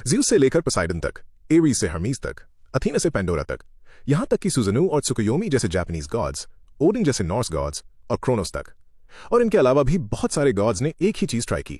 Zeus से लेकर Poseidon तक, एरीज से हर्मीज तक, अथीना से पेंडोरा तक, यहाँ तक कि सुजनु और त्सुकुयोमी जैसे जापानीज गॉड्स, ओडिन जैसे नॉर्स गॉड्स और क्रोनोस तक। और इनके अलावा भी बहुत सारे गॉड्स ने एक ही चीज ट्राई की,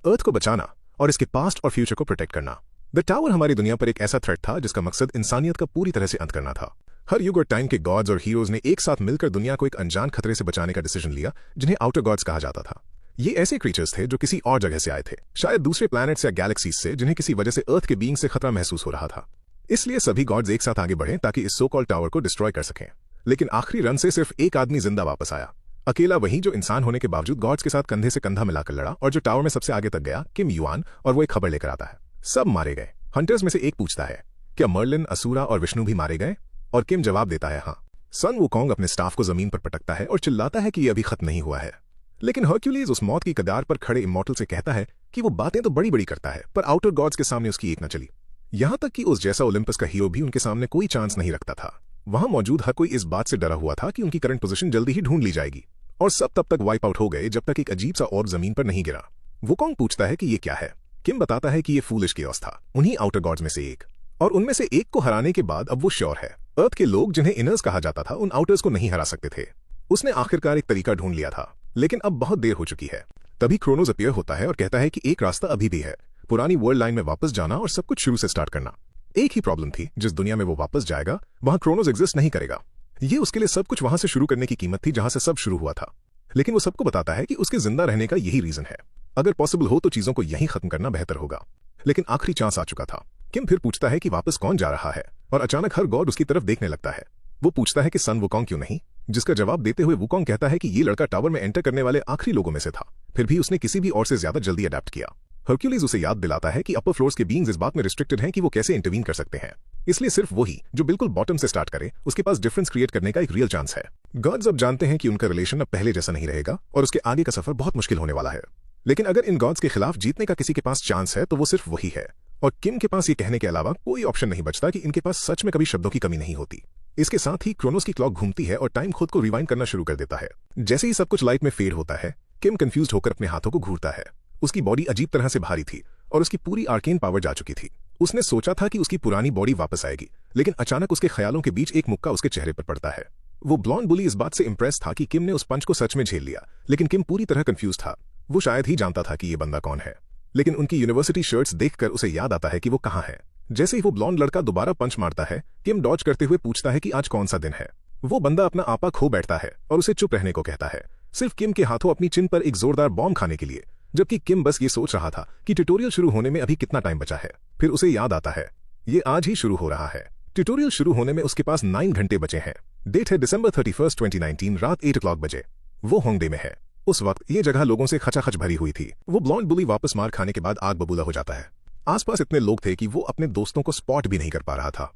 अर्थ को बचाना और इसके पास्ट और फ्यूचर को प्रोटेक्ट करना। द टावर हमारी दुनिया पर एक ऐसा थ्रेट था जिसका मकसद इंसानियत का पूरी तरह से अंत करना था। हर युग और टाइम के गॉड्स और हीरोज ने एक साथ मिलकर दुनिया को एक अनजान खतरे से बचाने का डिसीजन लिया, जिन्हें आउटर गॉड्स कहा जाता था। ये ऐसे क्रीचर्स थे जो किसी और जगह से आए थे, शायद दूसरे प्लैनेट्स या गैलेक्सीज से, जिन्हें किसी वजह से अर्थ के बीइंग से खतरा महसूस हो रहा था। इसलिए सभी गॉड्स एक साथ आगे बढ़े ताकि इस सो कॉल्ड टावर को डिस्ट्रॉय कर सकें। लेकिन आखिरी रन से सिर्फ एक आदमी जिंदा वापस आया, अकेला वही जो इंसान होने के बावजूद गॉड्स के साथ कंधे से कंधा मिलाकर लड़ा और जो टावर में सबसे आगे तक गया, किम युआन, और वो एक खबर लेकर आता है। सब मारे गए। हंटर्स में से एक पूछता है, क्या मर्लिन, असुरा और विष्णु भी मारे गए? और किम जवाब देता है, हाँ। सन वुकोंग अपने स्टाफ को जमीन पर पटकता है और चिल्लाता है कि ये अभी खत्म नहीं हुआ है। लेकिन हरक्यूलिस उस मौत की कगार पर खड़े इमॉर्टल से कहता है कि वो बातें तो बड़ी बड़ी करता है, पर आउटर गॉड्स के सामने उसकी एक न चली। यहां तक कि उस जैसा ओलंपस का हीरो भी उनके सामने कोई चांस नहीं रखता था। वहां मौजूद हर कोई इस बात से डरा हुआ था कि उनकी करंट पोजीशन जल्दी ही ढूंढ ली जाएगी, और सब तब तक वाइप आउट हो गए जब तक एक अजीब सा ऑर्ब जमीन पर नहीं गिरा। वुकोंग पूछता है कि ये क्या है। किम बताता है कि ये फूलिश केओस था, उन्हीं आउटर गॉड्स में से एक, और उनमें से एक को हराने के बाद अब वो श्योर है अर्थ के लोग, जिन्हें इनर्स कहा जाता था, उन आउटर्स को नहीं हरा सकते थे। उसने आखिरकार एक तरीका ढूंढ लिया था, लेकिन अब बहुत देर हो चुकी है। तभी क्रोनोस अपीयर होता है और कहता है कि एक रास्ता अभी भी है, पुरानी वर्ल्ड लाइन में वापस जाना और सब कुछ शुरू से स्टार्ट करना। एक ही प्रॉब्लम थी, जिस दुनिया में वो वापस जाएगा वहां क्रोनोस एग्जिस्ट नहीं करेगा। ये उसके लिए सब कुछ वहां से शुरू करने की कीमत थी जहां से सब शुरू हुआ था। लेकिन वो सबको बताता है कि उसके जिंदा रहने का यही रीजन है। अगर पॉसिबल हो तो चीजों को यहीं खत्म करना बेहतर होगा। लेकिन आखिरी चांस आ चुका था। किम फिर पूछता है कि वापस कौन जा रहा है, और अचानक हर गॉड उसकी तरफ देखने लगता है। वो पूछता है कि सन वुकोंग क्यों नहीं, जिसका जवाब देते हुए वुकोंग कहता है कि ये लड़का टावर में एंटर करने वाले आखिरी लोगों में से था, फिर भी उसने किसी भी और से ज्यादा जल्दी अडेप्ट किया। हरक्यूलिस उसे याद दिलाता है कि अपर फ्लोर्स के बीइंग्स इस बात में रिस्ट्रिक्टेड हैं कि वो कैसे इंटरवीन कर सकते हैं, इसलिए सिर्फ वही जो बिल्कुल बॉटम से स्टार्ट करे, उसके पास डिफरेंस क्रिएट करने का एक रियल चांस है। गॉड्स अब जानते हैं कि उनका रिलेशन अब पहले जैसा नहीं रहेगा और उसके आगे का सफर बहुत मुश्किल होने वाला है। लेकिन अगर इन गॉड्स के खिलाफ जीतने का किसी के पास चांस है तो वो सिर्फ वही है, और किम के पास ये कहने के अलावा कोई ऑप्शन नहीं बचता कि इनके पास सच में कभी शब्दों की कमी नहीं होती। इसके साथ ही क्रोनोस की क्लॉक घूमती है और टाइम खुद को रिवाइंड करना शुरू कर देता है। जैसे ही सब कुछ लाइट में फेड होता है, किम कंफ्यूज होकर अपने हाथों को घूरता है। उसकी बॉडी अजीब तरह से भारी थी और उसकी पूरी आर्केन पावर जा चुकी थी। उसने सोचा था कि उसकी पुरानी बॉडी वापस आएगी, लेकिन अचानक उसके ख्यालों के बीच एक मुक्का उसके चेहरे पर पड़ता है। वो ब्लॉन्ड बुली इस बात से इंप्रेस था कि किम ने उस पंच को सच में झेल लिया, लेकिन किम पूरी तरह कंफ्यूज था। वो शायद ही जानता था कि ये बंदा कौन है, लेकिन उनकी यूनिवर्सिटी शर्ट्स देखकर उसे याद आता है कि वो कहाँ है। जैसे ही वो ब्लॉन्ड लड़का दोबारा पंच मारता है, किम डॉज करते हुए पूछता है कि आज कौन सा दिन है। वो बंदा अपना आपा खो बैठता है और उसे चुप रहने को कहता है, सिर्फ किम के हाथों अपनी चिन पर एक जोरदार बॉम्ब खाने के लिए, जबकि किम बस ये सोच रहा था कि ट्यूटोरियल शुरू होने में अभी कितना टाइम बचा है। फिर उसे याद आता है, ये आज ही शुरू हो रहा है। ट्यूटोरियल शुरू होने में उसके पास 9 घंटे बचे हैं। डेट है December 31, 2019, रात 8 o'clock बजे। वो होंगडे में है। उस वक्त ये जगह लोगों से खचाखच भरी हुई थी। वो ब्लॉन्ड बुली वापस मार खाने के बाद आग बबूला हो जाता है। आसपास इतने लोग थे कि वो अपने दोस्तों को स्पॉट भी नहीं कर पा रहा था।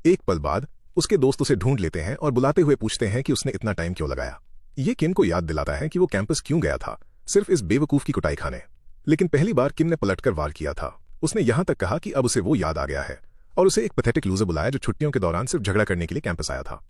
एक पल बाद उसके दोस्त उसे ढूंढ लेते हैं और बुलाते हुए पूछते हैं कि उसने इतना टाइम क्यों लगाया। ये किम को याद दिलाता है कि वो कैंपस क्यों गया था, सिर्फ इस बेवकूफ की कुटाई खाने। लेकिन पहली बार किम ने पलटकर वार किया था। उसने यहां तक कहा कि अब उसे वो याद आ गया है, और उसे एक पैथेटिक लूजर बुलाया जो छुट्टियों के दौरान सिर्फ झगड़ा करने के लिए कैंपस आया था।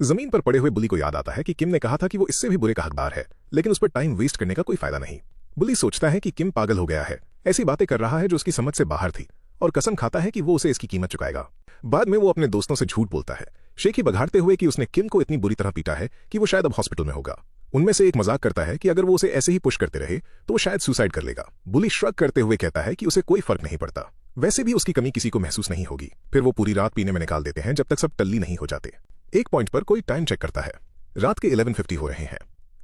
जमीन पर पड़े हुए बुली को याद आता है कि किम ने कहा था कि वो इससे भी बुरे का हकदार है, लेकिन उस पर टाइम वेस्ट करने का कोई फायदा नहीं। बुली सोचता है कि किम पागल हो गया है, ऐसी बातें कर रहा है जो उसकी समझ से बाहर थी, और कसम खाता है कि वो उसे इसकी कीमत चुकाएगा। बाद में वो अपने दोस्तों से झूठ बोलता है, शेखी बघाड़ते हुए कि उसने किम को इतनी बुरी तरह पीटा है कि वो शायद अब हॉस्पिटल में होगा। उनमें से एक मजाक करता है कि अगर वो उसे ऐसे ही पुश करते रहे तो वो शायद सुसाइड कर लेगा। बुली श्रग करते हुए कहता है कि उसे कोई फर्क नहीं पड़ता, वैसे भी उसकी कमी किसी को महसूस नहीं होगी। फिर वो पूरी रात पीने में निकाल देते हैं जब तक सब टल्ली नहीं हो जाते। एक पॉइंट पर कोई टाइम चेक करता है, रात के 11:50 हो रहे हैं।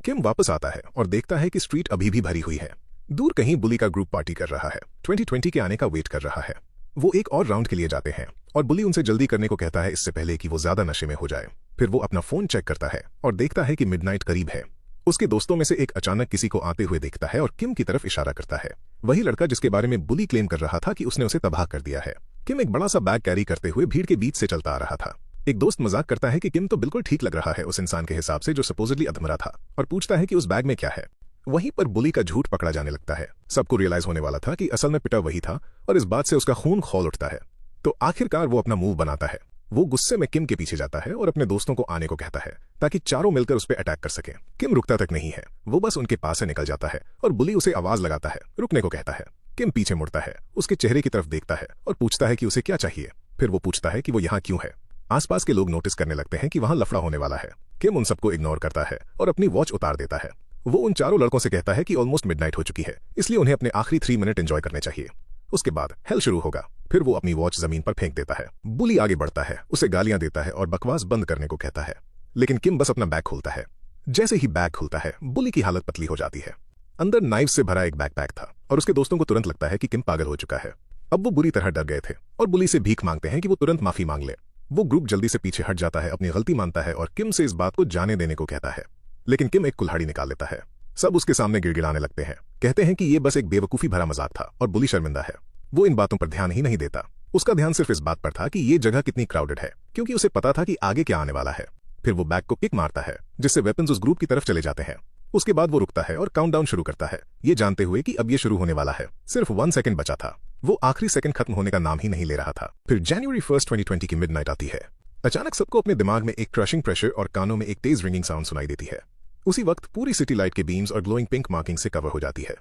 किम वापस आता है और देखता है कि स्ट्रीट अभी भी भरी हुई है। दूर कहीं बुली का ग्रुप पार्टी कर रहा है, 2020 के आने का वेट कर रहा है। वो एक और राउंड के लिए जाते हैं और बुली उनसे जल्दी करने को कहता है इससे पहले कि वो ज्यादा नशे में हो जाए। फिर वो अपना फोन चेक करता है और देखता है कि मिडनाइट करीब है। उसके दोस्तों में से एक अचानक किसी को आते हुए देखता है और किम की तरफ इशारा करता है। वही लड़का जिसके बारे में बुली क्लेम कर रहा था कि उसने उसे तबाह कर दिया है। किम एक बड़ा सा बैग कैरी करते हुए भीड़ के बीच से चलता आ रहा था। एक दोस्त मजाक करता है कि किम तो बिल्कुल ठीक लग रहा है उस इंसान के हिसाब से जो सपोजिटली अधमरा था, और पूछता है कि उस बैग में क्या है। वहीं पर बुली का झूठ पकड़ा जाने लगता है। सबको रियलाइज होने वाला था कि असल में पिटा वही था, और इस बात से उसका खून खौल उठता है। तो आखिरकार वो अपना मूव बनाता है। वो गुस्से में किम के पीछे जाता है और अपने दोस्तों को आने को कहता है ताकि चारों मिलकर उस पर अटैक कर सकें। किम रुकता तक नहीं है, वो बस उनके पास से निकल जाता है और बुली उसे आवाज लगाता है, रुकने को कहता है। किम पीछे मुड़ता है, उसके चेहरे की तरफ देखता है और पूछता है कि उसे क्या चाहिए। फिर वो पूछता है कि वो यहाँ क्यों है। आसपास के लोग नोटिस करने लगते हैं कि वहाँ लफड़ा होने वाला है। किम उन सबको इग्नोर करता है और अपनी वॉच उतार देता है। वो उन चारों लड़कों से कहता है कि ऑलमोस्ट मिडनाइट हो चुकी है, इसलिए उन्हें अपने आखिरी 3 मिनट एंजॉय करने चाहिए। उसके बाद हेल शुरू होगा। फिर वो अपनी वॉच जमीन पर फेंक देता है। बुली आगे बढ़ता है, उसे गालियां देता है और बकवास बंद करने को कहता है, लेकिन किम बस अपना बैग खोलता है। जैसे ही बैग खुलता है, बुली की हालत पतली हो जाती है। अंदर नाइफ से भरा एक बैकपैक था और उसके दोस्तों को तुरंत लगता है कि किम पागल हो चुका है। अब वो बुरी तरह डर गए थे और बुली से भीख मांगते हैं कि वो तुरंत माफी मांग ले। वो ग्रुप जल्दी से पीछे हट जाता है, अपनी गलती मानता है और किम से इस बात को जाने देने को कहता है, लेकिन किम एक कुल्हाड़ी निकाल लेता है। सब उसके सामने गिड़गिड़ाने लगते हैं, कहते हैं कि ये बस एक बेवकूफी भरा मजाक था और बुली शर्मिंदा है। वो इन बातों पर ध्यान ही नहीं देता। उसका ध्यान सिर्फ इस बात पर था कि ये जगह कितनी क्राउडेड है, क्योंकि उसे पता था कि आगे क्या आने वाला है। फिर वो बैग को किक मारता है, जिससे वेपन्स उस ग्रुप की तरफ चले जाते हैं। उसके बाद वो रुकता है और काउंटडाउन शुरू करता है, ये जानते हुए कि अब ये शुरू होने वाला है। सिर्फ 1 सेकंड बचा था। वो आखिरी सेकंड खत्म होने का नाम ही नहीं ले रहा था। फिर जनवरी 1, 2020 की मिडनाइट आती है। अचानक सबको अपने दिमाग में एक क्रशिंग प्रेशर और कानों में एक तेज रिंगिंग साउंड सुनाई देती है। उसी वक्त पूरी सिटी लाइट के बीम्स और ग्लोइंग पिंक मार्किंग से कवर हो जाती है।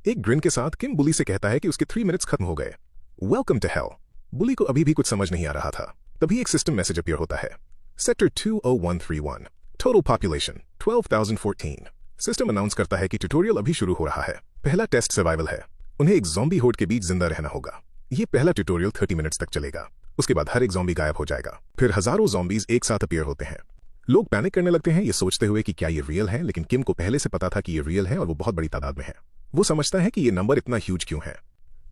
एक ग्रिन के साथ किम बुली से कहता है कि उसके 3 मिनट्स खत्म हो गए। Welcome to hell. बुली को अभी भी कुछ समझ नहीं आ रहा था। तभी एक सिस्टम मैसेज अपीयर होता है। Sector 20131, total population 12,014। System announce करता है कि ट्यूटोरियल अभी शुरू हो रहा है। पहला टेस्ट सर्वाइवल है। उन्हें एक ज़ॉम्बी होड के बीच जिंदा रहना होगा। ये पहला ट्यूटोरियल 30 मिनट्स तक चलेगा। उसके बाद हर एक ज़ॉम्बी गायब हो जाएगा। फिर हजारों ज़ॉम्बीज एक साथ अपीयर होते हैं। लोग पैनिक करने लगते हैं, ये सोचते हुए कि क्या ये रियल है, लेकिन किम को पहले से पता था कि ये रियल है और वो बहुत बड़ी तादाद में है। वो समझता है कि ये नंबर इतना ह्यूज क्यों है।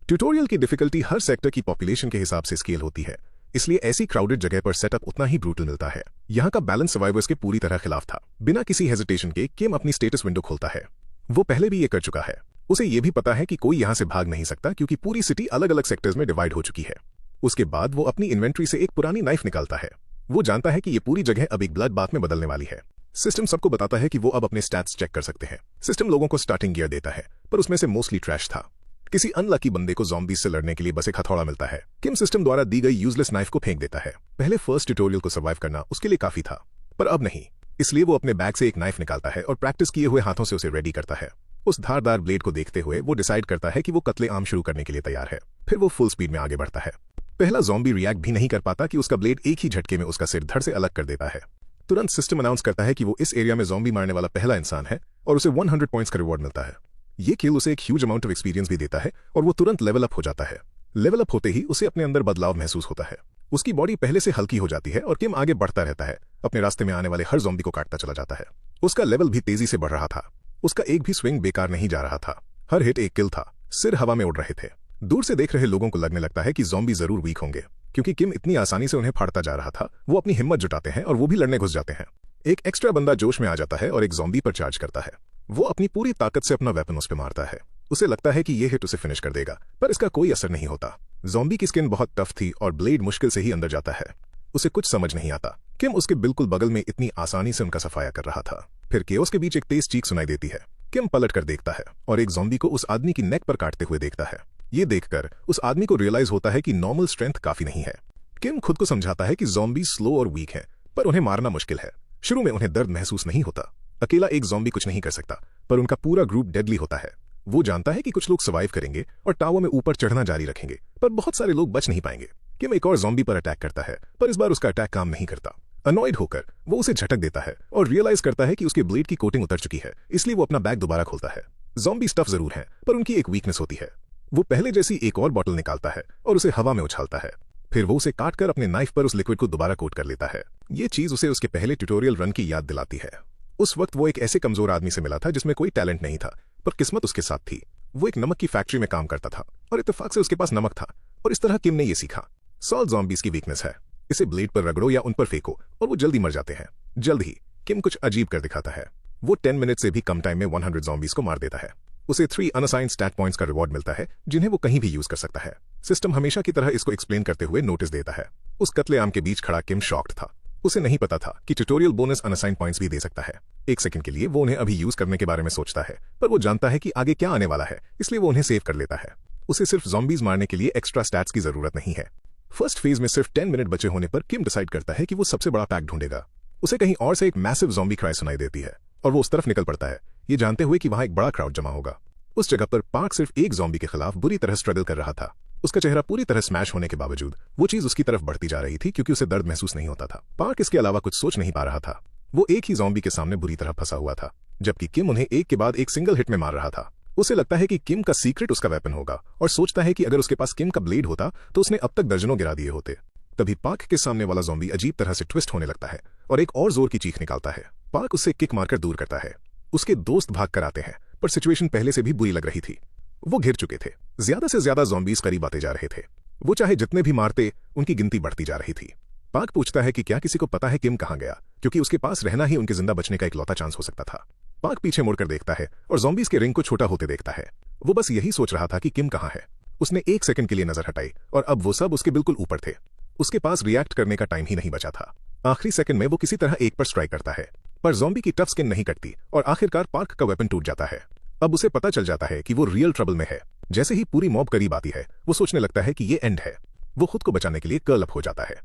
ट्यूटोरियल की डिफिकल्टी हर सेक्टर की पॉपुलेशन के हिसाब से स्केल होती है, इसलिए ऐसी क्राउडेड जगह पर सेटअप उतना ही ब्रूटल मिलता है। यहाँ का बैलेंस सर्वाइवर्स के पूरी तरह खिलाफ था। बिना किसी हेजिटेशन के किम अपनी स्टेटस विंडो खोलता है। वो पहले भी ये कर चुका है। उसे ये भी पता है कि कोई यहाँ से भाग नहीं सकता, क्योंकि पूरी सिटी अलग अलग सेक्टर्स में डिवाइड हो चुकी है। उसके बाद वो अपनी इन्वेंट्री से एक पुरानी नाइफ निकालता है। वो जानता है कि ये पूरी जगह अब एक ब्लड बाथ में बदलने वाली है। सिस्टम सबको बताता है कि वो अब अपने स्टैट्स चेक कर सकते हैं। सिस्टम लोगों को स्टार्टिंग गियर देता है, पर उसमें से मोस्टली ट्रैश था। किसी अनलकी बंदे को ज़ॉम्बीज से लड़ने के लिए बस एक हथौड़ा मिलता है। किम सिस्टम द्वारा दी गई यूजलेस नाइफ को फेंक देता है। पहले फर्स्ट ट्यूटोरियल को सर्वाइव करना उसके लिए काफी था, पर अब नहीं। इसलिए वो अपने बैग से एक नाइफ निकालता है और प्रैक्टिस किए हुए हाथों से उसे रेडी करता है। उस धारदार ब्लेड को देखते हुए वो डिसाइड करता है कि वो कत्ले आम शुरू करने के लिए तैयार है। फिर वो फुल स्पीड में आगे बढ़ता है। पहला ज़ॉम्बी रिएक्ट भी नहीं कर पाता कि उसका ब्लेड एक ही झटके में उसका सिर धड़ से अलग कर देता है। तुरंत सिस्टम अनाउंस करता है कि वो इस एरिया में ज़ॉम्बी मारने वाला पहला इंसान है और उसे 100 पॉइंट्स का रिवॉर्ड मिलता है। ये किल उसे एक ह्यूज अमाउंट ऑफ एक्सपीरियंस भी देता है और वो तुरंत लेवल अप हो जाता है। लेवल अप होते ही उसे अपने अंदर बदलाव महसूस होता है। उसकी बॉडी पहले से हल्की हो जाती है और किम आगे बढ़ता रहता है। अपने रास्ते में आने वाले हर ज़ॉम्बी को काटता चला जाता है। उसका लेवल भी तेजी से बढ़ रहा था। उसका एक भी स्विंग बेकार नहीं जा रहा था। हर हिट एक किल था। सिर हवा में उड़ रहे थे। दूर से देख रहे लोगों को लगने लगता है कि ज़ॉम्बी जरूर वीक होंगे, क्योंकि किम इतनी आसानी से उन्हें फाड़ता जा रहा था। वो अपनी हिम्मत जुटाते हैं और वो भी लड़ने घुस जाते हैं। एक एक्स्ट्रा बंदा जोश में आ जाता है और एक ज़ॉम्बी पर चार्ज करता है। वो अपनी पूरी ताकत से अपना वेपन उस पर मारता है। उसे लगता है कि ये हिट उसे फिनिश कर देगा, पर इसका कोई असर नहीं होता। ज़ॉम्बी की स्किन बहुत टफ थी और ब्लेड मुश्किल से ही अंदर जाता है। उसे कुछ समझ नहीं आता। किम उसके बिल्कुल बगल में इतनी आसानी से उनका सफाया कर रहा था। फिर केओस के बीच एक तेज चीख सुनाई देती है। किम पलट कर देखता है और एक ज़ॉम्बी को उस आदमी की नेक पर काटते हुए देखता है। ये देखकर उस आदमी को रियलाइज होता है कि नॉर्मल स्ट्रेंथ काफी नहीं है। किम खुद को समझाता है कि ज़ॉम्बी स्लो और वीक है, पर उन्हें मारना मुश्किल है। शुरू में उन्हें दर्द महसूस नहीं होता। अकेला एक ज़ॉम्बी कुछ नहीं कर सकता, पर उनका पूरा ग्रुप डेडली होता है। वो जानता है कि कुछ लोग सर्वाइव करेंगे और टावर में ऊपर चढ़ना जारी रखेंगे, पर बहुत सारे लोग बच नहीं पाएंगे। किम एक और ज़ॉम्बी पर अटैक करता है, पर इस बार उसका अटैक काम नहीं करता। अनॉयड होकर वो उसे झटक देता है और रियलाइज करता है कि उसके ब्लेड की कोटिंग उतर चुकी है, इसलिए वो अपना बैग दोबारा खोलता है। ज़ॉम्बी स्टफ जरूर है, पर उनकी एक वीकनेस होती है। वो पहले जैसी एक और बॉटल निकालता है और उसे हवा में उछालता है। फिर वो उसे काटकर अपने नाइफ पर उस लिक्विड को दोबारा कोट कर लेता है। ये चीज उसे उसके पहले ट्यूटोरियल रन की याद दिलाती है। उस वक्त वो एक ऐसे कमजोर आदमी से मिला था जिसमें कोई टैलेंट नहीं था, पर किस्मत उसके साथ थी। वो एक नमक की फैक्ट्री में काम करता था और इत्तेफाक से उसके पास नमक था, और इस तरह किम ने ये सीखा। सॉल्ट ज़ॉम्बीज की वीकनेस है, इसे ब्लेड पर रगड़ो या उन पर फेंको और वो जल्दी मर जाते हैं। जल्द ही किम कुछ अजीब कर दिखाता है। वो 10 मिनट से भी कम टाइम में 100 ज़ॉम्बीज को मार देता है। उसे 3 अनअसाइंड स्टैट पॉइंट्स का रिवॉर्ड मिलता है, जिन्हें वो कहीं भी यूज कर सकता है। सिस्टम हमेशा की तरह इसको एक्सप्लेन करते हुए नोटिस देता है। उस कत्लेआम के बीच खड़ा किम शॉक्ड था। उसे नहीं पता था कि ट्यूटोरियल बोनस अनअसाइंड पॉइंट्स भी दे सकता है। एक सेकंड के लिए वो उन्हें अभी यूज करने के बारे में सोचता है, पर वो जानता है कि आगे क्या आने वाला है, इसलिए वो उन्हें सेव कर लेता है। उसे सिर्फ ज़ॉम्बीज मारने के लिए एक्स्ट्रा स्टैट्स की जरूरत नहीं है। फर्स्ट फेज में सिर्फ 10 मिनट बचे होने पर किम डिसाइड करता है कि वो सबसे बड़ा पैक ढूंढेगा। उसे कहीं और से एक मैसिव ज़ॉम्बी क्राई सुनाई देती है और वो उस तरफ निकल पड़ता है, ये जानते हुए कि वहां एक बड़ा क्राउड जमा होगा। उस जगह पर पार्क सिर्फ एक ज़ॉम्बी के खिलाफ बुरी तरह स्ट्रगल कर रहा था। उसका चेहरा पूरी तरह स्मैश होने के बावजूद वो चीज उसकी तरफ बढ़ती जा रही थी क्योंकि उसे दर्द महसूस नहीं होता था। पार्क इसके अलावा कुछ सोच नहीं पा रहा था। वो एक ही ज़ॉम्बी के सामने बुरी तरह फंसा हुआ था, जबकि किम उन्हें एक के बाद एक सिंगल हिट में मार रहा था। उसे लगता है कि किम का सीक्रेट उसका वेपन होगा और सोचता है कि अगर उसके पास किम का ब्लेड होता तो उसने अब तक दर्जनों गिरा दिए होते। तभी पार्क के सामने वाला ज़ॉम्बी अजीब तरह से ट्विस्ट होने लगता है और एक और जोर की चीख निकालता है। पार्क उससे किक मारकर दूर करता है। उसके दोस्त भाग कर आते हैं, पर सिचुएशन पहले से भी बुरी लग रही थी। वो घिर चुके थे। ज्यादा से ज्यादा ज़ॉम्बीज करीब आते जा रहे थे। वो चाहे जितने भी मारते, उनकी गिनती बढ़ती जा रही थी। पार्क पूछता है कि क्या किसी को पता है किम कहां गया, क्योंकि उसके पास रहना ही उनके जिंदा बचने का इकलौता चांस हो सकता था। पार्क पीछे मुड़कर देखता है और ज़ॉम्बीज के रिंग को छोटा होते देखता है। वो बस यही सोच रहा था कि किम कहां है। उसने एक सेकंड के लिए नजर हटाई और अब वो सब उसके बिल्कुल ऊपर थे। उसके पास रिएक्ट करने का टाइम ही नहीं बचा था। आखिरी सेकंड में वो किसी तरह एक पर स्ट्राइक करता है, पर ज़ॉम्बी की टफ स्किन नहीं कटती और आखिरकार पार्क का वेपन टूट जाता है। अब उसे पता चल जाता है कि वो रियल ट्रबल में है। जैसे ही पूरी मॉब करीब आती है, वो सोचने लगता है कि ये एंड है। वो खुद को बचाने के लिए कर्ल अप हो जाता है।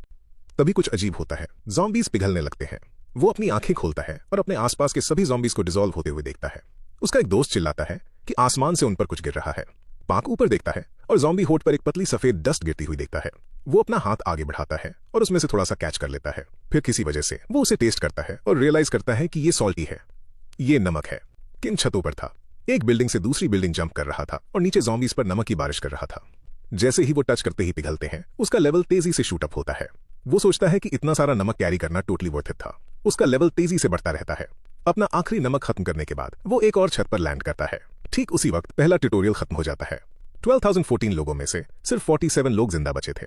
तभी कुछ अजीब होता है। ज़ॉम्बीज पिघलने लगते हैं। वो अपनी आंखें खोलता है और अपने आसपास के सभी ज़ॉम्बीज को डिसॉल्व होते हुए देखता है। उसका एक दोस्त चिल्लाता है कि आसमान से उन पर कुछ गिर रहा है। पार्क ऊपर देखता है और ज़ॉम्बी होठ पर एक पतली सफेद डस्ट गिरती हुई देखता है। वो अपना हाथ आगे बढ़ाता है और उसमें से थोड़ा सा कैच कर लेता है। फिर किसी वजह से वो उसे टेस्ट करता है और रियलाइज करता है कि ये सॉल्टी है, ये नमक है। किम छतों पर था, एक बिल्डिंग से दूसरी बिल्डिंग जंप कर रहा था और नीचे ज़ॉम्बीज पर नमक की बारिश कर रहा था। जैसे ही वो टच करते ही पिघलते हैं, उसका लेवल तेजी से शूट अप होता है। वो सोचता है कि इतना सारा नमक कैरी करना टोटली वर्थ इट था। उसका लेवल तेजी से बढ़ता रहता है। अपना आखिरी नमक खत्म करने के बाद वो एक और छत पर लैंड करता है। ठीक उसी वक्त पहला ट्यूटोरियल खत्म हो जाता है। 12,014 लोगों में से सिर्फ 47 लोग जिंदा बचे थे।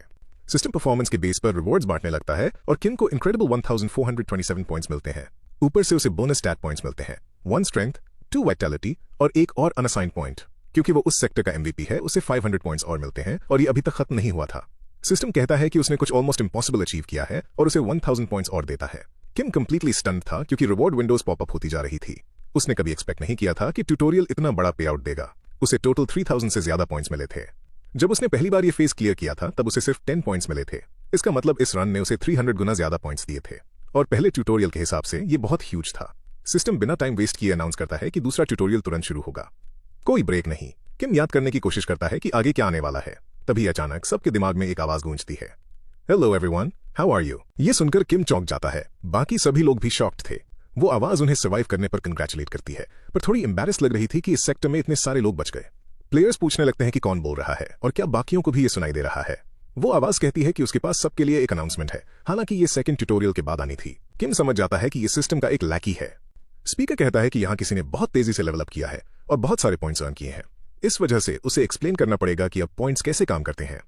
सिस्टम परफॉर्मेंस के बेस पर रिवॉर्ड्स बांटने लगता है और किम को इनक्रेडिबल 1427 पॉइंट्स मिलते हैं। ऊपर से उसे बोनस स्टैट पॉइंट्स मिलते हैं, 1 स्ट्रेंथ, 2 वाइटैलिटी और एक और अनअसाइंड पॉइंट। क्योंकि वो उस सेक्टर का एमवीपी है, उसे 500 पॉइंट्स और मिलते हैं और ये अभी तक खत्म नहीं हुआ था। सिस्टम कहता है कि उसने कुछ ऑलमोस्ट इम्पॉसिबल अचीव किया है और उसे 1000 पॉइंट्स और देता है। किम कंप्लीटली स्टन्ड था क्योंकि रिवॉर्ड विंडोज पॉपअप होती जा रही थी। उसने कभी एक्सपेक्ट नहीं किया था कि ट्यूटोरियल इतना बड़ा पे आउट देगा। उसे टोटल 3000 से ज्यादा पॉइंट्स मिले थे। जब उसने पहली बार ये फेस क्लियर किया था, तब उसे सिर्फ 10 पॉइंट्स मिले थे। इसका मतलब इस रन ने उसे 300 गुना ज्यादा पॉइंट्स दिए थे और पहले ट्यूटोरियल के हिसाब से ये बहुत ह्यूज था। सिस्टम बिना टाइम वेस्ट किए अनाउंस करता है कि दूसरा ट्यूटोरियल तुरंत शुरू होगा। कोई ब्रेक नहीं। किम याद करने की कोशिश करता है कि आगे क्या आने वाला है। तभी अचानक सबके दिमाग में एक आवाज गूंजती है, hello everyone, how are you. ये सुनकर किम चौंक जाता है। बाकी सभी लोग भी शॉक्ड थे। वो आवाज उन्हें सर्वाइव करने पर कंग्रेचुलेट करती है, पर थोड़ी एम्बैरेस लग रही थी कि इस सेक्टर में इतने सारे लोग बच गए। प्लेयर्स पूछने लगते हैं कि कौन बोल रहा है और क्या बाकियों को भी ये सुनाई दे रहा है। वो आवाज कहती है कि उसके पास सबके लिए एक अनाउंसमेंट है। हालांकि ये सेकंड ट्यूटोरियल के बाद आनी थी। किम समझ जाता है कि ये सिस्टम का एक लैकी है। स्पीकर कहता है कि यहाँ किसी ने बहुत तेजी से लेवल अप किया है और बहुत सारे पॉइंट्स अर्न किए हैं। इस वजह से उसे एक्सप्लेन करना पड़ेगा कि अब पॉइंट्स कैसे काम करते हैं।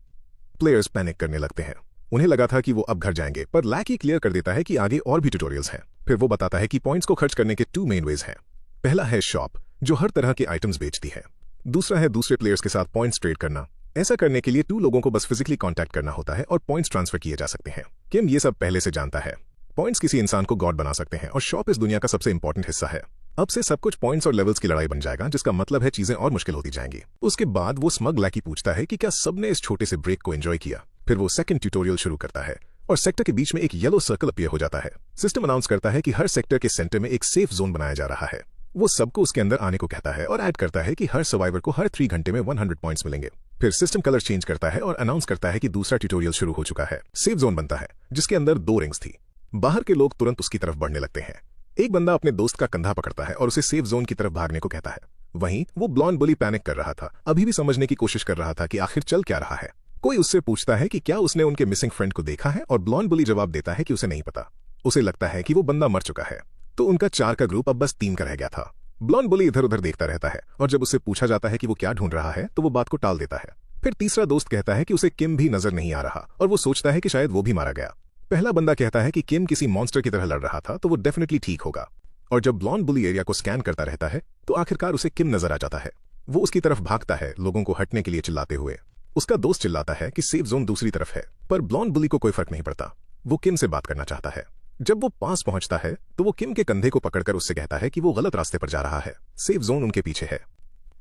प्लेयर्स पैनिक करने लगते हैं। उन्हें लगा था कि वो अब घर जाएंगे, पर लैकी क्लियर कर देता है कि आगे और भी ट्यूटोरियल्स हैं। फिर वो बताता है कि पॉइंट्स को खर्च करने के 2 मेन वेज हैं। पहला है शॉप, जो हर तरह के आइटम्स बेचती है। दूसरा है दूसरे प्लेयर्स के साथ पॉइंट्स ट्रेड करना। ऐसा करने के लिए 2 लोगों को बस फिजिकली कांटेक्ट करना होता है और पॉइंट्स ट्रांसफर किए जा सकते हैं। किम ये सब पहले से जानता है। पॉइंट्स किसी इंसान को गॉड बना सकते हैं और शॉप इस दुनिया का सबसे इंपॉर्टेंट हिस्सा है। अब से सब कुछ पॉइंट्स और लेवल्स की लड़ाई बन जाएगा, जिसका मतलब है चीजें और मुश्किल होती जाएंगी। उसके बाद वो स्मग लैकी पूछता है कि क्या सबने इस छोटे से ब्रेक को एंजॉय किया। फिर वो सेकंड ट्यूटोरियल शुरू करता है और सेक्टर के बीच में एक येलो सर्कल अपीयर हो जाता है। सिस्टम अनाउंस करता है कि हर सेक्टर के सेंटर में एक सेफ जोन बनाया जा रहा है। वो सबको उसके अंदर आने को कहता है और ऐड करता है कि हर सर्वाइवर को हर 3 घंटे में 100 पॉइंट्स मिलेंगे। फिर सिस्टम कलर चेंज करता है और अनाउंस करता है कि दूसरा ट्यूटोरियल शुरू हो चुका है। सेफ जोन बनता है, जिसके अंदर 2 रिंग्स थी। बाहर के लोग तुरंत उसकी तरफ बढ़ने लगते हैं। एक बंदा अपने दोस्त का कंधा पकड़ता है और उसे सेफ जोन की तरफ भागने को कहता है। वहीं वो ब्लॉन्ड बुली पैनिक कर रहा था, अभी भी समझने की कोशिश कर रहा था कि आखिर चल क्या रहा है। कोई उससे पूछता है कि क्या उसने उनके मिसिंग फ्रेंड को देखा है और ब्लॉन्ड बुली जवाब देता है कि उसे नहीं पता। उसे लगता है कि वो बंदा मर चुका है। तो उनका 4 का ग्रुप अब बस 3 का रह गया था। ब्लॉन्ड बुली इधर उधर देखता रहता है और जब उससे पूछा जाता है कि वो क्या ढूंढ रहा है, तो वो बात को टाल देता है। फिर तीसरा दोस्त कहता है कि उसे किम भी नजर नहीं आ रहा और वो सोचता है कि शायद वो भी मारा गया। पहला बंदा कहता है कि किम किसी मॉन्स्टर की तरह लड़ रहा था, तो वो डेफिनेटली ठीक होगा। और जब ब्लॉन्ड बुली एरिया को स्कैन करता रहता है, तो आखिरकार उसे किम नजर आ जाता है। वो उसकी तरफ भागता है, लोगों को हटने के लिए चिल्लाते हुए। उसका दोस्त चिल्लाता है कि सेफ जोन दूसरी तरफ है, पर ब्लॉन्ड बुली को कोई फर्क नहीं पड़ता। वो किम से बात करना चाहता है। जब वो पास पहुंचता है, तो वो किम के कंधे को पकड़कर उससे कहता है कि वो गलत रास्ते पर जा रहा है, सेफ जोन उनके पीछे है।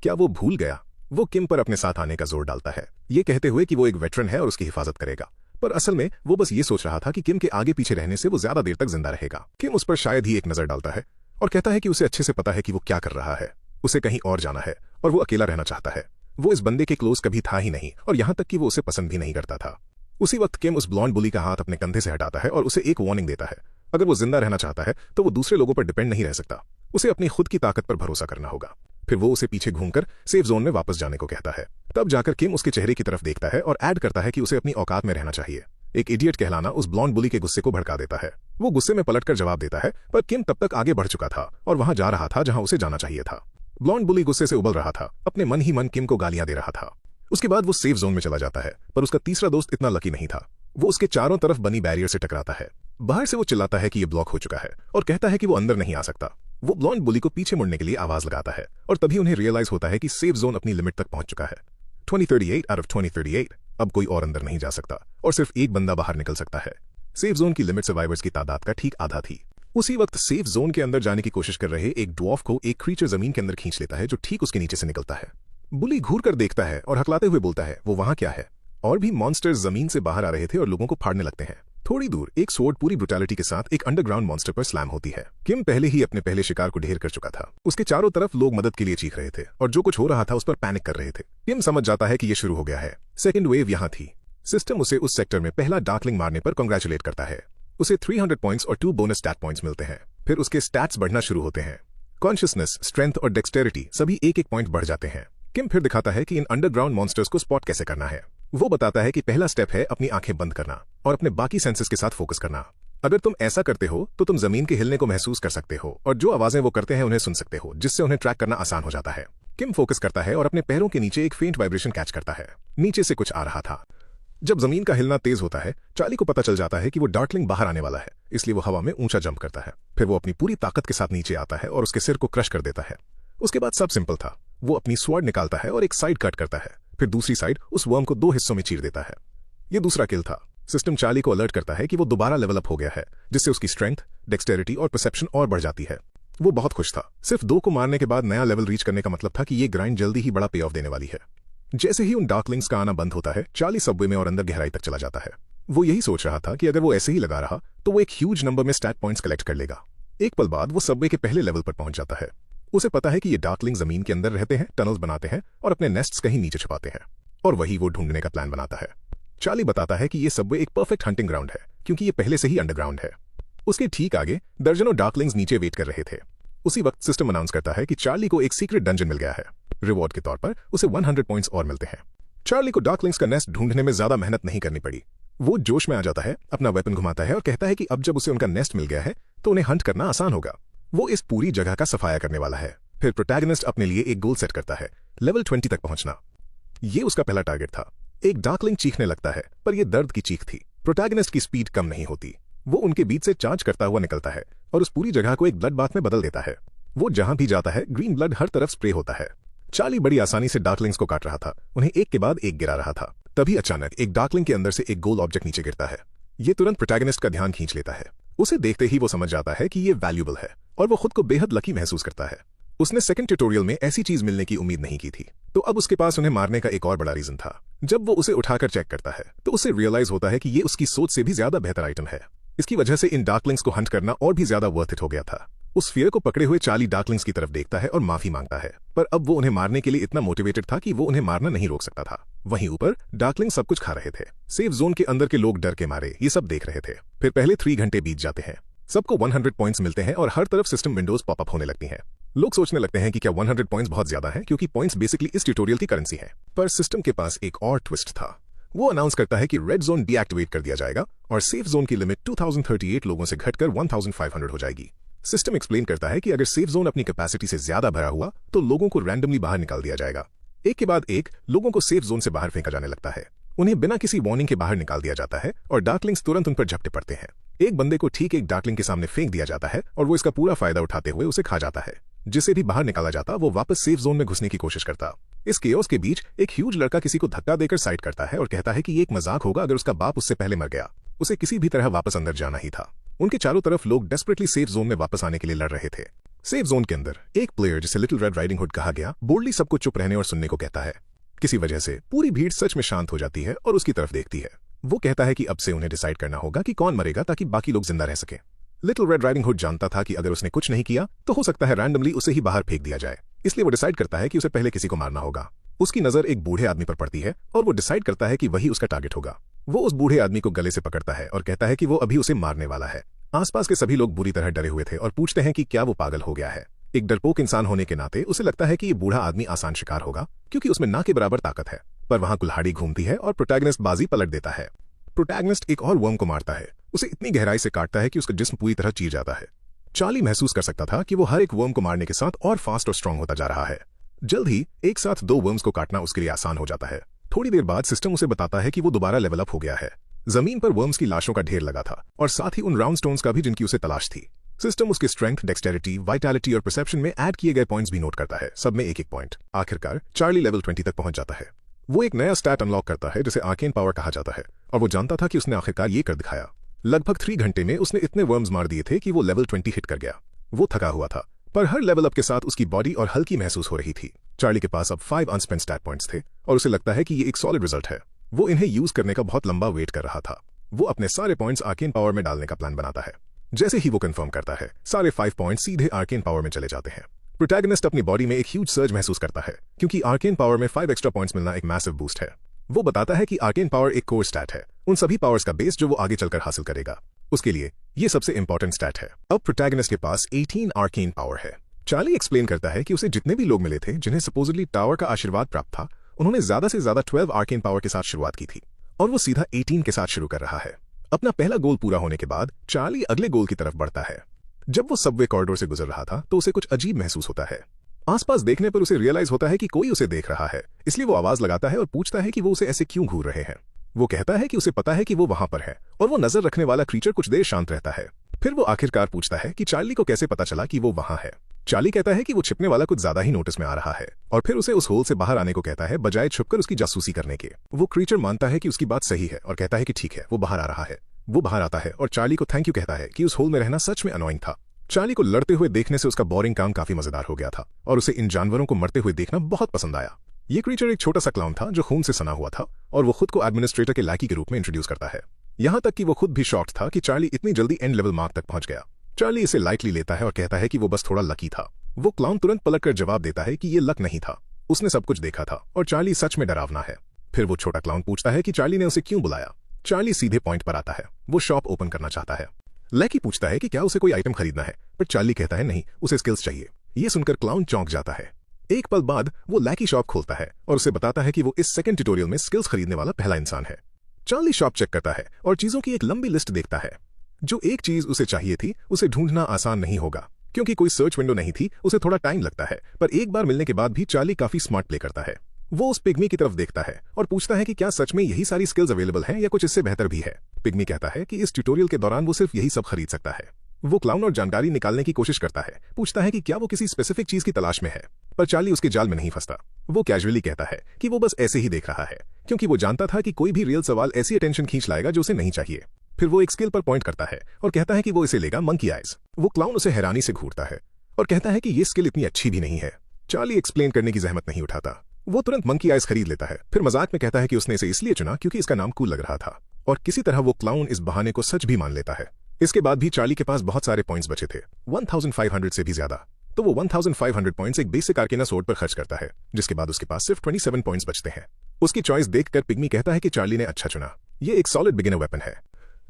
क्या वो भूल गया? वो किम पर अपने साथ आने का जोर डालता है, ये कहते हुए कि वो एक वेटरन है और उसकी हिफाजत करेगा। पर असल में वो बस ये सोच रहा था कि किम के आगे पीछे रहने से वो ज्यादा देर तक जिंदा रहेगा। किम उस पर शायद ही एक नजर डालता है और कहता है कि उसे अच्छे से पता है कि वो क्या कर रहा है। उसे कहीं और जाना है और वो अकेला रहना चाहता है। वो इस बंदे के क्लोज कभी था ही नहीं और यहां तक कि वो उसे पसंद भी नहीं करता था। उसी वक्त किम उस ब्लॉन्ड बुली का हाथ अपने कंधे से हटाता है और उसे एक वार्निंग देता है। अगर वो जिंदा रहना चाहता है तो वो दूसरे लोगों पर डिपेंड नहीं रह सकता, उसे अपनी खुद की ताकत पर भरोसा करना होगा। फिर वो उसे पीछे घूमकर सेफ जोन में वापस जाने को कहता है। तब जाकर किम उसके चेहरे की तरफ देखता है और ऐड करता है कि उसे अपनी औकात में रहना चाहिए। एक इडियट कहलाना उस ब्लॉन्ड बुली के गुस्से को भड़का देता है। वो गुस्से में पलटकर जवाब देता है, पर किम तब तक आगे बढ़ चुका था और वहां जा रहा था जहां उसे जाना चाहिए था। ब्लॉन्ड बुली गुस्से से उबल रहा था, अपने मन ही मन किम को गालियां दे रहा था। उसके बाद वो सेफ जोन में चला जाता है, पर उसका तीसरा दोस्त इतना लकी नहीं था। वो उसके चारों तरफ बनी बैरियर से टकराता है। बाहर से वो चिल्लाता है कि ये ब्लॉक हो चुका है और कहता है कि वो अंदर नहीं आ सकता। वो ब्लॉन्ड बुली को पीछे मुड़ने के लिए आवाज लगाता है और तभी उन्हें रियलाइज होता है कि सेफ जोन अपनी लिमिट तक पहुंच चुका है। 2038 आउट ऑफ 2038, अब कोई और अंदर नहीं जा सकता और सिर्फ एक बंदा बाहर निकल सकता है। सेफ जोन की लिमिट सर्वाइवर्स की तादाद का ठीक आधा थी। उसी वक्त सेफ जोन के अंदर जाने की कोशिश कर रहे एक ड्वार्फ को एक क्रीचर जमीन के अंदर खींच लेता है जो ठीक उसके नीचे से निकलता है। बुली घूर कर देखता है और हकलाते हुए बोलता है, वो वहां क्या है? और भी मॉन्स्टर्स जमीन से बाहर आ रहे थे और लोगों को फाड़ने लगते हैं। थोड़ी दूर एक स्वॉर्ड पूरी ब्रुटैलिटी के साथ एक अंडरग्राउंड मॉन्स्टर पर स्लैम होती है। किम पहले ही अपने पहले शिकार को ढेर कर चुका था। उसके चारों तरफ लोग मदद के लिए चीख रहे थे और जो कुछ हो रहा था उस पर पैनिक कर रहे थे। किम समझ जाता है कि यह शुरू हो गया है। सेकेंड वेव यहां थी। सिस्टम उसे उस सेक्टर में पहला डार्कलिंग मारने पर कांग्रेचुलेट करता है। उसे 300 पॉइंट्स और 2 बोनस स्टैट पॉइंट्स मिलते हैं। फिर उसके स्टैट्स बढ़ना शुरू होते हैं। कॉन्शियसनेस, स्ट्रेंथ और डेक्सटेरिटी सभी एक एक पॉइंट बढ़ जाते हैं। किम फिर दिखाता है कि इन अंडरग्राउंड मॉन्स्टर्स को स्पॉट कैसे करना है। वो बताता है कि पहला स्टेप है अपनी आंखें बंद करना और अपने बाकी सेंसेस के साथ फोकस करना। अगर तुम ऐसा करते हो तो तुम जमीन के हिलने को महसूस कर सकते हो और जो आवाजें वो करते हैं उन्हें सुन सकते हो, जिससे उन्हें ट्रैक करना आसान हो जाता है। किम फोकस करता है और अपने पैरों के नीचे एक फेंट वाइब्रेशन कैच करता है। नीचे से कुछ आ रहा था। जब जमीन का हिलना तेज होता है, चार्ली को पता चल जाता है कि वो डार्कलिंग बाहर आने वाला है, इसलिए वो हवा में ऊंचा जंप करता है। फिर वो अपनी पूरी ताकत के साथ नीचे आता है और उसके सिर को क्रश कर देता है। उसके बाद सब सिंपल था। वो अपनी स्वॉर्ड निकालता है और एक साइड कट करता है, फिर दूसरी साइड उस वर्म को 2 हिस्सों में चीर देता है। ये दूसरा किल था। सिस्टम चार्ली को अलर्ट करता है कि वो दोबारा लेवल अप हो गया है, जिससे उसकी स्ट्रेंथ, डेक्सटेरिटी और परसेप्शन और बढ़ जाती है। वो बहुत खुश था। सिर्फ 2 को मारने के बाद नया लेवल रीच करने का मतलब था कि ये ग्राइंड जल्दी ही बड़ा पे ऑफ देने वाली है। जैसे ही उन डार्कलिंग्स का आना बंद होता है, चार्ली सबवे में और अंदर गहराई तक चला जाता है। वो यही सोच रहा था कि अगर वो ऐसे ही लगा रहा तो वो एक ह्यूज नंबर में स्टैट पॉइंट्स कलेक्ट कर लेगा। एक पल बाद वो सबवे के पहले लेवल पर पहुंच जाता है। उसे पता है कि ये डार्कलिंग जमीन के अंदर रहते हैं, टनल्स बनाते हैं और अपने नेस्ट्स कहीं नीचे छुपाते हैं, और वही वो ढूंढने का प्लान बनाता है। चार्ली बताता है कि ये सबवे एक परफेक्ट हंटिंग ग्राउंड है क्योंकि ये पहले से ही अंडरग्राउंड है। उसके ठीक आगे दर्जनों डार्कलिंग्स नीचे वेट कर रहे थे। उसी वक्त सिस्टम अनाउंस करता है कि चार्ली को एक सीक्रेट डंजन मिल गया है। रिवॉर्ड के तौर पर उसे 100 पॉइंट्स और मिलते हैं। चार्ली को डार्कलिंग्स का नेस्ट ढूंढने में ज्यादा मेहनत नहीं करनी पड़ी। वो जोश में आ जाता है, अपना वेपन घुमाता है और कहता है कि अब जब उसे उनका नेस्ट मिल गया है तो उन्हें हंट करना आसान होगा। वो इस पूरी जगह का सफाया करने वाला है। फिर प्रोटैगनिस्ट अपने लिए एक गोल सेट करता है, लेवल 20 तक पहुंचना। ये उसका पहला टारगेट था। एक डार्कलिंग चीखने लगता है, पर यह दर्द की चीख थी। प्रोटैगनिस्ट की स्पीड कम नहीं होती। वो उनके बीच से चार्ज करता हुआ निकलता है और उस पूरी जगह को एक ब्लड बाथ में बदल देता है। वो जहां भी जाता है ग्रीन ब्लड हर तरफ स्प्रे होता है। चार्ली बड़ी आसानी से डार्कलिंग्स को काट रहा था, उन्हें एक के बाद एक गिरा रहा था। तभी अचानक एक डार्कलिंग के अंदर से एक गोल ऑब्जेक्ट नीचे गिरता है। ये तुरंत प्रोटैगनिस्ट का ध्यान खींच लेता है। उसे देखते ही वो समझ जाता है कि ये वैल्यूएबल है और वो खुद को बेहद लकी महसूस करता है। उसने सेकंड ट्यूटोरियल में ऐसी चीज मिलने की उम्मीद नहीं की थी, तो अब उसके पास उन्हें मारने का एक और बड़ा रीजन था। जब वो उसे उठाकर चेक करता है तो उसे रियलाइज होता है कि ये उसकी सोच से भी ज्यादा बेहतर आइटम है। इसकी वजह से इन डार्कलिंग्स को हंट करना और भी ज्यादा वर्थ इट हो गया था। उस फियर को पकड़े हुए चार्ली डार्कलिंग्स की तरफ देखता है और माफी मांगता है, पर अब वो उन्हें मारने के लिए इतना मोटिवेटेड था कि वो उन्हें मारना नहीं रोक सकता था। वहीं ऊपर डार्कलिंग सब कुछ खा रहे थे। सेफ जोन के अंदर के लोग डर के मारे ये सब देख रहे थे। फिर पहले 3 घंटे बीत जाते हैं। सबको 100 पॉइंट्स मिलते हैं और हर तरफ सिस्टम विंडोज पॉपअप होने लगती हैं। लोग सोचने लगते हैं कि क्या 100 पॉइंट्स बहुत ज्यादा है, क्योंकि पॉइंट्स बेसिकली इस ट्यूटोरियल की करेंसी है। पर सिस्टम के पास एक और ट्विस्ट था। वो अनाउंस करता है कि रेड जोन डीएक्टिवेट कर दिया जाएगा और सेफ जोन की लिमिट 2038 लोगों से घटकर 1500 हो जाएगी। सिस्टम एक्सप्लेन करता है कि अगर सेफ जोन अपनी कैपेसिटी से ज्यादा भरा हुआ तो लोगों को रैंडमली बाहर निकाल दिया जाएगा। एक के बाद एक लोगों को सेफ जोन से बाहर फेंका जाने लगता है। उन्हें बिना किसी वार्निंग के बाहर निकाल दिया जाता है और डार्कलिंग्स तुरंत उन पर झपटे पड़ते हैं। एक बंदे को ठीक एक डार्कलिंग के सामने फेंक दिया जाता है और वो इसका पूरा फायदा उठाते हुए उसे खा जाता है। जिसे भी बाहर निकाला जाता वो वापस सेफ जोन में घुसने की कोशिश करता। इस केओस के बीच एक ह्यूज लड़का किसी को धक्का देकर साइड करता है और कहता है कि ये एक मजाक होगा अगर उसका बाप उससे पहले मर गया। उसे किसी भी तरह वापस अंदर जाना ही था। उनके चारों तरफ लोग डेस्परेटली सेफ जोन में वापस आने के लिए लड़ रहे थे। सेफ जोन के अंदर एक प्लेयर जिसे लिटिल रेड राइडिंग हुड कहा गया बोल्डली सबको चुप रहने और सुनने को कहता है। किसी वजह से पूरी भीड़ सच में शांत हो जाती है और उसकी तरफ देखती है। वो कहता है कि अब से उन्हें डिसाइड करना होगा कि कौन मरेगा ताकि बाकी लोग जिंदा रह सके। लिटिल रेड राइडिंग हुड जानता था कि अगर उसने कुछ नहीं किया तो हो सकता है रैंडमली उसे ही बाहर फेंक दिया जाए, इसलिए वो डिसाइड करता है कि उसे पहले किसी को मारना होगा। उसकी नजर एक बूढ़े आदमी पर पड़ती है और वो डिसाइड करता है कि वही उसका टारगेट होगा। वो उस बूढ़े आदमी को गले से पकड़ता है और कहता है कि वो अभी उसे मारने वाला है। आसपास के सभी लोग बुरी तरह डरे हुए थे और पूछते हैं कि क्या वो पागल हो गया है। एक डरपोक इंसान होने के नाते उसे लगता है कि ये बूढ़ा आदमी आसान शिकार होगा क्योंकि उसमें ना के बराबर ताकत है। पर वहां कुल्हाड़ी घूमती है और प्रोटैगनिस्ट बाजी पलट देता है। प्रोटैगनिस्ट एक और वर्म को मारता है, उसे इतनी गहराई से काटता है कि उसका जिस्म पूरी तरह चीर जाता है। चार्ली महसूस कर सकता था कि वो हर एक वर्म को मारने के साथ और फास्ट और स्ट्रांग होता जा रहा है। जल्द ही एक साथ 2 वर्म्स को काटना उसके लिए आसान हो जाता है। थोड़ी देर बाद सिस्टम उसे बताता है कि वो दोबारा लेवल अप हो गया है। जमीन पर वर्म्स की लाशों का ढेर लगा था और साथ ही उन राउंड स्टोन्स का भी जिनकी उसे तलाश थी। सिस्टम उसके स्ट्रेंथ, डेक्सटेरिटी, वाइटैलिटी और परसेप्शन में ऐड किए गए पॉइंट्स भी नोट करता है, सब में एक एक पॉइंट। आखिरकार चार्ली लेवल 20 तक पहुंच जाता है। वो एक नया स्टैट अनलॉक करता है जिसे आर्केन पावर कहा जाता है और वो जानता था कि उसने आखिरकार ये कर दिखाया। लगभग 3 घंटे में उसने इतने वर्म्स मार दिए थे कि वो लेवल 20 हिट कर गया। वो थका हुआ था पर हर लेवल अप के साथ उसकी बॉडी और हल्की महसूस हो रही थी। चार्ली के पास अब 5 अनस्पेंट स्टैट पॉइंट्स थे और उसे लगता है कि ये एक सॉलिड रिजल्ट है। वो इन्हें यूज करने का बहुत लंबा वेट कर रहा था। वो अपने सारे पॉइंट्स आर्केन पावर में डालने का प्लान बनाता है। जैसे ही वो कंफर्म करता है, सारे 5 पॉइंट्स सीधे आर्केन पावर में चले जाते हैं। प्रोटैगनिस्ट अपनी बॉडी में एक ह्यूज सर्ज महसूस करता है क्योंकि आर्केन पावर में 5 एक्स्ट्रा पॉइंट्स मिलना एक मैसिव बूस्ट है। वो बताता है कि आर्केन पावर एक कोर स्टैट है, उन सभी पावर्स का बेस जो वो आगे चलकर हासिल करेगा। उसके लिए ये सबसे इंपॉर्टेंट स्टैट है। अब प्रोटैगनिस्ट के पास 18 आर्केन पावर है। चार्ली एक्सप्लेन करता है कि उसे जितने भी लोग मिले थे जिन्हें सपोजिटली टावर का आशीर्वाद प्राप्त था, उन्होंने ज्यादा से ज्यादा 12 आर्केन पावर के साथ शुरुआत की थी और वो सीधा 18 के साथ शुरू कर रहा है। अपना पहला गोल पूरा होने के बाद चार्ली अगले गोल की तरफ बढ़ता है। जब वो सबवे कॉरिडोर से गुजर रहा था तो उसे कुछ अजीब महसूस होता है। आसपास देखने पर उसे रियलाइज होता है कि कोई उसे देख रहा है, इसलिए वो आवाज लगाता है और पूछता है कि वो उसे ऐसे क्यों घूर रहे हैं। वो कहता है कि उसे पता है कि वो वहां पर है और वो नजर रखने वाला क्रीचर कुछ देर शांत रहता है। फिर वो आखिरकार पूछता है कि चार्ली को कैसे पता चला कि वो वहां है। चार्ली कहता है कि वो छिपने वाला कुछ ज्यादा ही नोटिस में आ रहा है और फिर उसे उस होल से बाहर आने को कहता है बजाय छुपकर उसकी जासूसी करने के। वो क्रीचर मानता है कि उसकी बात सही है और कहता है कि ठीक है, वो बाहर आ रहा है। वो बाहर आता है और चार्ली को थैंक यू कहता है कि उस होल में रहना सच में अनोइंग था। चार्ली को लड़ते हुए देखने से उसका बोरिंग काम काफी मजेदार हो गया था और उसे इन जानवरों को मरते हुए देखना बहुत पसंद आया। ये क्रीचर एक छोटा सा क्लाउन था जो खून से सना हुआ था और वो खुद को एडमिनिस्ट्रेटर के लाकी के रूप में इंट्रोड्यूस करता है। यहाँ तक कि वो खुद भी शॉक्ड था कि चार्ली इतनी जल्दी एंड लेवल मार्क तक पहुंच गया। चार्ली इसे लाइटली लेता है और कहता है कि वो बस थोड़ा लकी था। वो क्लाउन तुरंत पलटकर जवाब देता है कि ये लक नहीं था, उसने सब कुछ देखा था और चार्ली सच में डरावना है। फिर वो छोटा क्लाउन पूछता है कि चार्ली ने उसे क्यों बुलाया। चार्ली सीधे पॉइंट पर आता है, वो शॉप ओपन करना चाहता है। लैकी पूछता है कि क्या उसे कोई आइटम खरीदना है, पर चार्ली कहता है नहीं, उसे स्किल्स चाहिए। ये सुनकर क्लाउन चौंक जाता है। एक पल बाद वो लैकी शॉप खोलता है और उसे बताता है कि वो इस सेकंड ट्यूटोरियल में स्किल्स खरीदने वाला पहला इंसान है। चार्ली शॉप चेक करता है और चीजों की एक लंबी लिस्ट देखता है। जो एक चीज उसे चाहिए थी उसे ढूंढना आसान नहीं होगा क्योंकि कोई सर्च विंडो नहीं थी, उसे थोड़ा टाइम लगता है, पर एक बार मिलने के बाद भी चार्ली काफी स्मार्ट प्ले करता है। वो उस पिग्मी की तरफ देखता है और पूछता है कि क्या सच में यही सारी स्किल्स अवेलेबल हैं या कुछ इससे बेहतर भी है। पिग्मी कहता है कि इस ट्यूटोरियल के दौरान वो सिर्फ यही सब खरीद सकता है। वो क्लाउन और जानकारी निकालने की कोशिश करता है, पूछता है कि क्या वो किसी स्पेसिफिक चीज की तलाश में है, पर चार्ली उसके जाल में नहीं फंसता। वो कैजुअली कहता है कि वो बस ऐसे ही देख रहा है क्योंकि वो जानता था कि कोई भी रियल सवाल ऐसी अटेंशन खींच लाएगा जो उसे नहीं चाहिए। फिर वो एक स्किल पर पॉइंट करता है और कहता है कि वो इसे लेगा, मंकी आइज। वो क्लाउन उसे हैरानी से घूरता है और कहता है कि ये स्किल इतनी अच्छी भी नहीं है। चार्ली एक्सप्लेन करने की जहमत नहीं उठाता, वो तुरंत मंकी आइज खरीद लेता है। फिर मजाक में कहता है कि उसने इसे इसलिए चुना क्योंकि इसका नाम कूल लग रहा था और किसी तरह वो क्लाउन इस बहाने को सच भी मान लेता है। इसके बाद भी चार्ली के पास बहुत सारे पॉइंट्स बचे थे, 1500 से भी ज्यादा। तो वो 1500 पॉइंट्स एक बेसिक आर्केना सोर्ड पर खर्च करता है, जिसके बाद उसके पास सिर्फ 27 पॉइंट्स बचते हैं। उसकी चॉइस देखकर पिग्मी कहता है कि चार्ली ने अच्छा चुना, ये एक सॉलिड बिगिनर वेपन है।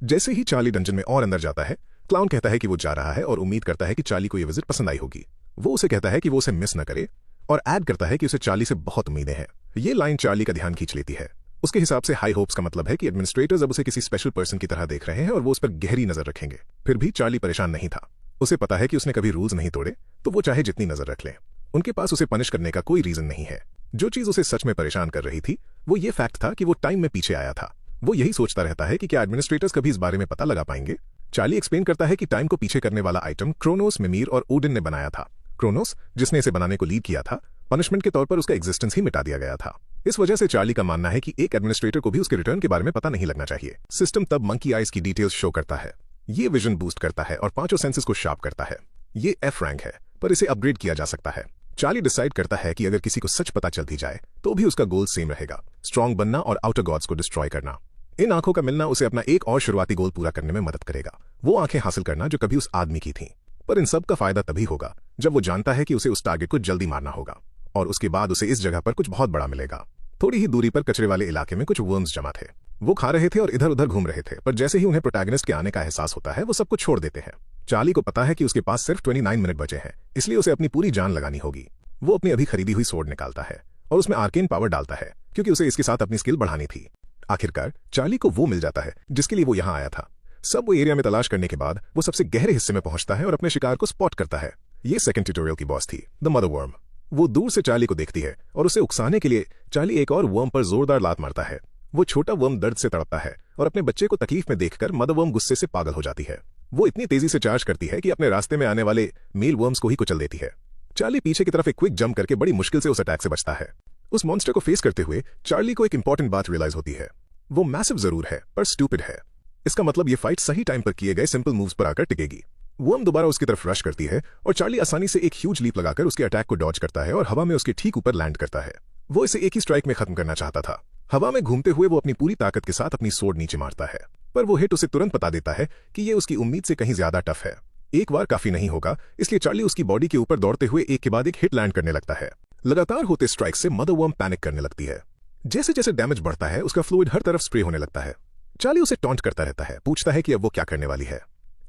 जैसे ही चार्ली डंजन में और अंदर जाता है, क्लाउन कहता है कि वो जा रहा है और उम्मीद करता है कि चार्ली को ये विजिट पसंद आई होगी। वो उसे कहता है कि वो उसे मिस न करे और ऐड करता है कि उसे चार्ली से बहुत उम्मीदें हैं। ये लाइन चार्ली का ध्यान खींच लेती है। उसके हिसाब से हाई होप्स का मतलब है कि एडमिनिस्ट्रेटर्स अब उसे किसी स्पेशल पर्सन की तरह देख रहे हैं और वो उस पर गहरी नजर रखेंगे। फिर भी चार्ली परेशान नहीं था, उसे पता है कि उसने कभी रूल्स नहीं तोड़े, तो वो चाहे जितनी नजर रख ले, उनके पास उसे पनिश करने का कोई रीजन नहीं है। जो चीज उसे सच में परेशान कर रही थी वो ये फैक्ट था कि वो टाइम में पीछे आया था। वो यही सोचता रहता है कि क्या एडमिनिस्ट्रेटर्स कभी इस बारे में पता लगा पाएंगे। चार्ली एक्सप्लेन करता है कि टाइम को पीछे करने वाला आइटम क्रोनोस, मिमीर और ओडिन ने बनाया था। क्रोनोस, जिसने इसे बनाने को लीड किया था, पनिशमेंट के तौर पर उसका एग्जिस्टेंस ही मिटा दिया गया था। इस वजह से चार्ली का मानना है कि एक एडमिनिस्ट्रेटर को भी उसके रिटर्न के बारे में पता नहीं लगना चाहिए। सिस्टम तब मंकी आइज की डिटेल्स शो करता है। ये विजन बूस्ट करता है और 5 सेंसेस को शार्प करता है। ये F रैंक है, पर इसे अपग्रेड किया जा सकता है। चार्ली डिसाइड करता है कि अगर किसी को सच पता चल भी जाए तो भी उसका गोल सेम रहेगा, स्ट्रांग बनना और आउटर गॉड्स को डिस्ट्रॉय करना। इन आंखों का मिलना उसे अपना एक और शुरुआती गोल पूरा करने में मदद करेगा, वो आंखें हासिल करना जो कभी उस आदमी की थीं। पर इन सब का फायदा तभी होगा जब वो जानता है कि उसे उस टारगेट को जल्दी मारना होगा और उसके बाद उसे इस जगह पर कुछ बहुत बड़ा मिलेगा। थोड़ी ही दूरी पर कचरे वाले इलाके में कुछ वर्म्स जमा थे। वो खा रहे थे और इधर उधर घूम रहे थे, पर जैसे ही उन्हें प्रोटैगनिस्ट के आने का एहसास होता है वो सब कुछ छोड़ देते हैं। चार्ली को पता है कि उसके पास सिर्फ 29 मिनट बचे हैं, इसलिए उसे अपनी पूरी जान लगानी होगी। वो अपनी अभी खरीदी हुई स्वॉर्ड निकालता है और उसमें आर्केन पावर डालता है, क्योंकि उसे इसके साथ अपनी स्किल बढ़ानी थी। आखिरकार चार्ली को वो मिल जाता है जिसके लिए वो यहाँ आया था। सब वो एरिया में तलाश करने के बाद वो सबसे गहरे हिस्से में पहुंचता है और अपने शिकार को स्पॉट करता है। ये सेकंड ट्यूटोरियल की बॉस थी, द मदर वर्म। वो दूर से चार्ली को देखती है और उसे उकसाने के लिए चार्ली एक और वर्म पर जोरदार लात मारता है। वो छोटा वर्म दर्द से तड़पता है और अपने बच्चे को तकलीफ में देखकर मदर वर्म गुस्से से पागल हो जाती है। वो इतनी तेजी से चार्ज करती है कि अपने रास्ते में आने वाले मेल वर्म्स को ही कुचल देती है। चार्ली पीछे की तरफ एक क्विक जंप करके बड़ी मुश्किल से उस अटैक से बचता है। उस मॉन्स्टर को फेस करते हुए चार्ली को एक इंपॉर्टेंट बात रियलाइज होती है। वो मैसिव जरूर है पर स्टूपिड है। इसका मतलब ये फाइट सही टाइम पर किए गए सिंपल मूव्स पर आकर टिकेगी। वर्म दोबारा उसकी तरफ रश करती है और चार्ली आसानी से एक ह्यूज लीप लगाकर उसके अटैक को डॉज करता है और हवा में उसके ठीक ऊपर लैंड करता है। वो इसे एक ही स्ट्राइक में खत्म करना चाहता था। हवा में घूमते हुए वो अपनी पूरी ताकत के साथ अपनी स्वॉर्ड नीचे मारता है, पर वो हिट उसे तुरंत बता देता है कि ये उसकी उम्मीद से कहीं ज्यादा टफ है। एक बार काफी नहीं होगा, इसलिए चार्ली उसकी बॉडी के ऊपर दौड़ते हुए एक के बाद एक हिट लैंड करने लगता है। लगातार होते स्ट्राइक से मदर वर्म पैनिक करने लगती है। जैसे जैसे डैमेज बढ़ता है उसका फ्लूइड हर तरफ स्प्रे होने लगता है। चार्ली उसे टॉन्ट करता रहता है, पूछता है कि अब वो क्या करने वाली है।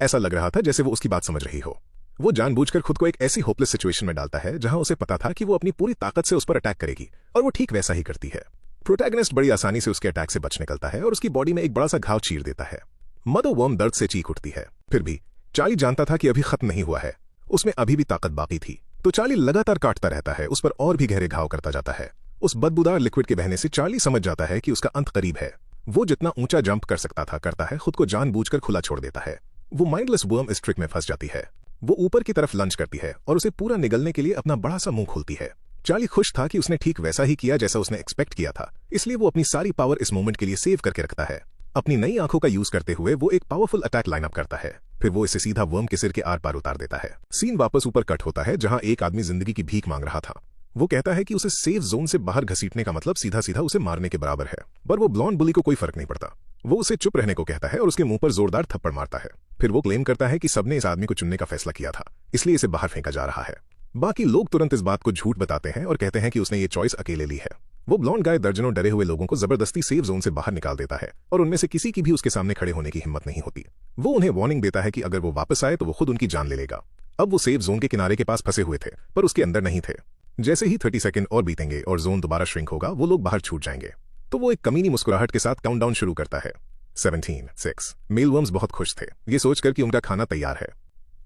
ऐसा लग रहा था जैसे वो उसकी बात समझ रही हो। वो जानबूझकर खुद को एक ऐसी होपलेस सिचुएशन में डालता है जहां उसे पता था कि वो अपनी पूरी ताकत से उस पर अटैक करेगी, और वो ठीक वैसा ही करती है। प्रोटैगनिस्ट बड़ी आसानी से उसके अटैक से बच निकलता है और उसकी बॉडी में एक बड़ा सा घाव चीर देता है। मदर वर्म दर्द से चीख उठती है। फिर भी चार्ली जानता था कि अभी खत्म नहीं हुआ है, उसमें अभी भी ताकत बाकी थी। तो चार्ली लगातार काटता रहता है, उस पर और भी गहरे घाव करता जाता है। उस बदबूदार लिक्विड के बहने से चार्ली समझ जाता है कि उसका अंत करीब है। वो जितना ऊंचा जंप कर सकता था करता है, खुद को जानबूझकर खुला छोड़ देता है। वो माइंडलेस वर्म इस ट्रिक में फंस जाती है। वो ऊपर की तरफ लंच करती है और उसे पूरा निगलने के लिए अपना बड़ा सा मुंह खोलती है। चार्ली खुश था कि उसने ठीक वैसा ही किया जैसा उसने एक्सपेक्ट किया था, इसलिए वो अपनी सारी पावर इस मोमेंट के लिए सेव करके रखता है। अपनी नई आंखों का यूज करते हुए वो एक पावरफुल अटैक लाइनअप करता है। फिर वो इसे सीधा वर्म के सिर के आर पार उतार देता है। सीन वापस ऊपर कट होता है जहां एक आदमी जिंदगी की भीख मांग रहा था। वो कहता है कि उसे सेफ जोन से बाहर घसीटने का मतलब सीधा सीधा उसे मारने के बराबर है, पर वो ब्लॉन्ड बुली को कोई फर्क नहीं पड़ता। वो उसे चुप रहने को कहता है और उसके मुंह पर जोरदार थप्पड़ मारता है। फिर वो क्लेम करता है कि सबने इस आदमी को चुनने का फैसला किया था, इसलिए इसे बाहर फेंका जा रहा है। बाकी लोग तुरंत इस बात को झूठ बताते हैं और कहते हैं कि उसने ये चॉइस अकेले ली है। वो ब्लॉन्ड गाय दर्जनों डरे हुए लोगों को जबरदस्ती सेफ जोन से बाहर निकाल देता है और उनमें से किसी की भी उसके सामने खड़े होने की हिम्मत नहीं होती। वो उन्हें वार्निंग देता है कि अगर वो वापस आए तो वो खुद उनकी जान ले लेगा। अब वो सेफ जोन के किनारे के पास फंसे हुए थे, पर उसके अंदर नहीं थे। जैसे ही 30 सेकंड और बीतेंगे और जोन दोबारा श्रिंक होगा, वो लोग बाहर छूट जाएंगे। तो वो एक कमीनी मुस्कुराहट के साथ काउंटडाउन शुरू करता है। 17, 6। मेलवर्म्स बहुत खुश थे, ये सोचकर कि उनका खाना तैयार है।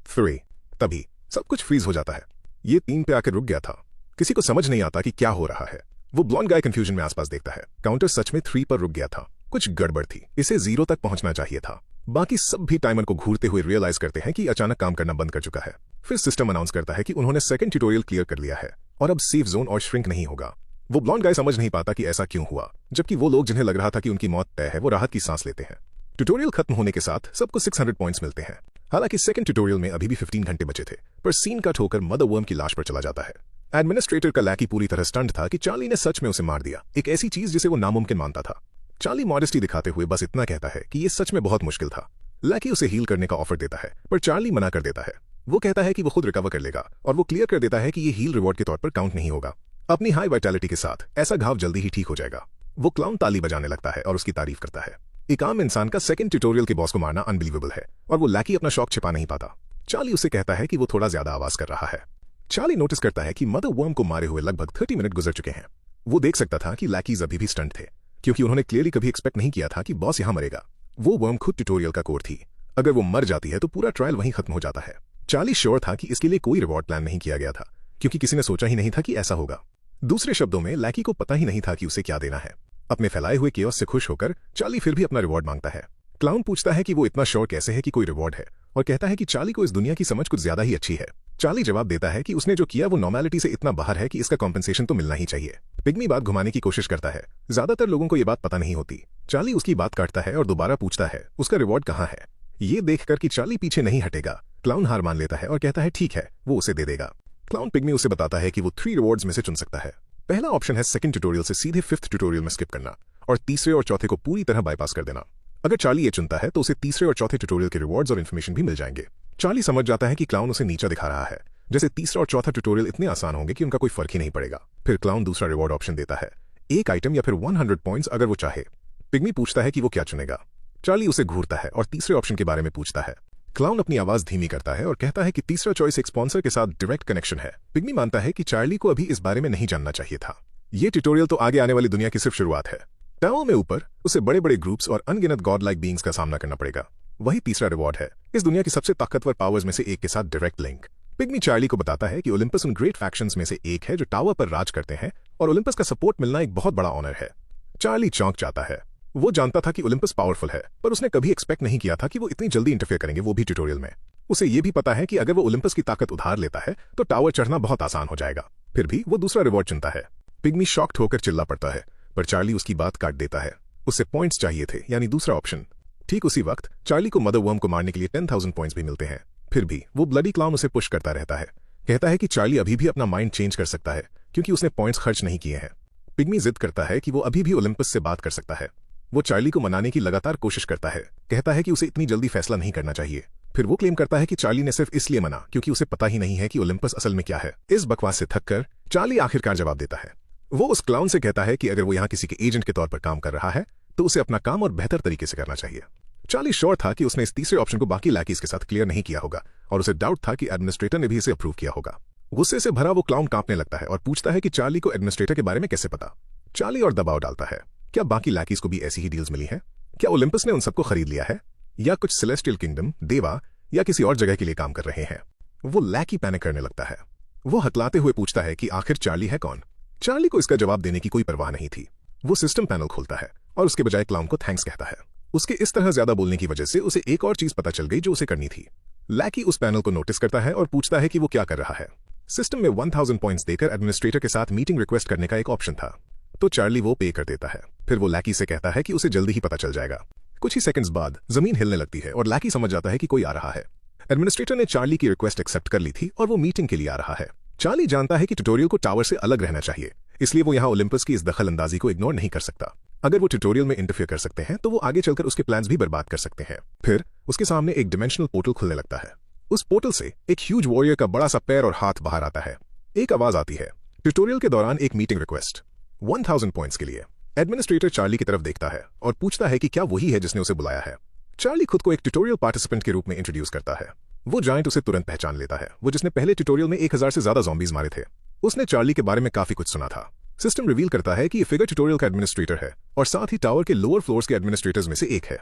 3। तभी सब कुछ फ्रीज हो जाता है। ये 3 पे आकर रुक गया था। किसी को समझ नहीं आता कि क्या हो रहा है। वो ब्लॉन्ड गाय कंफ्यूजन में आसपास देखता है। काउंटर सच में 3 पर रुक गया था। कुछ गड़बड़ थी, इसे 0 तक पहुंचना चाहिए था। बाकी सब भी टाइमर को घूरते हुए रियलाइज करते हैं कि अचानक काम करना बंद कर चुका है। फिर सिस्टम अनाउंस करता है कि उन्होंने सेकंड ट्यूटोरियल क्लियर कर लिया है और अब सेफ जोन और श्रिंक नहीं होगा। वो ब्लॉन्ड गाय समझ नहीं पाता कि ऐसा क्यों हुआ, जबकि वो लोग जिन्हें लग रहा था कि उनकी मौत तय है वो राहत की सांस लेते हैं। ट्यूटोरियल खत्म होने के साथ सबको 600 पॉइंट्स मिलते हैं। हालांकि सेकंड ट्यूटोरियल में अभी भी 15 घंटे बचे थे, पर सीन कट होकर मदर वर्म की लाश पर चला जाता है। एडमिनिस्ट्रेटर का लैकी पूरी तरह स्टंट था कि चार्ली ने सच में उसे मार दिया, एक ऐसी चीज जिसे वो नामुमकिन मानता था। चार्ली मॉडेस्टी दिखाते हुए बस इतना कहता है कि ये सच में बहुत मुश्किल था। लैकी उसे हील करने का ऑफर देता है, पर चार्ली मना कर देता है। वो कहता है कि वो खुद रिकवर कर लेगा और वो क्लियर कर देता है कि ये हील रिवॉर्ड के तौर पर काउंट नहीं होगा। अपनी हाई वाइटैलिटी के साथ ऐसा घाव जल्दी ही ठीक हो जाएगा। वो क्लाउन ताली बजाने लगता है और उसकी तारीफ करता है। एक आम इंसान का सेकंड ट्यूटोरियल के बॉस को मारना अनबिलीवेबल है और वो लैकी अपना शौक छिपा नहीं पाता। चार्ली उसे कहता है कि वो थोड़ा ज्यादा आवाज कर रहा है। चार्ली नोटिस करता है कि मदर वर्म को मारे हुए लगभग 30 मिनट गुजर चुके हैं। वो देख सकता था कि लैकीज अभी भी स्टंट थे, क्योंकि उन्होंने क्लियरली कभी एक्सपेक्ट नहीं किया था कि बॉस यहां मरेगा। वो वर्म खुद ट्यूटोरियल का कोर थी। अगर वो मर जाती है तो पूरा ट्रायल वहीं खत्म हो जाता है। चार्ली श्योर था कि इसके लिए कोई रिवॉर्ड प्लान नहीं किया गया था, क्योंकि किसी ने सोचा ही नहीं था कि ऐसा होगा। दूसरे शब्दों में लैकी को पता ही नहीं था कि उसे क्या देना है। अपने फैलाए हुए केओस से खुश होकर चार्ली फिर भी अपना रिवॉर्ड मांगता है। क्लाउन पूछता है कि वो इतना श्योर कैसे है कि कोई रिवॉर्ड है, और कहता है कि चार्ली को इस दुनिया की समझ कुछ ज्यादा ही अच्छी है। चार्ली जवाब देता है कि उसने जो किया वो नॉर्मेलिटी से इतना बाहर है कि इसका कॉम्पेंसेशन तो मिलना ही चाहिए। पिग्मी बात घुमाने की कोशिश करता है। ज्यादातर लोगों को ये बात पता नहीं होती। चार्ली उसकी बात काटता है और दोबारा पूछता है उसका रिवॉर्ड कहाँ है। ये देखकर कि चार्ली पीछे नहीं हटेगा, क्लाउन हार मान लेता है और कहता है ठीक है, वो उसे दे देगा। क्लाउन पिग्मी उसे बताता है कि वो 3 रिवॉर्ड्स में से चुन सकता है। पहला ऑप्शन है सेकंड ट्यूटोरियल से सीधे 5th ट्यूटोरियल में स्किप करना और तीसरे और चौथे को पूरी तरह बाईपास कर देना। अगर चार्ली ये चुनता है तो उसे तीसरे और चौथे ट्यूटोरियल के रिवॉर्ड्स और इन्फॉर्मेशन भी मिल जाएंगे। चार्ली समझ जाता है कि क्लाउन उसे नीचा दिखा रहा है, जैसे तीसरा और चौथा ट्यूटोरियल इतने आसान होंगे कि उनका कोई फर्क ही नहीं पड़ेगा। फिर क्लाउन दूसरा रिवॉर्ड ऑप्शन देता है, एक आइटम या फिर 100 पॉइंट्स अगर वो चाहे। पिग्मी पूछता है कि वो क्या चुनेगा। चार्ली उसे घूरता है और तीसरे ऑप्शन के बारे में पूछता है। क्लाउन अपनी आवाज धीमी करता है और कहता है कि तीसरा चॉइस एक स्पॉन्सर के साथ डायरेक्ट कनेक्शन है। पिग्मी मानता है कि चार्ली को अभी इस बारे में नहीं जानना चाहिए था। ये ट्यूटोरियल तो आगे आने वाली दुनिया की सिर्फ शुरुआत है। टावर में ऊपर उसे बड़े बड़े ग्रुप्स और अनगिनत गॉड लाइक बीइंग्स का सामना करना पड़ेगा। वही तीसरा रिवॉर्ड है, इस दुनिया की सबसे ताकतवर पावर्स में से एक के साथ डायरेक्ट लिंक। पिग्मी चार्ली को बताता है कि ओलंपस उन ग्रेट फैक्शंस में से एक है जो टावर पर राज करते हैं और ओलंपस का सपोर्ट मिलना एक बहुत बड़ा ऑनर है। चार्ली चौंक जाता है। वो जानता था कि ओलंपस पावरफुल है, पर उसने कभी एक्सपेक्ट नहीं किया था कि वो इतनी जल्दी इंटरफेयर करेंगे, वो भी ट्यूटोरियल में। उसे ये भी पता है कि अगर वो ओलंपस की ताकत उधार लेता है तो टावर चढ़ना बहुत आसान हो जाएगा। फिर भी वो दूसरा रिवॉर्ड चुनता है। पिग्मी शॉक्ड होकर चिल्ला पड़ता है, पर चार्ली उसकी बात काट देता है। उसे पॉइंट्स चाहिए थे, यानी दूसरा ऑप्शन। ठीक उसी वक्त चार्ली को मदर वर्म को मारने के लिए 10,000 पॉइंट्स भी मिलते हैं। फिर भी वो ब्लडी क्लाउन उसे पुश करता रहता है। कहता है कि चार्ली अभी भी अपना माइंड चेंज कर सकता है क्योंकि उसने पॉइंट्स खर्च नहीं किए हैं। पिग्मी जिद करता है कि वो अभी भी ओलंपस से बात कर सकता है। वो चार्ली को मनाने की लगातार कोशिश करता है, कहता है कि उसे इतनी जल्दी फैसला नहीं करना चाहिए। फिर वो क्लेम करता है कि चार्ली ने सिर्फ इसलिए मना क्योंकि उसे पता ही नहीं है कि ओलंपस असल में क्या है। इस बकवास से थककर चार्ली आखिरकार जवाब देता है। वो उस क्लाउन से कहता है कि अगर वो यहाँ किसी के एजेंट के तौर पर काम कर रहा है तो उसे अपना काम और बेहतर तरीके से करना चाहिए। चार्ली श्योर था कि उसने इस तीसरे ऑप्शन को बाकी लैकीज के साथ क्लियर नहीं किया होगा और उसे डाउट था कि एडमिनिस्ट्रेटर ने भी इसे अप्रूव किया होगा। गुस्से से भरा वो क्लाउन कांपने लगता है और पूछता है कि चार्ली को एडमिनिस्ट्रेटर के बारे में कैसे पता। चार्ली और दबाव डालता है, क्या बाकी लैकीज को भी ऐसी ही डील्स मिली हैं? क्या ओलंपस ने उन सबको खरीद लिया है, या कुछ सेलेस्टियल किंगडम, देवा या किसी और जगह के लिए काम कर रहे हैं? वो लैकी पैनिक करने लगता है। वो हकलाते हुए पूछता है कि आखिर चार्ली है कौन। चार्ली को इसका जवाब देने की कोई परवाह नहीं थी। वो सिस्टम पैनल खोलता है और उसके बजाय क्लाउन को थैंक्स कहता है। उसके इस तरह ज्यादा बोलने की वजह से उसे एक और चीज पता चल गई जो उसे करनी थी। लैकी उस पैनल को नोटिस करता है और पूछता है कि वो क्या कर रहा है। सिस्टम में 1000 पॉइंट्स देकर एडमिनिस्ट्रेटर के साथ मीटिंग रिक्वेस्ट करने का एक ऑप्शन था, तो चार्ली वो पे कर देता है। फिर वो लैकी से कहता है कि उसे जल्दी ही पता चल जाएगा। कुछ ही सेकंड्स बाद जमीन हिलने लगती है और लैकी समझ जाता है कि कोई आ रहा है। एडमिनिस्ट्रेटर ने चार्ली की रिक्वेस्ट एक्सेप्ट कर ली थी और वो मीटिंग के लिए आ रहा है। चार्ली जानता है कि ट्यूटोरियल को टावर से अलग रहना चाहिए, इसलिए वो यहाँ ओलंपस की इस दखल अंदाजी को इग्नोर नहीं कर सकता। अगर वो ट्यूटोरियल में इंटरफेयर कर सकते हैं तो वो आगे चलकर उसके प्लान्स भी बर्बाद कर सकते हैं। फिर उसके सामने एक डिमेंशनल पोर्टल खुलने लगता है। उस पोर्टल से एक ह्यूज वॉरियर का बड़ा सा पैर और हाथ बाहर आता है। एक आवाज आती है, ट्यूटोरियल के दौरान एक मीटिंग रिक्वेस्ट 1000 पॉइंट्स के लिए। एडमिनिस्ट्रेटर चार्ली की तरफ देखता है और पूछता है कि क्या वही है जिसने उसे बुलाया है। चार्ली खुद को एक ट्यूटोरियल पार्टिसिपेंट के रूप में इंट्रोड्यूस करता है। वो जायंट उसे तुरंत पहचान लेता है, वो जिसने पहले ट्यूटोरियल में 1000 से ज्यादा ज़ॉम्बीज मारे थे। उसने चार्ली के बारे में काफी कुछ सुना था। सिस्टम रिवील करता है कि ये फिगर ट्यूटोरियल का एडमिनिस्ट्रेटर है और साथ ही टावर के लोअर फ्लोर्स के एडमिनिस्ट्रेटर्स में से एक है।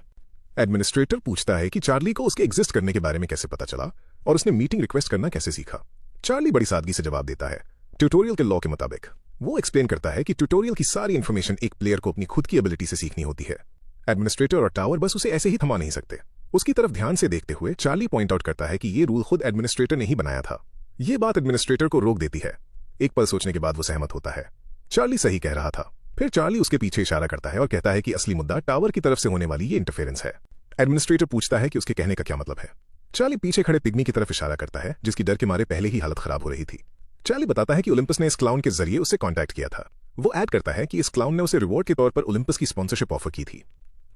एडमिनिस्ट्रेटर पूछता है कि चार्ली को उसके एग्जिस्ट करने के बारे में कैसे पता चला और उसने मीटिंग रिक्वेस्ट करना कैसे सीखा। चार्ली बड़ी सादगी से जवाब देता है, ट्यूटोरियल के लॉ के मुताबिक। वो एक्सप्लेन करता है कि ट्यूटोरियल की सारी इन्फॉर्मेशन एक प्लेयर को अपनी खुद की एबिलिटी से सीखनी होती है। एडमिनिस्ट्रेटर और टावर बस उसे ऐसे ही थमा नहीं सकते। उसकी तरफ ध्यान से देखते हुए चार्ली पॉइंट आउट करता है कि ये रूल खुद एडमिनिस्ट्रेटर ने ही बनाया था। ये बात एडमिनिस्ट्रेटर को रोक देती है। एक पल सोचने के बाद वो सहमत होता है। चार्ली सही कह रहा था। फिर चार्ली उसके पीछे इशारा करता है और कहता है कि असली मुद्दा टावर की तरफ से होने वाली ये इंटरफेरेंस है। एडमिनिस्ट्रेटर पूछता है कि उसके कहने का क्या मतलब है। चार्ली पीछे खड़े पिग्मी की तरफ इशारा करता है, जिसकी डर के मारे पहले ही हालत खराब हो रही थी। चार्ली बताता है कि ओलंपस ने इस क्लाउन के जरिए उससे कांटेक्ट किया था। वो ऐड करता है कि इस क्लाउन ने उसे रिवॉर्ड के तौर पर ओलंपस की स्पॉन्सरशिप ऑफर की थी।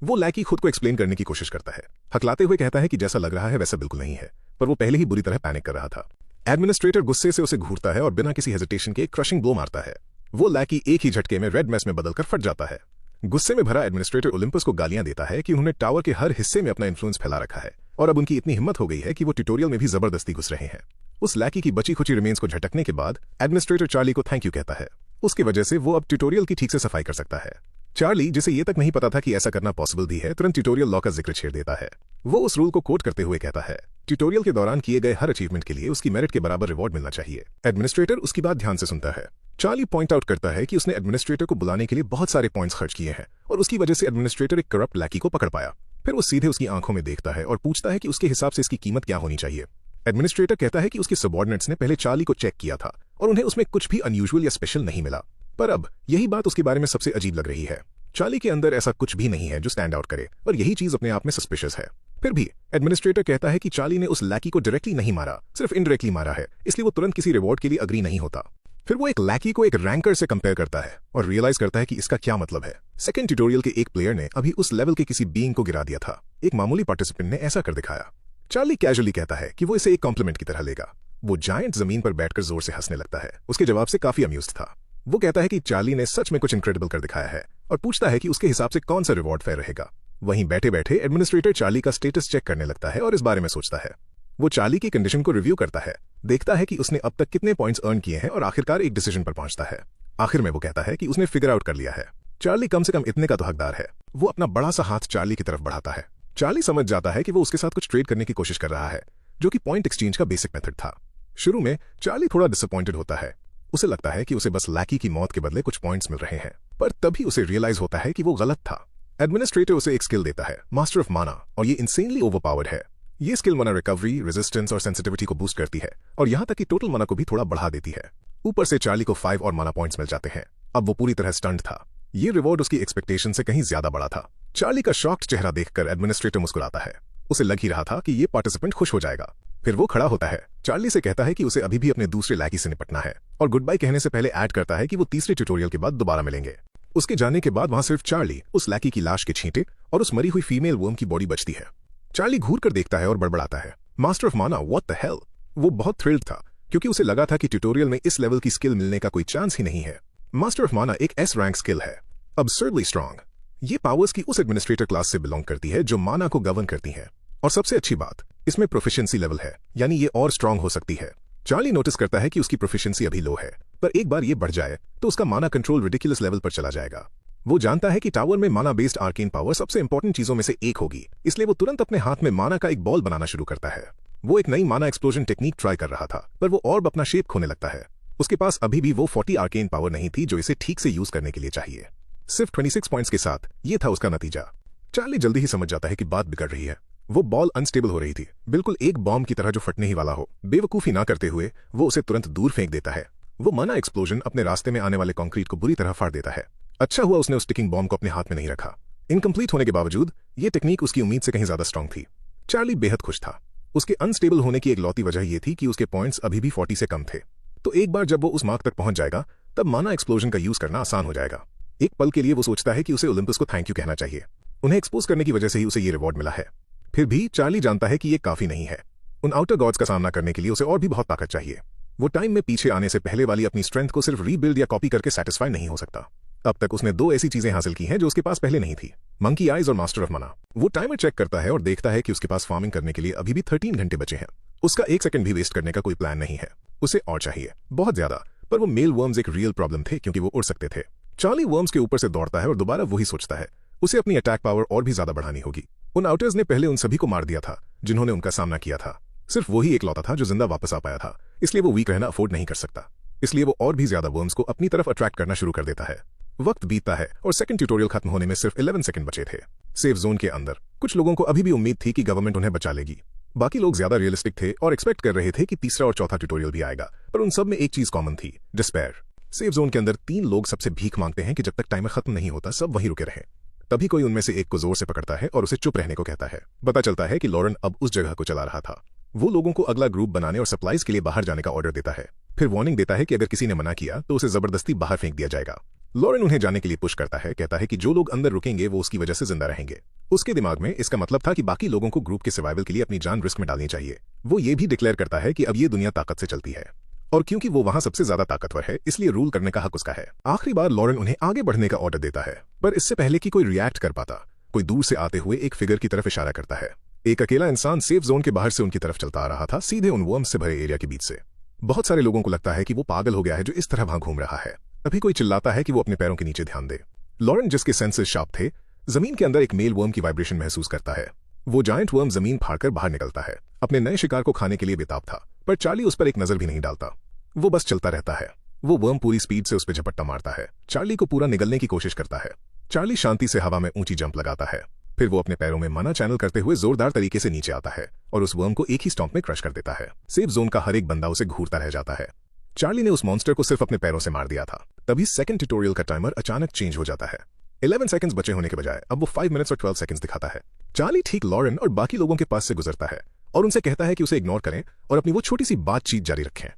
वो लैकी खुद को एक्सप्लेन करने की कोशिश करता है, हकलाते हुए कहता है कि जैसा लग रहा है वैसा बिल्कुल नहीं है, पर वो पहले ही बुरी तरह पैनिक कर रहा था। एडमिनिस्ट्रेटर गुस्से से उसे घूरता है और बिना किसी हेजिटेशन के एक क्रशिंग ब्लो मारता है। वो लैकी एक ही झटके में रेड मैस में बदलकर फट जाता है। गुस्से में भरा एडमिनिस्ट्रेटर ओलंपस को गालियां देता है कि उन्होंने टावर के हर हिस्से में अपना इन्फ्लुएंस फैला रखा है और अब उनकी इतनी हिम्मत हो गई है कि वो ट्यूटोरियल में भी जबरदस्ती घुस रहे हैं। उस लैकी की बची खुची रिमेन्स को झटकने के बाद एडमिनिस्ट्रेटर चार्ली को थैंक यू कहता है। उसकी वजह से वो अब ट्यूटोरियल की ठीक से सफाई कर सकता है। चार्ली, जिसे ये तक नहीं पता था कि ऐसा करना पॉसिबल भी है, तुरंत ट्यूटोरियल लॉ का जिक्र छेड़ देता है। वो उस रूल को कोट करते हुए कहता है, ट्यूटोरियल के दौरान किए गए हर अचीवमेंट के लिए उसकी मेरिट के बराबर रिवॉर्ड मिलना चाहिए। एडमिनिस्ट्रेटर उसकी बात ध्यान से सुनता है। चार्ली पॉइंट आउट करता है कि उसने एडमिनिस्ट्रेटर को बुलाने के लिए बहुत सारे पॉइंट्स खर्च किए हैं और उसकी वजह से एडमिनिस्ट्रेटर एक करप्ट लैकी को पकड़ पाया। फिर वो सीधे उसकी आंखों में देखता है और पूछता है कि उसके हिसाब से इसकी कीमत क्या होनी चाहिए। एडमिनिस्ट्रेटर कहता है कि उसके सबऑर्डिनेट्स ने पहले चार्ली को चेक किया था और उन्हें उसमें कुछ भी अनयूजुअल या स्पेशल नहीं मिला, पर अब यही बात उसके बारे में सबसे अजीब लग रही है। चार्ली के अंदर ऐसा कुछ भी नहीं है जो स्टैंड आउट करे और यही चीज अपने आप में सस्पिशियस है। फिर भी एडमिनिस्ट्रेटर कहता है कि चार्ली ने उस लैकी को डायरेक्टली नहीं मारा, सिर्फ इनडायरेक्टली मारा है, इसलिए वो तुरंत किसी रिवॉर्ड के लिए अग्री नहीं होता। फिर वो एक लैकी को एक रैंकर से कंपेयर करता है और रियलाइज करता है कि इसका क्या मतलब है। सेकंड ट्यूटोरियल के एक प्लेयर ने अभी उस लेवल के किसी बीइंग को गिरा दिया था। एक मामूली पार्टिसिपेंट ने ऐसा कर दिखाया। चार्ली कैजुअली कहता है कि वो इसे एक कॉम्प्लीमेंट की तरह लेगा। वो जायंट जमीन पर बैठकर जोर से हंसने लगता है। उसके जवाब से काफी अम्यूज्ड था। वो कहता है कि चार्ली ने सच में कुछ इनक्रेडिबल कर दिखाया है और पूछता है कि उसके हिसाब से कौन सा रिवॉर्ड फेयर रहेगा। वहीं बैठे बैठे एडमिनिस्ट्रेटर चार्ली का स्टेटस चेक करने लगता है और इस बारे में सोचता है। वो चार्ली की कंडीशन को रिव्यू करता है, देखता है कि उसने अब तक कितने पॉइंट्स अर्न किए हैं और आखिरकार एक डिसीजन पर पहुंचता है। आखिर में वो कहता है कि उसने फिगर आउट कर लिया है। चार्ली कम से कम इतने का तो हकदार है। वो अपना बड़ा सा हाथ चार्ली की तरफ बढ़ाता है। चार्ली समझ जाता है कि वो उसके साथ कुछ ट्रेड करने की कोशिश कर रहा है, जो कि पॉइंट एक्सचेंज का बेसिक मेथड था। शुरू में चार्ली थोड़ा डिसअपॉइंटेड होता है। उसे लगता है कि उसे बस लैकी की मौत के बदले कुछ पॉइंट्स मिल रहे हैं, पर तभी उसे रियलाइज होता है कि वो गलत था। एडमिनिस्ट्रेटर उसे एक स्किल देता है, मास्टर ऑफ माना, और ये इंसेनली ओवरपावर्ड है। ये स्किल मना रिकवरी, रेजिस्टेंस और सेंसिटिविटी को बूस्ट करती है और यहां तक कि टोटल मना को भी थोड़ा बढ़ा देती है। ऊपर से चार्ली को 5 और मना पॉइंट्स मिल जाते हैं। अब वो पूरी तरह स्टंट था। ये रिवॉर्ड उसकी एक्सपेक्टेशन से कहीं ज्यादा बड़ा था। चार्ली का शॉक्ड चेहरा देखकर एडमिनिस्ट्रेटर मुस्कुराता है। उसे लग ही रहा था कि ये पार्टिसिपेंट खुश हो जाएगा। फिर वो खड़ा होता है, चार्ली से कहता है कि उसे अभी भी अपने दूसरे लैकी से निपटना है और गुड बाय कहने से पहले ऐड करता है कि वो तीसरे ट्यूटोरियल के बाद दोबारा मिलेंगे। उसके जाने के बाद वहां सिर्फ चार्ली, उस लैकी की लाश के छींटे और उस मरी हुई फीमेल वर्म की बॉडी बचती है। चार्ली घूर कर देखता है और बड़बड़ाता है, मास्टर ऑफ माना, व्हाट द हेल। वो बहुत थ्रिल्ड था क्योंकि उसे लगा था कि ट्यूटोरियल में इस लेवल की स्किल मिलने का कोई चांस ही नहीं है। मास्टर ऑफ माना एक S रैंक स्किल है, अब्सर्डली स्ट्रांग। ये पावर्स की उस एडमिनिस्ट्रेटर क्लास से बिलोंग करती है जो माना को गवर्न करती है। और सबसे अच्छी बात, इसमें प्रोफिशिएंसी लेवल है, यानी ये और स्ट्रांग हो सकती है। चार्ली नोटिस करता है कि उसकी प्रोफिशिएंसी अभी लो है, पर एक बार ये बढ़ जाए तो उसका माना कंट्रोल रिडिकुलस लेवल पर चला जाएगा। वो जानता है कि टावर में माना बेस्ड आर्केन पावर सबसे इंपॉर्टेंट चीजों में से एक होगी, इसलिए वो तुरंत अपने हाथ में माना का एक बॉल बनाना शुरू करता है। वो एक नई माना एक्सप्लोजन टेक्निक ट्राई कर रहा था, पर वो ऑर्ब अपना शेप खोने लगता है। उसके पास अभी भी वो 40 आर्केन पावर नहीं थी जो इसे ठीक से यूज करने के लिए चाहिए। सिर्फ 26 पॉइंट्स के साथ ये था उसका नतीजा। चार्ली जल्दी ही समझ जाता है कि बात बिगड़ रही है। वो बॉल अनस्टेबल हो रही थी, बिल्कुल एक बॉम्ब की तरह जो फटने ही वाला हो। बेवकूफी ना करते हुए वो उसे तुरंत दूर फेंक देता है। वो माना एक्सप्लोजन अपने रास्ते में आने वाले कंक्रीट को बुरी तरह फाड़ देता है। अच्छा हुआ उसने उस टिकिंग बॉम्ब को अपने हाथ में नहीं रखा। इनकम्प्लीट होने के बावजूद ये टेक्निक उसकी उम्मीद से कहीं ज्यादा स्ट्रांग थी। चार्ली बेहद खुश था। उसके अनस्टेबल होने की इकलौती वजह यह थी कि उसके पॉइंट्स अभी भी 40 से कम थे। तो एक बार जब वो उस मार्क तक पहुंच जाएगा तब माना एक्सप्लोजन का यूज करना आसान हो जाएगा। एक पल के लिए वो सोचता है कि उसे ओलंपस को थैंक यू कहना चाहिए। उन्हें एक्सपोज करने की वजह से ही उसे ये रिवॉर्ड मिला है। फिर भी चार्ली जानता है कि ये काफी नहीं है। उन आउटर गॉड्स का सामना करने के लिए उसे और भी बहुत ताकत चाहिए। वो टाइम में पीछे आने से पहले वाली अपनी स्ट्रेंथ को सिर्फ रीबिल्ड या कॉपी करके सेटिस्फाई नहीं हो सकता। अब तक उसने 2 ऐसी चीजें हासिल की हैं जो उसके पास पहले नहीं थी, मंकी आइज और मास्टर ऑफ मना। वो टाइमर चेक करता है और देखता है कि उसके पास फार्मिंग करने के लिए अभी भी 13 घंटे बचे हैं। उसका 1 सेकंड भी वेस्ट करने का कोई प्लान नहीं है। उसे और चाहिए, बहुत ज्यादा। पर वो मेल वर्म्स एक रियल प्रॉब्लम थे क्योंकि वो उड़ सकते थे। चार्ली वर्म्स के ऊपर से दौड़ता है और दोबारा वही सोचता है, उसे अपनी अटैक पावर और भी ज्यादा बढ़ानी होगी। उन आउटर्स ने पहले उन सभी को मार दिया था जिन्होंने उनका सामना किया था। सिर्फ वही एक लौता था जो जिंदा वापस आ पाया था, इसलिए वो वीक रहना अफोर्ड नहीं कर सकता। इसलिए वो और भी ज्यादा वर्म्स को अपनी तरफ अट्रैक्ट करना शुरू कर देता है। वक्त बीतता है और सेकंड ट्यूटोरियल खत्म होने में सिर्फ 11 सेकंड बचे थे। सेफ जोन के अंदर कुछ लोगों को अभी भी उम्मीद थी कि गवर्नमेंट उन्हें बचा लेगी। बाकी लोग ज्यादा रियलिस्टिक थे और एक्सपेक्ट कर रहे थे कि तीसरा और चौथा ट्यूटोरियल भी आएगा, पर उन सब में एक चीज कॉमन थी, डिस्पेयर। सेफ जोन के अंदर 3 लोग सबसे भीख मांगते हैं कि जब तक टाइमर खत्म नहीं होता सब वहीं रुके रहें। तभी कोई उनमें से एक को जोर से पकड़ता है और उसे चुप रहने को कहता है। पता चलता है कि लॉरेन अब उस जगह को चला रहा था। वो लोगों को अगला ग्रुप बनाने और सप्लाईज के लिए बाहर जाने का ऑर्डर देता है। फिर वार्निंग देता है कि अगर किसी ने मना किया तो उसे जबरदस्ती बाहर फेंक दिया जाएगा। लॉरेन उन्हें जाने के लिए पुश करता है, कहता है कि जो लोग अंदर रुकेंगे वो उसकी वजह से जिंदा रहेंगे। उसके दिमाग में इसका मतलब था कि बाकी लोगों को ग्रुप के सर्वाइवल के लिए अपनी जान रिस्क में डालनी चाहिए। वो ये भी डिक्लेयर करता है कि अब ये दुनिया ताकत से चलती है और क्योंकि वो वहां सबसे ज्यादा ताकतवर है इसलिए रूल करने का हक उसका है। आखिरी बार लॉरेन उन्हें आगे बढ़ने का ऑर्डर देता है, पर इससे पहले कि कोई रिएक्ट कर पाता, कोई दूर से आते हुए एक फिगर की तरफ इशारा करता है। एक अकेला इंसान सेफ जोन के बाहर से उनकी तरफ चलता आ रहा था, सीधे उन वर्म्स से भरे एरिया के बीच से। बहुत सारे लोगों को लगता है कि वो पागल हो गया है जो इस तरह वहां घूम रहा है। तभी कोई चिल्लाता है कि वो अपने पैरों के नीचे ध्यान दे। लॉरेन, जिसके सेंसेस शार्प थे, जमीन के अंदर एक मेल वर्म की वाइब्रेशन महसूस करता है। वो जायंट वर्म जमीन फाड़कर बाहर निकलता है। अपने नए शिकार को खाने के लिए बेताब था, पर चार्ली उस पर एक नजर भी नहीं डालता। वो बस चलता रहता है। वो वर्म पूरी स्पीड से उस पर झपट्टा मारता है, चार्ली को पूरा निगलने की कोशिश करता है। चार्ली शांति से हवा में ऊंची जंप लगाता है। फिर वो अपने पैरों में मना चैनल करते हुए जोरदार तरीके से नीचे आता है और उस वर्म को एक ही स्टॉम्प में क्रश कर देता है। सेफ जोन का हर एक बंदा उसे घूरता रह जाता है। चार्ली ने उस मॉन्स्टर को सिर्फ अपने पैरों से मार दिया था। तभी सेकंड ट्यूटोरियल का टाइमर अचानक चेंज हो जाता है। 11 सेकंड्स बचे होने के बजाय अब वो 5 मिनट्स और 12 सेकंड्स दिखाता है। चार्ली ठीक लॉरेन और बाकी लोगों के पास से गुजरता है और उनसे कहता है कि उसे इग्नोर करें और अपनी वो छोटी सी बातचीत जारी रखें।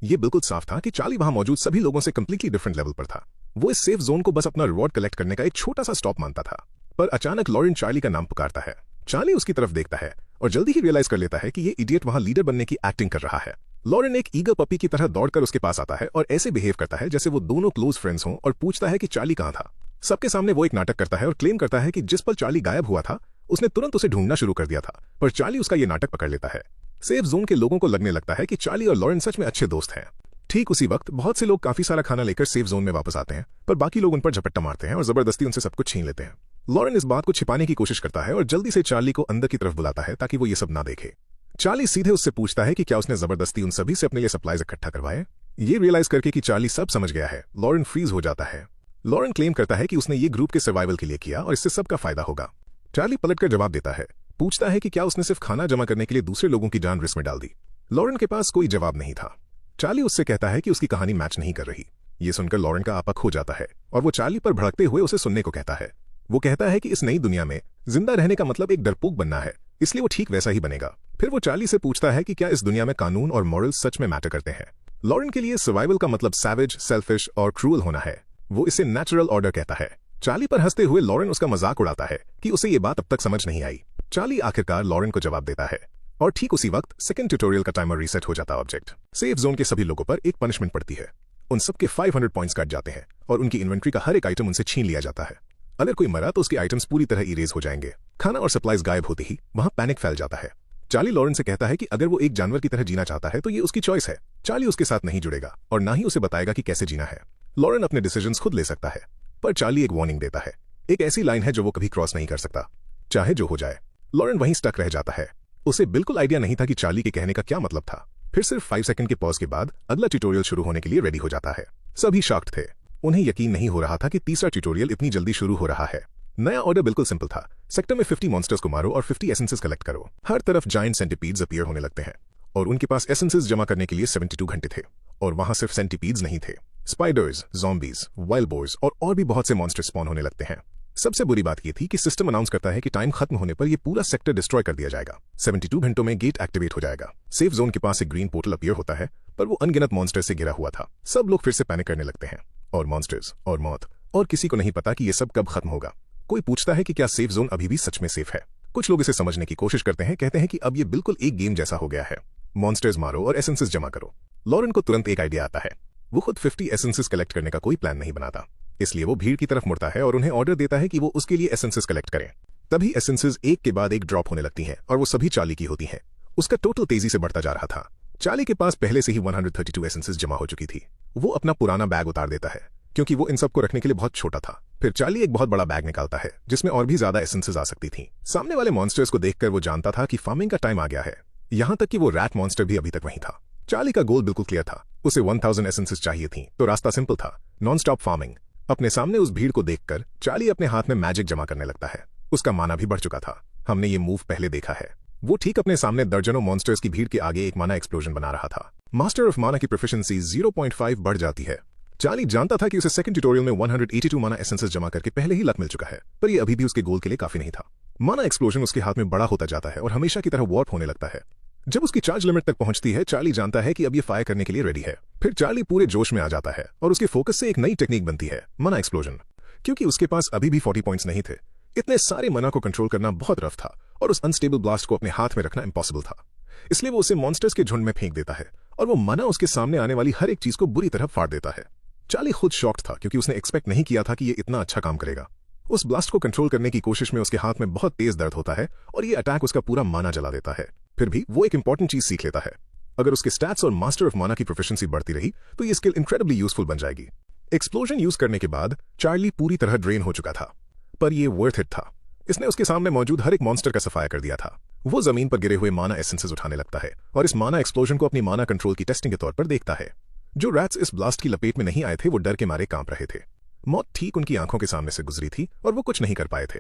ये बिल्कुल साफ था कि चार्ली वहां मौजूद सभी लोगों से कंप्लीटली डिफरेंट लेवल पर था। वो इस सेफ जोन को बस अपना रिवॉर्ड कलेक्ट करने का एक छोटा सा स्टॉप मानता था। पर अचानक लॉरेन चार्ली का नाम पुकारता है। चार्ली उसकी तरफ देखता है और जल्दी ही रियलाइज कर लेता है कि ये इडियट वहां लीडर बनने की एक्टिंग कर रहा है। लॉरेन एक ईगर पपी की तरह दौड़कर उसके पास आता है और ऐसे बिहेव करता है जैसे वो दोनों क्लोज फ्रेंड्स हों और पूछता है कि चार्ली कहाँ था। सबके सामने वो एक नाटक करता है और क्लेम करता है कि जिस पल चार्ली गायब हुआ था उसने तुरंत उसे ढूंढना शुरू कर दिया था, पर चार्ली उसका ये नाटक पकड़ लेता है। सेफ जोन के लोगों को लगने लगता है कि चार्ली और लॉरेन सच में अच्छे दोस्त हैं। ठीक उसी वक्त बहुत से लोग काफी सारा खाना लेकर सेफ जोन में वापस आते हैं, पर बाकी लोग उन पर झपट्टा मारते हैं और जबरदस्ती उनसे सब कुछ छीन लेते हैं। लॉरेन इस बात को छिपाने की कोशिश करता है और जल्दी से चार्ली को अंदर की तरफ बुलाता है ताकि वो ये सब ना देखे। चार्ली सीधे उससे पूछता है कि क्या उसने जबरदस्ती उन सभी से अपने लिए सप्लाईज इकट्ठा करवाए। ये रियलाइज करके कि चार्ली सब समझ गया है, लॉरेन फ्रीज हो जाता है। लॉरेन क्लेम करता है कि उसने ये ग्रुप के सर्वाइवल के लिए किया और इससे सबका फायदा होगा। चार्ली पलटकर जवाब देता है, पूछता है कि क्या उसने सिर्फ खाना जमा करने के लिए दूसरे लोगों की जान रिस्क में डाल दी। लॉरेन के पास कोई जवाब नहीं था। चार्ली उससे कहता है कि उसकी कहानी मैच नहीं कर रही। ये सुनकर लॉरेन का आपा खो जाता है और वो चार्ली पर भड़कते हुए उसे सुनने को कहता है। वो कहता है कि इस नई दुनिया में जिंदा रहने का मतलब एक डरपोक बनना है, इसलिए वो ठीक वैसा ही बनेगा। फिर वो चार्ली से पूछता है कि क्या इस दुनिया में कानून और मॉरल्स सच में मैटर करते हैं। लॉरेन के लिए सर्वाइवल का मतलब सैवेज, सेल्फिश और क्रूअल होना है। वो इसे नेचुरल ऑर्डर कहता है। चार्ली पर हंसते हुए लॉरेन उसका मजाक उड़ाता है कि उसे ये बात अब तक समझ नहीं आई। चार्ली आखिरकार लॉरेन को जवाब देता है और ठीक उसी वक्त सेकंड ट्यूटोरियल का टाइमर रीसेट हो जाता है। ऑब्जेक्ट सेफ जोन के सभी लोगों पर एक पनिशमेंट पड़ती है। उन सबके 500 पॉइंट्स कट जाते हैं और उनकी इन्वेंट्री का हर एक आइटम उनसे छीन लिया जाता है। अगर कोई मरा तो उसके आइटम्स पूरी तरह इरेज हो जाएंगे। खाना और सप्लाईज गायब होते ही वहां पैनिक फैल जाता है। चार्ली लॉरेन से कहता है कि अगर वो एक जानवर की तरह जीना चाहता है तो ये उसकी चॉइस है। चार्ली उसके साथ नहीं जुड़ेगा और ना ही उसे बताएगा कि कैसे जीना है। लॉरेन अपने डिसीजंस खुद ले सकता है, पर चार्ली एक वार्निंग देता है। एक ऐसी लाइन है जो वो कभी क्रॉस नहीं कर सकता, चाहे जो हो जाए। लॉरेन वहीं स्टक रह जाता है। उसे बिल्कुल आइडिया नहीं था कि चार्ली के कहने का क्या मतलब था। फिर सिर्फ 5 सेकंड के पॉज के बाद अगला ट्यूटोरियल शुरू होने के लिए रेडी हो जाता है। सभी शॉक्ड थे। उन्हें यकीन नहीं हो रहा था कि तीसरा ट्यूटोरियल इतनी जल्दी शुरू हो रहा है। नया ऑर्डर बिल्कुल सिंपल था। सेक्टर में 50 मॉन्स्टर्स को मारो और 50 एसेंसेस कलेक्ट करो। हर तरफ जायंट सेंटीपीड्स अपीयर होने लगते हैं और उनके पास एसेंसेस जमा करने के लिए 72 घंटे थे। और वहां सिर्फ सेंटीपीड्स नहीं थे, स्पाइडर्स, ज़ॉम्बीज, वाइल्ड बोर्स और भी बहुत से मॉन्स्टर स्पॉन होने लगते हैं। सबसे बुरी बात यह थी कि सिस्टम अनाउंस करता है कि टाइम खत्म होने पर यह पूरा सेक्टर डिस्ट्रॉय कर दिया जाएगा। 72 घंटों में गेट एक्टिवेट हो जाएगा। सेफ जोन के पास एक ग्रीन पोर्टल अपीयर होता है, पर वो अनगिनत मॉन्स्टर से घिरा हुआ था। सब लोग फिर से पैनिक करने लगते हैं और मॉन्स्टर्स और मौत, और किसी को नहीं पता कि यह सब कब खत्म होगा। कोई पूछता है कि क्या सेफ जोन अभी भी सच में सेफ है। कुछ लोग इसे समझने की कोशिश करते हैं, कहते हैं कि अब ये बिल्कुल एक गेम जैसा हो गया है। मॉन्स्टर्स मारो और एसेंसेस जमा करो। लॉरेन को तुरंत एक आइडिया आता है। वो खुद 50 एसेंसेस कलेक्ट करने का कोई प्लान नहीं बनाता, इसलिए वो भीड़ की तरफ मुड़ता है और उन्हें ऑर्डर देता है कि वो उसके लिए एसेंसेस कलेक्ट करें। तभी एसेंसेस एक के बाद एक ड्रॉप होने लगती हैं और वो सभी चार्ली की होती हैं। उसका टोटल तेजी से बढ़ता जा रहा था। चार्ली के पास पहले से ही 132 एसेंसेस जमा हो चुकी थी। वो अपना पुराना बैग उतार देता है क्योंकि वो इन सबको रखने के लिए बहुत छोटा था। फिर चार्ली एक बहुत बड़ा बैग निकालता है जिसमें और भी ज्यादा एसेंसेस आ सकती थी। सामने वाले मॉन्स्टर्स को देखकर वो जानता था कि फार्मिंग का टाइम आ गया है। यहां तक कि वो रैट मॉन्स्टर भी अभी तक वहीं था। चार्ली का गोल बिल्कुल क्लियर था। उसे 1000 एसेंसेस चाहिए थी, तो रास्ता सिंपल था, नॉन स्टॉप फार्मिंग। अपने सामने उस भीड़ को देखकर चार्ली अपने हाथ में मैजिक जमा करने लगता है। उसका माना भी बढ़ चुका था। हमने ये मूव पहले देखा है। वो ठीक अपने सामने दर्जनों मॉन्स्टर्स की भीड़ के आगे एक माना एक्सप्लोजन बना रहा था। मास्टर ऑफ माना की प्रोफिशिएंसी 0.5 बढ़ जाती है। चार्ली जानता था कि उसे सेकंड ट्यूटोरियल में 182 माना एसेंसेस जमा करके पहले ही लक मिल चुका है, पर यह अभी भी उसके गोल के लिए काफी नहीं था। माना एक्सप्लोजन उसके हाथ में बड़ा होता जाता है और हमेशा की तरह वॉर्प होने लगता है। जब उसकी चार्ज लिमिट तक पहुंचती है, चार्ली जानता है कि अब ये फायर करने के लिए रेडी है। फिर चार्ली पूरे जोश में आ जाता है और उसके फोकस से एक नई टेक्निक बनती है, माना एक्सप्लोजन। क्योंकि उसके पास अभी भी 40 पॉइंट्स नहीं थे, इतने सारे मना को कंट्रोल करना बहुत रफ था और उस अनस्टेबल ब्लास्ट को अपने हाथ में रखना इम्पॉसिबल था। इसलिए वो उसे मॉन्स्टर्स के झुंड में फेंक देता है और वो मना उसके सामने आने वाली हर एक चीज को बुरी तरह फाड़ देता है। चार्ली खुद शॉक्ड था क्योंकि उसने एक्सपेक्ट नहीं किया था कि ये इतना अच्छा काम करेगा। उस ब्लास्ट को कंट्रोल करने की कोशिश में उसके हाथ में बहुत तेज दर्द होता है और ये अटैक उसका पूरा माना जला देता है। फिर भी वो एक इंपॉर्टेंट चीज सीख लेता है। अगर उसके स्टैट्स और मास्टर ऑफ माना की प्रोफिशिएंसी बढ़ती रही तो ये स्किल इनक्रेडिबली यूजफुल बन जाएगी। एक्सप्लोजन यूज करने के बाद चार्ली पूरी तरह ड्रेन हो चुका था, पर ये वर्थ इट था। इसने उसके सामने मौजूद हर एक मॉन्स्टर का सफाया कर दिया था। वो जमीन पर गिरे हुए माना एसेंसेस उठाने लगता है और इस माना एक्सप्लोजन को अपनी माना कंट्रोल की टेस्टिंग के तौर पर देखता है। जो रैट्स इस ब्लास्ट की लपेट में नहीं आए थे वो डर के मारे कांप रहे थे। मौत ठीक उनकी आंखों के सामने से गुजरी थी और वो कुछ नहीं कर पाए थे।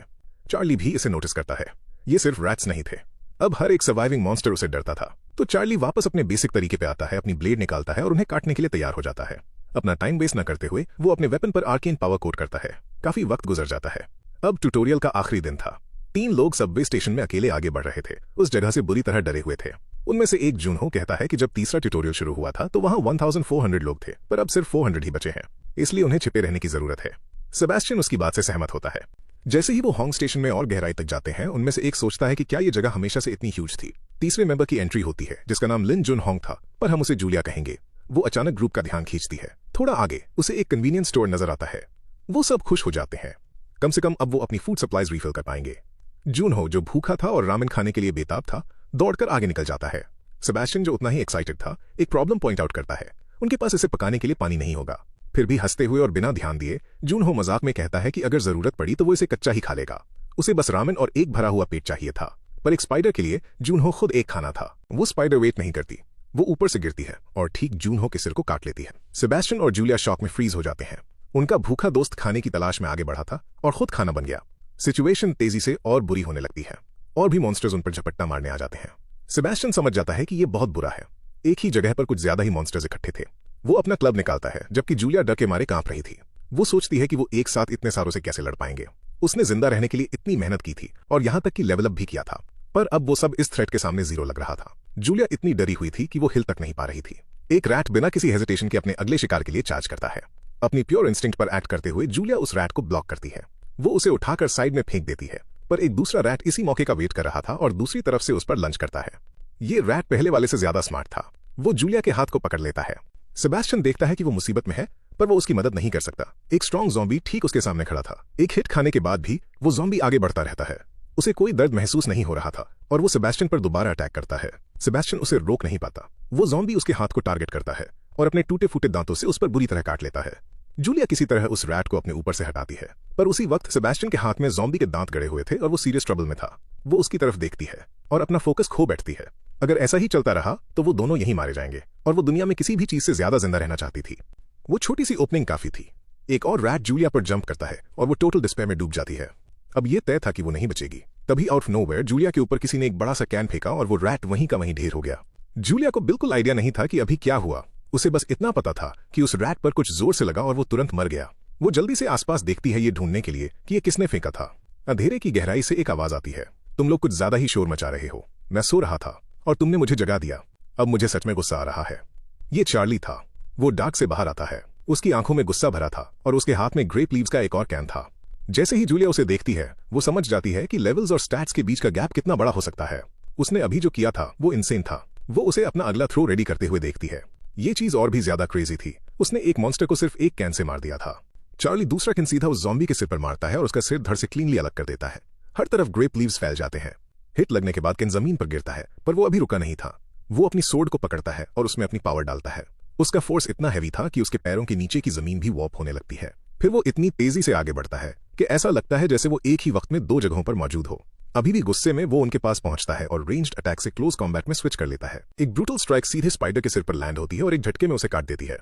चार्ली भी इसे नोटिस करता है। ये सिर्फ रैट्स नहीं थे, अब हर एक सर्वाइविंग मॉन्स्टर उसे डरता था। तो चार्ली वापस अपने बेसिक तरीके पे आता है, अपनी ब्लेड निकालता है और उन्हें काटने के लिए तैयार हो जाता है। अपना टाइम वेस्ट न करते हुए वो अपने वेपन पर आर्केन पावर कोट करता है। काफी वक्त गुजर जाता है। अब ट्यूटोरियल का आखिरी दिन था। 3 लोग सबवे स्टेशन में अकेले आगे बढ़ रहे थे। उस जगह से बुरी तरह डरे हुए थे। उनमें से एक जूनहो कहता है कि जब तीसरा ट्यूटोरियल शुरू हुआ था तो वहां 1400 लोग थे, पर अब सिर्फ 400 ही बचे हैं, इसलिए उन्हें छिपे रहने की जरूरत है। सेबेस्टियन उसकी बात से सहमत होता है। जैसे ही वो होंग स्टेशन में और गहराई तक जाते हैं, उनमें से एक सोचता है कि क्या ये जगह हमेशा से इतनी ह्यूज थी। तीसरे मेंबर की एंट्री होती है जिसका नाम लिन जुन होंग था, पर हम उसे जूलिया कहेंगे। वो अचानक ग्रुप का ध्यान खींचती है। थोड़ा आगे उसे एक कन्वीनियंस स्टोर नजर आता है। वो सब खुश हो जाते हैं, कम से कम अब वो अपनी फूड सप्लाईज रिफिल कर पाएंगे। जून हो जो भूखा था और रामेन खाने के लिए बेताब था, दौड़कर आगे निकल जाता है। सेबेस्टियन जो उतना ही एक्साइटेड था, एक प्रॉब्लम पॉइंट आउट करता है। उनके पास इसे पकाने के लिए पानी नहीं होगा। फिर भी हंसते हुए और बिना ध्यान दिए जून हो मजाक में कहता है कि अगर जरूरत पड़ी तो वो इसे कच्चा ही खा लेगा। उसे बस रामेन और एक भरा हुआ पेट चाहिए था, पर एक स्पाइडर के लिए जून हो खुद एक खाना था। वो स्पाइडर वेट नहीं करती, वो ऊपर से गिरती है और ठीक जून हो के सिर को काट लेती है। सेबेस्टियन और जूलिया शॉक में फ्रीज हो जाते हैं। उनका भूखा दोस्त खाने की तलाश में आगे बढ़ा था और खुद खाना बन गया। सिचुएशन तेजी से और बुरी होने लगती है और भी मॉन्स्टर्स उन पर झपट्टा मारने आ जाते हैं। सेबेस्टियन समझ जाता है कि ये बहुत बुरा है। एक ही जगह पर कुछ ज्यादा ही मॉन्स्टर्स इकट्ठे थे। वो अपना क्लब निकालता है, जबकि जूलिया डर के मारे कांप रही थी। वो सोचती है कि वो एक साथ इतने सारों से कैसे लड़ पाएंगे। उसने जिंदा रहने के लिए इतनी मेहनत की थी और यहां तक कि लेवल अप भी किया था, पर अब वो सब इस थ्रेट के सामने जीरो लग रहा था। जूलिया इतनी डरी हुई थी कि वो हिल तक नहीं पा रही थी। एक रैट बिना किसी हेजिटेशन के अपने अगले शिकार के लिए चार्ज करता है। अपनी प्योर इंस्टिंक्ट पर एक्ट करते हुए जूलिया उस रैट को ब्लॉक करती है। वो उसे उठाकर साइड में फेंक देती है, पर एक दूसरा रैट इसी मौके का वेट कर रहा था और दूसरी तरफ से उस पर लंच करता है। ये रैट पहले वाले से ज्यादा स्मार्ट था। वो जूलिया के हाथ को पकड़ लेता है। सेबेस्टियन देखता है कि वो मुसीबत में है, पर वो उसकी मदद नहीं कर सकता। एक स्ट्रॉन्ग ज़ॉम्बी ठीक उसके सामने खड़ा था। एक हिट खाने के बाद भी वो ज़ॉम्बी आगे बढ़ता रहता है। उसे कोई दर्द महसूस नहीं हो रहा था और वो सेबेस्टियन पर दोबारा अटैक करता है। सेबेस्टियन उसे रोक नहीं पाता। वो ज़ॉम्बी उसके हाथ को टारगेट करता है और अपने टूटे फूटे दांतों से उस पर बुरी तरह काट लेता है। जूलिया किसी तरह उस रैट को अपने ऊपर से हटाती है, पर उसी वक्त सेबेस्टियन के हाथ में ज़ॉम्बी के दांत गड़े हुए थे और वो सीरियस ट्रबल में था। वो उसकी तरफ देखती है और अपना फोकस खो बैठती है। अगर ऐसा ही चलता रहा तो वो दोनों यहीं मारे जाएंगे और वो दुनिया में किसी भी चीज से ज्यादा जिंदा रहना चाहती थी। वो छोटी सी ओपनिंग काफी थी। एक और रैट जूलिया पर जंप करता है और वो टोटल डिस्पेयर में डूब जाती है। अब ये तय था कि वो नहीं बचेगी। तभी आउट ऑफ नोवेयर जूलिया के ऊपर किसी ने एक बड़ा सा कैन फेंका और वो रैट वहीं का वहीं ढेर हो गया। जूलिया को बिल्कुल आइडिया नहीं था कि अभी क्या हुआ। उसे बस इतना पता था कि उस रैट पर कुछ जोर से लगा और वो तुरंत मर गया। वो जल्दी से आसपास देखती है ये ढूंढने के लिए कि ये किसने फेंका था। अंधेरे की गहराई से एक आवाज आती है, तुम लोग कुछ ज्यादा ही शोर मचा रहे हो। मैं सो रहा था और तुमने मुझे जगा दिया। अब मुझे सच में गुस्सा आ रहा है। ये चार्ली था। वो डार्क से बाहर आता है। उसकी आंखों में गुस्सा भरा था और उसके हाथ में ग्रेप लीव्स का एक और कैन था। जैसे ही जूलिया उसे देखती है, वो समझ जाती है कि लेवल्स और स्टैट्स के बीच का गैप कितना बड़ा हो सकता है। उसने अभी जो किया था वो इनसेन था। वो उसे अपना अगला थ्रो रेडी करते हुए देखती है। ये चीज और भी ज्यादा क्रेजी थी। उसने एक मॉन्स्टर को सिर्फ एक कैन से मार दिया था। चार्ली दूसरा कैन सीधा उस ज़ॉम्बी के सिर पर मारता है और उसका सिर धड़ से क्लीनली अलग कर देता है। हर तरफ ग्रेप लीव्स फैल जाते हैं। हिट लगने के बाद कैन जमीन पर गिरता है, पर वो अभी रुका नहीं था। वो अपनी सोर्ड को पकड़ता है और उसमें अपनी पावर डालता है। उसका फोर्स इतना हैवी था कि उसके पैरों के नीचे की जमीन भी वॉर्प होने लगती है। फिर वो इतनी तेजी से आगे बढ़ता है कि ऐसा लगता है जैसे वो एक ही वक्त में दो जगहों पर मौजूद हो। अभी भी गुस्से में वो उनके पास पहुंचता है और रेंज्ड अटैक से क्लोज कॉम्बैट में स्विच कर लेता है। एक ब्रूटल स्ट्राइक सीधे स्पाइडर के सिर पर लैंड होती है और एक झटके में उसे काट देती है।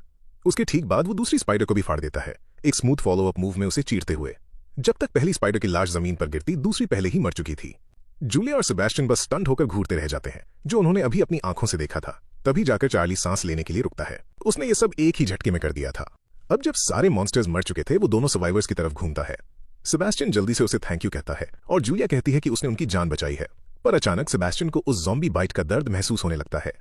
उसके ठीक बाद वो दूसरी स्पाइडर को भी फाड़ देता है, एक स्मूथ फॉलो अप मूव में उसे चीरते हुए। जब तक पहली स्पाइडर की लाश जमीन पर गिरती, दूसरी पहले ही मर चुकी थी। जूलिया और सेबेस्टियन बस स्टंट होकर घूरते रह जाते हैं, जो उन्होंने अभी अपनी आंखों से देखा था। तभी जाकर चार्ली सांस लेने के लिए रुकता है। उसने ये सब एक ही झटके में कर दिया था। अब जब सारे मॉन्स्टर्स मर चुके थे, वो दोनों सर्वाइवर्स की तरफ घूमता है। सेबेस्टियन जल्दी से उसे थैंक यू कहता है और जूलिया कहती है कि उसने उनकी जान बचाई है। पर अचानक सेबेस्टियन को उस ज़ॉम्बी बाइट का दर्द महसूस होने लगता है।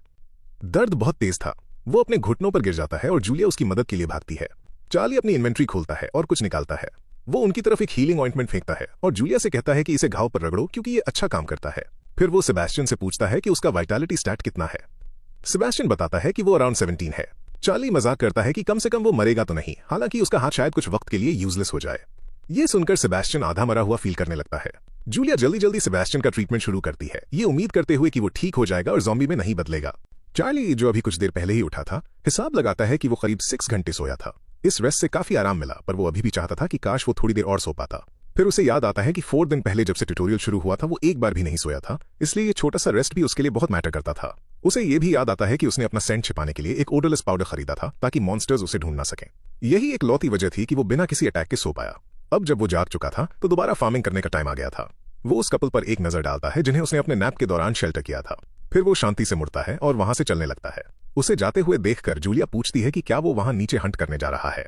दर्द बहुत तेज था। वो अपने घुटनों पर गिर जाता है और जूलिया उसकी मदद के लिए भागती है। चार्ली अपनी इन्वेंट्री खोलता है और कुछ निकालता है। वो उनकी तरफ एक हीलिंग ऑइंटमेंट फेंकता है और जूलिया से कहता है कि इसे घाव पर रगड़ो क्योंकि ये अच्छा काम करता है। फिर वो सेबेस्टियन से पूछता है कि उसका वाइटैलिटी स्टैट कितना है। सेबेस्टियन बताता है कि वो अराउंड 17 है। चार्ली मजाक करता है कि कम से कम वो मरेगा तो नहीं, हालांकि उसका हाथ शायद कुछ वक्त के लिए यूजलेस हो जाए। ये सुनकर सेबेस्टियन आधा मरा हुआ फील करने लगता है। जूलिया जल्दी जल्दी सेबेस्टियन का ट्रीटमेंट शुरू करती है, ये उम्मीद करते हुए कि वो ठीक हो जाएगा और ज़ॉम्बी में नहीं बदलेगा। चार्ली, जो अभी कुछ देर पहले ही उठा था, हिसाब लगाता है कि वो करीब 6 घंटे सोया था। इस रेस्ट से काफी आराम मिला, पर वो अभी भी चाहता था कि काश वो थोड़ी देर और सो पाता। फिर उसे याद आता है कि 4 दिन पहले जब से ट्यूटोरियल शुरू हुआ था, वो एक बार भी नहीं सोया था, इसलिए ये छोटा सा रेस्ट भी उसके लिए बहुत मैटर करता था। उसे ये भी याद आता है कि उसने अपना सेंट छिपाने के लिए एक ओडरलेस पाउडर खरीदा था ताकि मॉन्स्टर्स उसे ढूंढ ना सकें। यही एक लौती वजह थी कि वो बिना किसी अटैक के सो पाया। अब जब वो जाग चुका था तो दोबारा फार्मिंग करने का टाइम आ गया था। वो उस कपल पर एक नजर डालता है जिन्हें उसने अपने नैप के दौरान शेल्टर किया था। फिर वो शांति से मुड़ता है और वहां से चलने लगता है। उसे जाते हुए देखकर जूलिया पूछती है कि क्या वो वहां नीचे हंट करने जा रहा है।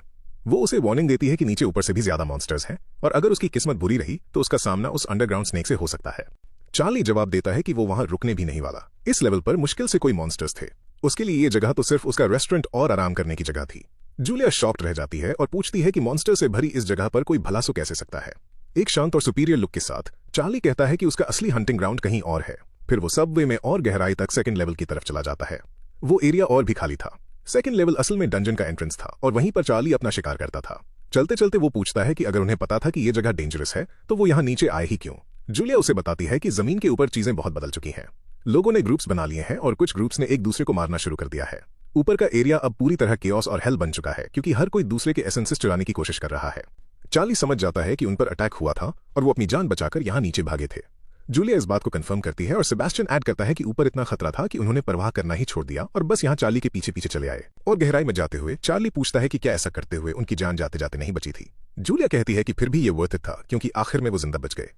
वो उसे वार्निंग देती है कि नीचे ऊपर से भी ज्यादा मॉन्स्टर्स हैं और अगर उसकी किस्मत बुरी रही तो उसका सामना उस अंडरग्राउंड स्नेक से हो सकता है। चार्ली जवाब देता है कि वो वहां रुकने भी नहीं वाला। इस लेवल पर मुश्किल से कोई मॉन्स्टर्स थे। उसके लिए ये जगह तो सिर्फ उसका रेस्टोरेंट और आराम करने की जगह थी। जूलिया शॉक्ड रह जाती है और पूछती है कि मॉन्स्टर से भरी इस जगह पर कोई भला सो कैसे सकता है। एक शांत और सुपीरियर लुक के साथ चार्ली कहता है कि उसका असली हंटिंग ग्राउंड कहीं और है। फिर वो सबवे में और गहराई तक सेकंड लेवल की तरफ चला जाता है। वो एरिया और भी खाली था। सेकंड लेवल असल में डंजन का एंट्रेंस था और वहीं पर चार्ली अपना शिकार करता था। चलते चलते वो पूछता है कि अगर उन्हें पता था कि ये जगह डेंजरस है तो वो यहाँ नीचे आए ही क्यों। जूलिया उसे बताती है कि जमीन के ऊपर चीजें बहुत बदल चुकी हैं। लोगों ने ग्रुप्स बना लिए हैं और कुछ ग्रुप्स ने एक दूसरे को मारना शुरू कर दिया है। ऊपर का एरिया अब पूरी तरह केओस और हेल बन चुका है क्योंकि हर कोई दूसरे के एसेंसेस चुराने की कोशिश कर रहा है। चार्ली समझ जाता है कि उन पर अटैक हुआ था और वो अपनी जान बचाकर यहाँ नीचे भागे थे। जूलिया इस बात को कंफर्म करती है और सेबेस्टियन ऐड करता है कि ऊपर इतना खतरा था कि उन्होंने परवाह करना ही छोड़ दिया और बस यहाँ चार्ली के पीछे पीछे चले आए। और गहराई में जाते हुए चार्ली पूछता है कि क्या ऐसा करते हुए उनकी जान जाते जाते नहीं बची थी। जूलिया कहती है कि फिर भी ये वर्थ इट था क्योंकि आखिर में वो जिंदा बच गए।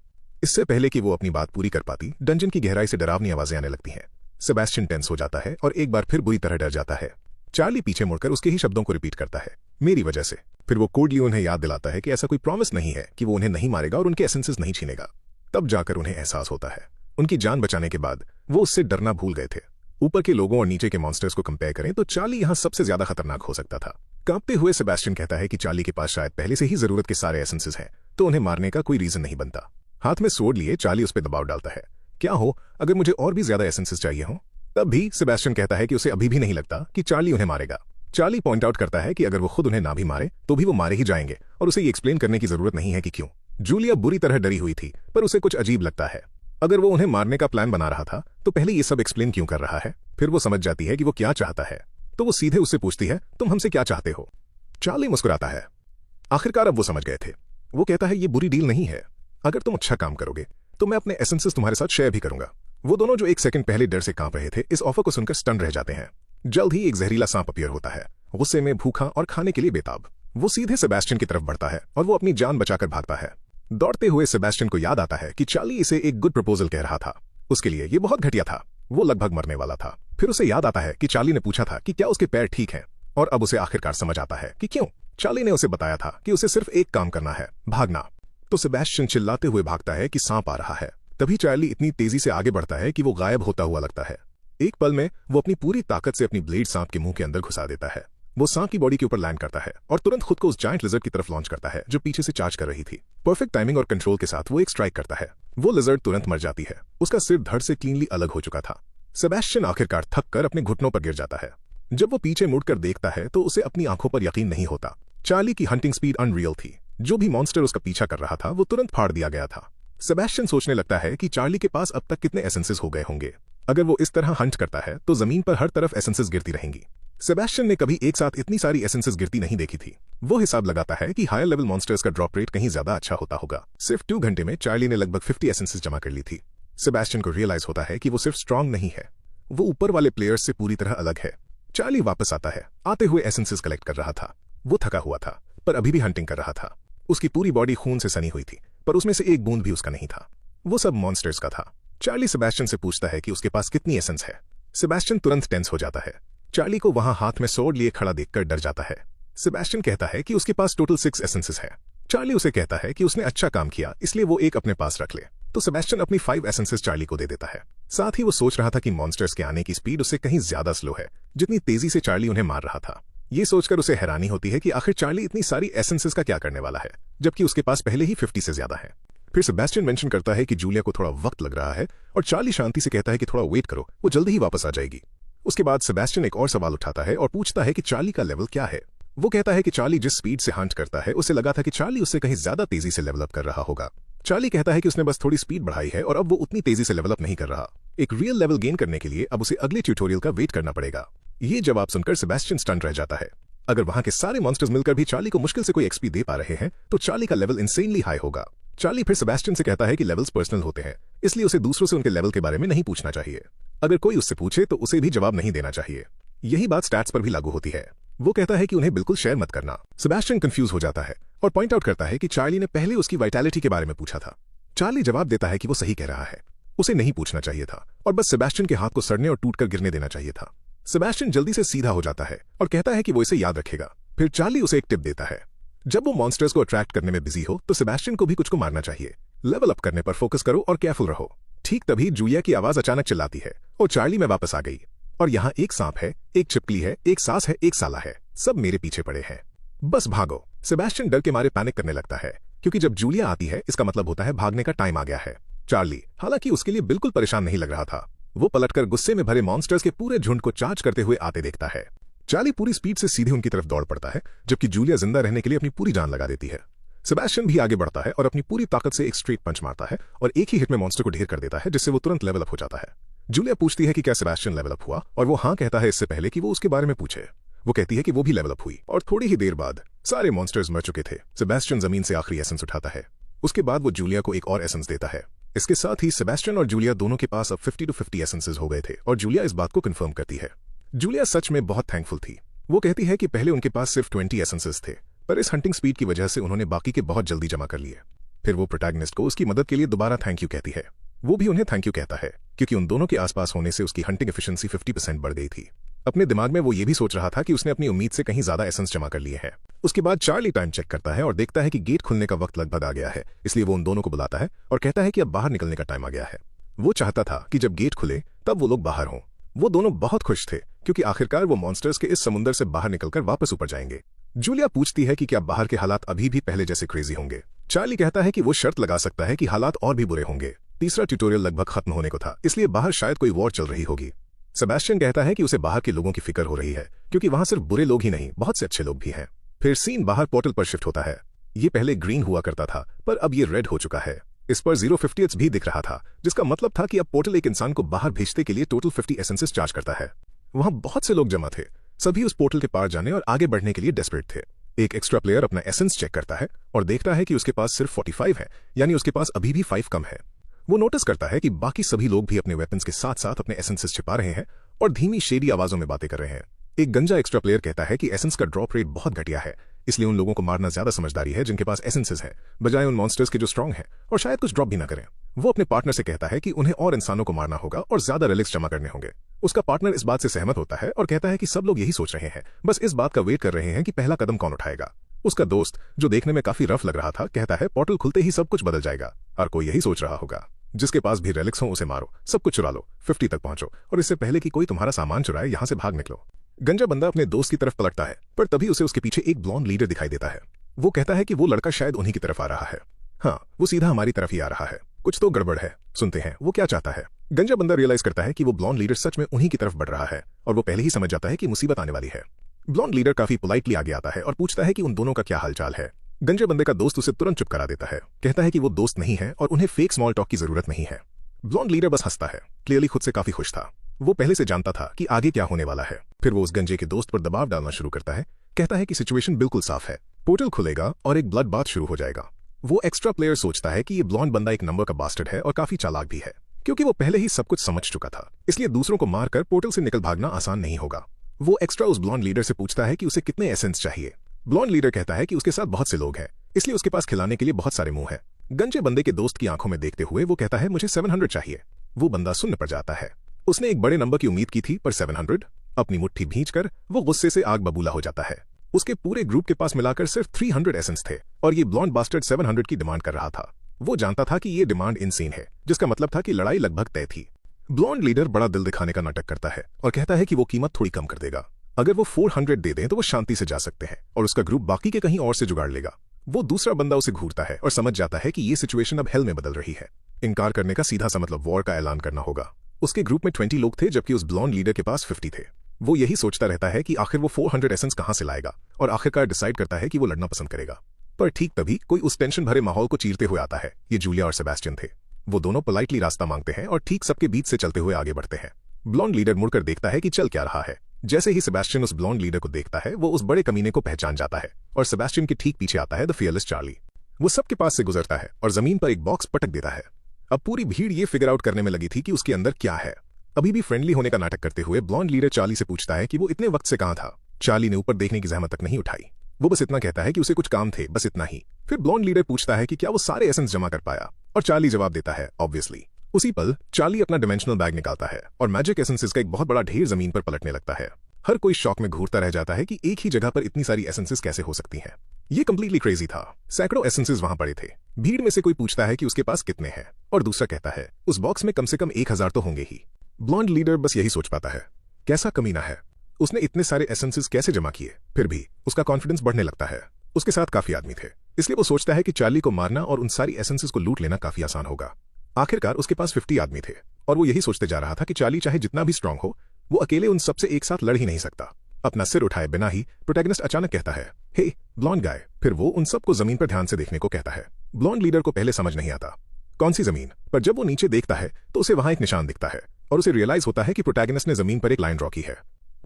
इससे पहले कि वो अपनी बात पूरी कर पाती, डंजन की गहराई से डरावनी आवाजें आने लगती हैं। सेबेस्टियन टेंस हो जाता है और एक बार फिर बुरी तरह डर जाता है। चार्ली पीछे मुड़कर उसके ही शब्दों को रिपीट करता है, मेरी वजह से। फिर वो कोडली उन्हें याद दिलाता है कि ऐसा कोई प्रॉमिस नहीं है कि वो उन्हें नहीं मारेगा और उनके एसेंसेस नहीं छीनेगा। तब जाकर उन्हें एहसास होता है उनकी जान बचाने के बाद वो उससे डरना भूल गए थे। ऊपर के लोगों और नीचे के मॉन्स्टर्स को कंपेयर करें तो चार्ली यहाँ सबसे ज्यादा खतरनाक हो सकता था। कांपते हुए सेबेस्टियन कहता है कि चार्ली के पास शायद पहले से ही जरूरत के सारे एसेंसेस हैं तो उन्हें मारने का कोई रीजन नहीं बनता। हाथ में सोर्ड लिए चार्ली उस पर दबाव डालता है, क्या हो अगर मुझे और भी ज्यादा एसेंसेस चाहिए हो। तब भी सेबेस्टियन कहता है कि उसे अभी भी नहीं लगता कि चार्ली उन्हें मारेगा। चार्ली पॉइंट आउट करता है कि अगर वो खुद उन्हें ना भी मारे तो भी वो मारे ही जाएंगे और उसे ये एक्सप्लेन करने की जरूरत नहीं है कि क्यों। जूलिया बुरी तरह डरी हुई थी पर उसे कुछ अजीब लगता है। अगर वो उन्हें मारने का प्लान बना रहा था तो पहले ये सब एक्सप्लेन क्यों कर रहा है। फिर वो समझ जाती है कि वो क्या चाहता है तो वो सीधे उससे पूछती है, तुम हमसे क्या चाहते हो। चार्ली मुस्कुराता है। आखिरकार अब वो समझ गए थे। वो कहता है ये बुरी डील नहीं है, अगर तुम अच्छा काम करोगे तो मैं अपने एसेंसेस तुम्हारे साथ शेयर भी करूंगा। वो दोनों जो एक सेकंड पहले डर से कांप रहे थे इस ऑफर को सुनकर स्टन रह जाते हैं। जल्द ही एक जहरीला सांप अपीयर होता है, गुस्से में, भूखा और खाने के लिए बेताब। वो सीधे सेबेस्टियन की तरफ बढ़ता है और वो अपनी जान बचाकर भागता है। दौड़ते हुए सेबेस्टियन को याद आता है कि चार्ली इसे एक गुड प्रपोजल कह रहा था। उसके लिए ये बहुत घटिया था। वो लगभग मरने वाला था। फिर उसे याद आता है कि चार्ली ने पूछा था कि क्या उसके पैर ठीक हैं और अब उसे आखिरकार समझ आता है कि क्यों। चार्ली ने उसे बताया था कि उसे सिर्फ एक काम करना है, भागना। तो सेबेस्टियन चिल्लाते हुए भागता है कि सांप आ रहा है। तभी चार्ली इतनी तेजी से आगे बढ़ता है कि वो गायब होता हुआ लगता है। एक पल में वो अपनी पूरी ताकत से अपनी ब्लेड सांप के मुंह के अंदर घुसा देता है। वो सांप की बॉडी के ऊपर लैंड करता है और तुरंत खुद को उस जायंट लिजर्ड की तरफ लॉन्च करता है जो पीछे से चार्ज कर रही थी। परफेक्ट टाइमिंग और कंट्रोल के साथ वो एक स्ट्राइक करता है। वो लिजर्ड तुरंत मर जाती है। उसका सिर धड़ से क्लीनली अलग हो चुका था। सेबेस्टियन आखिरकार थक कर अपने घुटनों पर गिर जाता है। जब वो पीछे मुड़कर देखता है तो उसे अपनी आंखों पर यकीन नहीं होता। चार्ली की हंटिंग स्पीड अनरियल थी। जो भी मॉन्स्टर उसका पीछा कर रहा था वो तुरंत फाड़ दिया गया था। सेबेस्टियन सोचने लगता है कि चार्ली के पास अब तक कितने एसेंसेस हो गए होंगे। अगर वो इस तरह हंट करता है तो जमीन पर हर तरफ एसेंसेस गिरती रहेंगी। सेबेस्टियन ने कभी एक साथ इतनी सारी एसेंसेस गिरती नहीं देखी थी। वो हिसाब लगाता है कि हायर लेवल मॉन्स्टर्स का ड्रॉप रेट कहीं ज्यादा अच्छा होता होगा। सिर्फ 2 घंटे में चार्ली ने लगभग 50 एसेंसेस जमा कर ली थी। सेबेस्टियन को रियलाइज होता है कि वो सिर्फ स्ट्रांग नहीं है, वो ऊपर वाले प्लेयर्स से पूरी तरह अलग है। चार्ली वापस आता है। आते हुए एसेंसेस कलेक्ट कर रहा था। वो थका हुआ था पर अभी भी हंटिंग कर रहा था। उसकी पूरी बॉडी खून से सनी हुई थी पर उसमें से एक बूंद भी उसका नहीं था। वो सब मॉन्स्टर्स का था। चार्ली सेबेस्टियन से पूछता है कि उसके पास कितनी एसेंस है। सेबेस्टियन तुरंत टेंस हो जाता है। चार्ली को वहां हाथ में सोर्ड लिए खड़ा देखकर डर जाता है। सेबेस्टियन कहता है कि उसके पास टोटल 6 एसेंसेस है। चार्ली उसे कहता है कि उसने अच्छा काम किया इसलिए वो एक अपने पास रख ले। तो सेबेस्टियन अपनी 5 एसेंसेस चार्ली को दे देता है। साथ ही वो सोच रहा था कि मॉन्स्टर्स के आने की स्पीड उससे कहीं ज्यादा स्लो है जितनी तेजी से चार्ली उन्हें मार रहा था। ये सोचकर उसे हैरानी होती है कि आखिर चार्ली इतनी सारी एसेंसेस का क्या करने वाला है जबकि उसके पास पहले ही 50 से ज्यादा है। फिर सेबेस्टियन मेंशन करता है कि जूलिया को थोड़ा वक्त लग रहा है और चार्ली शांति से कहता है कि थोड़ा वेट करो, वो जल्दी ही वापस आ जाएगी। उसके बाद सेबेस्टियन एक और सवाल उठाता है और पूछता है कि चार्ली का लेवल क्या है। वो कहता है कि चार्ली जिस स्पीड से हंट करता है उसे लगा था कि चार्ली उससे कहीं ज्यादा तेजी से लेवल अप कर रहा होगा। चार्ली कहता है कि उसने बस थोड़ी स्पीड बढ़ाई है और अब वो उतनी तेजी से लेवल अप नहीं कर रहा। एक रियल लेवल गेन करने के लिए अब उसे अगले ट्यूटोरियल का वेट करना पड़ेगा। ये जवाब सुनकर सेबेस्टियन स्टन रह जाता है। अगर वहां के सारे मॉन्स्टर्स मिलकर भी चार्ली को मुश्किल से कोई एक्सपी दे पा रहे हैं तो चार्ली का लेवल इंसेनली हाई होगा। चार्ली फिर सेबेस्टियन से कहता है कि लेवल्स पर्सनल होते हैं इसलिए उसे दूसरों से उनके लेवल के बारे में नहीं पूछना चाहिए। अगर कोई उससे पूछे तो उसे भी जवाब नहीं देना चाहिए। यही बात स्टैट्स पर भी लागू होती है। वो कहता है कि उन्हें बिल्कुल शेयर मत करना। सेबेस्टियन कंफ्यूज हो जाता है और पॉइंट आउट करता है कि चार्ली ने पहले उसकी वाइटैलिटी के बारे में पूछा था। चार्ली जवाब देता है कि वो सही कह रहा है, उसे नहीं पूछना चाहिए था और बस सेबेस्टियन के हाथ को सड़ने और टूटकर गिरने देना चाहिए था। सेबेस्टियन जल्दी से सीधा हो जाता है और कहता है कि वो इसे याद रखेगा। फिर चार्ली उसे एक टिप देता है, जब वो मॉन्स्टर्स को अट्रैक्ट करने में बिजी हो तो सेबेस्टियन को भी कुछ को मारना चाहिए। लेवल अप करने पर फोकस करो और केयरफुल रहो। ठीक तभी जूलिया की आवाज अचानक चिल्लाती है और चार्ली में वापस आ गई और यहाँ एक सांप है, एक छिपकली है, एक सास है, एक साला है, सब मेरे पीछे पड़े हैं, बस भागो। सेबेस्टियन डर के मारे पैनिक करने लगता है क्योंकि जब जूलिया आती है इसका मतलब होता है भागने का टाइम आ गया है। चार्ली हालांकि उसके लिए बिल्कुल परेशान नहीं लग रहा था। वो पलटकर गुस्से में भरे मॉन्स्टर्स के पूरे झुंड को चार्ज करते हुए आते देखता है। चार्ली पूरी स्पीड से सीधे उनकी तरफ दौड़ पड़ता है, जबकि जूलिया जिंदा रहने के लिए अपनी पूरी जान लगा देती है। सेबेस्टियन भी आगे बढ़ता है और अपनी पूरी ताकत से एक स्ट्रेट पंच मारता है और एक ही हिट में मॉन्स्टर को ढेर कर देता है, जिससे वो तुरंत लेवल अप हो जाता है। जूलिया पूछती है कि क्या सेबेस्टियन लेवल अप हुआ, और वो हाँ कहता है इससे पहले कि वो उसके बारे में पूछे। वो कहती है कि वो भी लेवल अप हुई और थोड़ी ही देर बाद सारे मॉन्स्टर्स मर चुके थे। सेबेस्टियन जमीन से आखिरी एसेंस उठाता है। उसके बाद वो जूलिया को एक और एसेंस देता है। इसके साथ ही सेबेस्टियन और जूलिया दोनों के पास अब 50 to 50 एसेंसेस हो गए थे और जूलिया इस बात को कंफर्म करती है। जूलिया सच में बहुत थैंकफुल थी। वो कहती है कि पहले उनके पास सिर्फ 20 एसेंसेस थे, पर इस हंटिंग स्पीड की वजह से उन्होंने बाकी के बहुत जल्दी जमा कर लिए। फिर वो प्रोटैगनिस्ट को उसकी मदद के लिए दोबारा थैंक यू कहती है। वो भी उन्हें थैंक यू कहता है, क्योंकि उन दोनों के आसपास होने से उसकी हंटिंग एफिशिएंसी 50% बढ़ गई थी। अपने दिमाग में वो ये भी सोच रहा था कि उसने अपनी उम्मीद से कहीं ज्यादा एसेंस जमा कर लिए हैं। उसके बाद चार्ली टाइम चेक करता है और देखता है कि गेट खुलने का वक्त लगभग आ गया है, इसलिए वो उन दोनों को बुलाता है और कहता है कि अब बाहर निकलने का टाइम आ गया है। वो चाहता था कि जब गेट खुले तब वो लोग बाहर हों। वो दोनों बहुत खुश थे, क्योंकि आखिरकार वो मॉन्स्टर्स के इस समुंदर से बाहर निकलकर वापस ऊपर जाएंगे। जूलिया पूछती है कि क्या बाहर के हालात अभी भी पहले जैसे क्रेजी होंगे। चार्ली कहता है कि वो शर्त लगा सकता है कि हालात और भी बुरे होंगे। तीसरा ट्यूटोरियल लगभग खत्म होने को था, इसलिए बाहर शायद कोई वॉर चल रही होगी। सेबेस्टियन कहता है कि उसे बाहर के लोगों की फिक्र हो रही है, क्योंकि वहां सिर्फ बुरे लोग ही नहीं, बहुत से अच्छे लोग भी हैं। फिर सीन बाहर पोर्टल पर शिफ्ट होता है। ये पहले ग्रीन हुआ करता था, पर अब ये रेड हो चुका है। इस पर 050 भी दिख रहा था, जिसका मतलब था कि अब पोर्टल एक इंसान को बाहर भेजने के लिए टोटल 50 एसेंसेस चार्ज करता है। वहां बहुत से लोग जमा थे, सभी उस पोर्टल के पार जाने और आगे बढ़ने के लिए डेस्परेट थे। एक एक्स्ट्रा प्लेयर अपना एसेंस चेक करता है और देखता है कि उसके पास सिर्फ 45 है, यानी उसके पास अभी भी 5 कम है। वो नोटिस करता है कि बाकी सभी लोग भी अपने वेपन्स के साथ साथ अपने एसेंसेस छिपा रहे हैं और धीमी शेडी आवाजों में बातें कर रहे हैं। एक गंजा एक्स्ट्रा प्लेयर कहता है कि एसेंस का ड्रॉप रेट बहुत घटिया है, इसलिए उन लोगों को मारना ज्यादा समझदारी है जिनके पास एसेंसेस है, बजाय उन मॉन्स्टर्स के जो स्ट्रांग हैं और शायद कुछ ड्रॉप भी ना करें। वो अपने पार्टनर से कहता है कि उन्हें और इंसानों को मारना होगा और ज्यादा रिलिक्स जमा करने होंगे। उसका पार्टनर इस बात से सहमत होता है और कहता है कि सब लोग यही सोच रहे हैं, बस इस बात का वेट कर रहे हैं कि पहला कदम कौन उठाएगा। उसका दोस्त, जो देखने में काफी रफ लग रहा था, कहता है पोर्टल खुलते ही सब कुछ बदल जाएगा। और कोई यही सोच रहा होगा, जिसके पास भी रेलिक्स हो उसे मारो, सब कुछ चुरा लो, 50 तक पहुंचो और इससे पहले कि कोई तुम्हारा सामान चुराए यहां से भाग निकलो। गंजा बंदा अपने दोस्त की तरफ पलटता है, पर तभी उसे उसके पीछे एक ब्लॉन्ड लीडर दिखाई देता है। वो कहता है कि वो लड़का शायद उन्हीं की तरफ आ रहा है। हाँ, वो सीधा हमारी तरफ ही आ रहा है। कुछ तो गड़बड़ है, सुनते हैं वो क्या चाहता है। गंजा बंदा रियलाइज करता है कि वो ब्लॉन्ड लीडर सच में उन्हीं की तरफ बढ़ रहा है और वो पहले ही समझ जाता है कि मुसीबत आने वाली है। ब्लॉन्ड लीडर काफी पोलाइटली आगे आता है और पूछता है कि उन दोनों का क्या हालचाल है। गंजे बंदे का दोस्त उसे तुरंत चुप करा देता है, कहता है कि वो दोस्त नहीं है और उन्हें फेक स्मॉल टॉक की जरूरत नहीं है। ब्लॉन्ड लीडर बस हंसता है, क्लियरली खुद से काफी खुश था। वो पहले से जानता था कि आगे क्या होने वाला है। फिर वो उस गंजे के दोस्त पर दबाव डालना शुरू करता है, कहता है कि सिचुएशन बिल्कुल साफ है, पोर्टल खुलेगा और एक ब्लड बाथ शुरू हो जाएगा। वो एक्स्ट्रा प्लेयर सोचता है कि ये ब्लॉन्ड बंदा एक नंबर का बास्टर्ड है और काफी चालाक भी है, क्योंकि वो पहले ही सब कुछ समझ चुका था, इसलिए दूसरों को मारकर पोर्टल से निकल भागना आसान नहीं होगा। वो एक्स्ट्रा उस ब्लॉन्ड लीडर से पूछता है कि उसे कितने एसेंस चाहिए। ब्लॉन्ड लीडर कहता है कि उसके साथ बहुत से लोग हैं, इसलिए उसके पास खिलाने के लिए बहुत सारे मुंह है। गंजे बंदे के दोस्त की आंखों में देखते हुए वो कहता है मुझे 700 चाहिए। वो बंदा सुन्न पड़ जाता है। उसने एक बड़े नंबर की उम्मीद की थी, पर 700? अपनी मुट्ठी भींचकर वो गुस्से से आग बबूला हो जाता है। उसके पूरे ग्रुप के पास मिलाकर सिर्फ 300 एसेंस थे और ये ब्लॉन्ड बास्टर्ड 700 की डिमांड कर रहा था। वो जानता था कि ये डिमांड इनसीन है, जिसका मतलब था कि लड़ाई लगभग तय थी। ब्लॉन्ड लीडर बड़ा दिल दिखाने का नाटक करता है और कहता है कि वो कीमत थोड़ी कम कर देगा। अगर वो 400 दे दें तो वो शांति से जा सकते हैं और उसका ग्रुप बाकी के कहीं और से जुगाड़ लेगा। वो दूसरा बंदा उसे घूरता है और समझ जाता है कि ये सिचुएशन अब हेल में बदल रही है। इनकार करने का सीधा सा मतलब वॉर का ऐलान करना होगा। उसके ग्रुप में 20 लोग थे, जबकि उस ब्लॉन्ड लीडर के पास 50 थे। वो यही सोचता रहता है कि आखिर वो 400 एसेंस कहां से लाएगा और आखिरकार डिसाइड करता है कि वो लड़ना पसंद करेगा। पर ठीक तभी कोई उस टेंशन भरे माहौल को चीरते हुए आता है। ये जूलिया और सेबेस्टियन थे। वो दोनों पोलाइटली रास्ता मांगते हैं और ठीक सबके बीच से चलते हुए आगे बढ़ते हैं। ब्लॉन्ड लीडर मुड़कर देखता है कि चल क्या रहा है। जैसे ही सेबेस्टियन उस ब्लॉन्ड लीडर को देखता है, वो उस बड़े कमीने को पहचान जाता है और सेबेस्टियन के ठीक पीछे आता है द फियरलेस चार्ली। वो सबके पास से गुजरता है और जमीन पर एक बॉक्स पटक देता है। अब पूरी भीड़ ये फिगर आउट करने में लगी थी कि उसके अंदर क्या है। अभी भी फ्रेंडली होने का नाटक करते हुए ब्लॉन्ड लीडर चार्ली से पूछता है कि वो इतने वक्त से कहां था। चार्ली ने ऊपर देखने की जहमत तक नहीं उठाई। वो बस इतना कहता है कि उसे कुछ काम थे, बस इतना ही। फिर ब्लॉन्ड लीडर पूछता है कि क्या वो सारे एसेंस जमा कर पाया, और चार्ली जवाब देता है ऑब्वियसली। उसी पल चार्ली अपना डिमेंशनल बैग निकालता है और मैजिक एसेंसेस का एक बहुत बड़ा ढेर जमीन पर पलटने लगता है। हर कोई शॉक में घूरता रह जाता है कि एक ही जगह पर इतनी सारी एसेंसेस कैसे हो सकती हैं। ये कंप्लीटली क्रेजी था। सैकड़ों एसेंसेस वहां पड़े थे। भीड़ में से कोई पूछता है कि उसके पास कितने हैं और दूसरा कहता है उस बॉक्स में कम से कम 1000 तो होंगे ही। ब्लॉन्ड लीडर बस यही सोच पाता है, कैसा कमीना है, उसने इतने सारे एसेंसेस कैसे जमा किए। फिर भी उसका कॉन्फिडेंस बढ़ने लगता है। उसके साथ काफी आदमी थे, इसलिए वो सोचता है कि चार्ली को मारना और उन सारी एसेंसेस को लूट लेना काफी आसान होगा। आखिरकार उसके पास 50 आदमी थे और वो यही सोचते जा रहा था कि चार्ली चाहे जितना भी स्ट्रांग हो, वो अकेले उन सबसे एक साथ लड़ ही नहीं सकता। अपना सिर उठाए बिना ही प्रोटैगनिस्ट अचानक कहता है, हे ब्लॉन्ड गाय। फिर वो उन सबको जमीन पर ध्यान से देखने को कहता है। ब्लॉन्ड लीडर को पहले समझ नहीं आता कौन सी जमीन, पर जब वो नीचे देखता है तो उसे वहां एक निशान दिखता है और उसे रियलाइज होता है कि प्रोटैगनिस्ट ने जमीन पर एक लाइन ड्रॉ की है।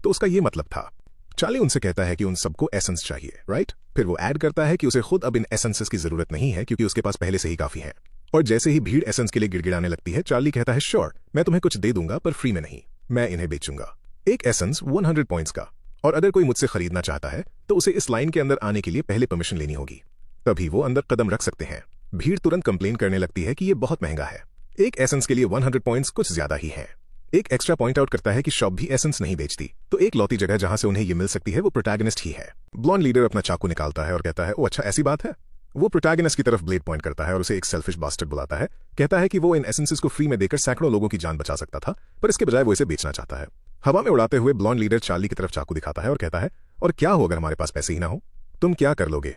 तो उसका ये मतलब था। चार्ली उनसे कहता है कि उन सबको एसेंस चाहिए, राइट? फिर वो ऐड करता है कि उसे खुद अब इन एसेंसेस की जरूरत नहीं है क्योंकि उसके पास पहले से ही काफी है। और जैसे ही भीड़ एसेंस के लिए गिड़गिड़ाने लगती है, चार्ली कहता है, श्योर, मैं तुम्हें कुछ दे दूंगा पर फ्री में नहीं, मैं इन्हें बेचूंगा। एक एसेंस 100 पॉइंट्स का, और अगर कोई मुझसे खरीदना चाहता है तो उसे इस लाइन के अंदर आने के लिए पहले परमिशन लेनी होगी, तभी वो अंदर कदम रख सकते हैं। भीड़ तुरंत कंप्लेन करने लगती है कि ये बहुत महंगा है। एक एसेंस के लिए 100 पॉइंट्स कुछ ज्यादा ही है। एक एक्स्ट्रा पॉइंट आउट करता है कि शॉप भी एसेंस नहीं बेचती, तो एक लौती जगह जहां से उन्हें ये मिल सकती है वो प्रोटैगनिस्ट ही है। ब्लॉन्ड लीडर अपना चाकू निकालता है और कहता है, ओ अच्छा ऐसी बात है। वो प्रोटैगनिस्ट की तरफ ब्लेड पॉइंट करता है और उसे एक सेल्फिश बास्टर्ड बुलाता है। कहता है कि वो इन एसेंसेस को फ्री में देकर सैकड़ों लोगों की जान बचा सकता था, पर इसके बजाय वो इसे बेचना चाहता है। हवा में उड़ाते हुए ब्लॉन्ड लीडर चार्ली की तरफ चाकू दिखाता है और कहता है, और क्या हो अगर हमारे पास पैसे ही ना हो? तुम क्या कर लोगे?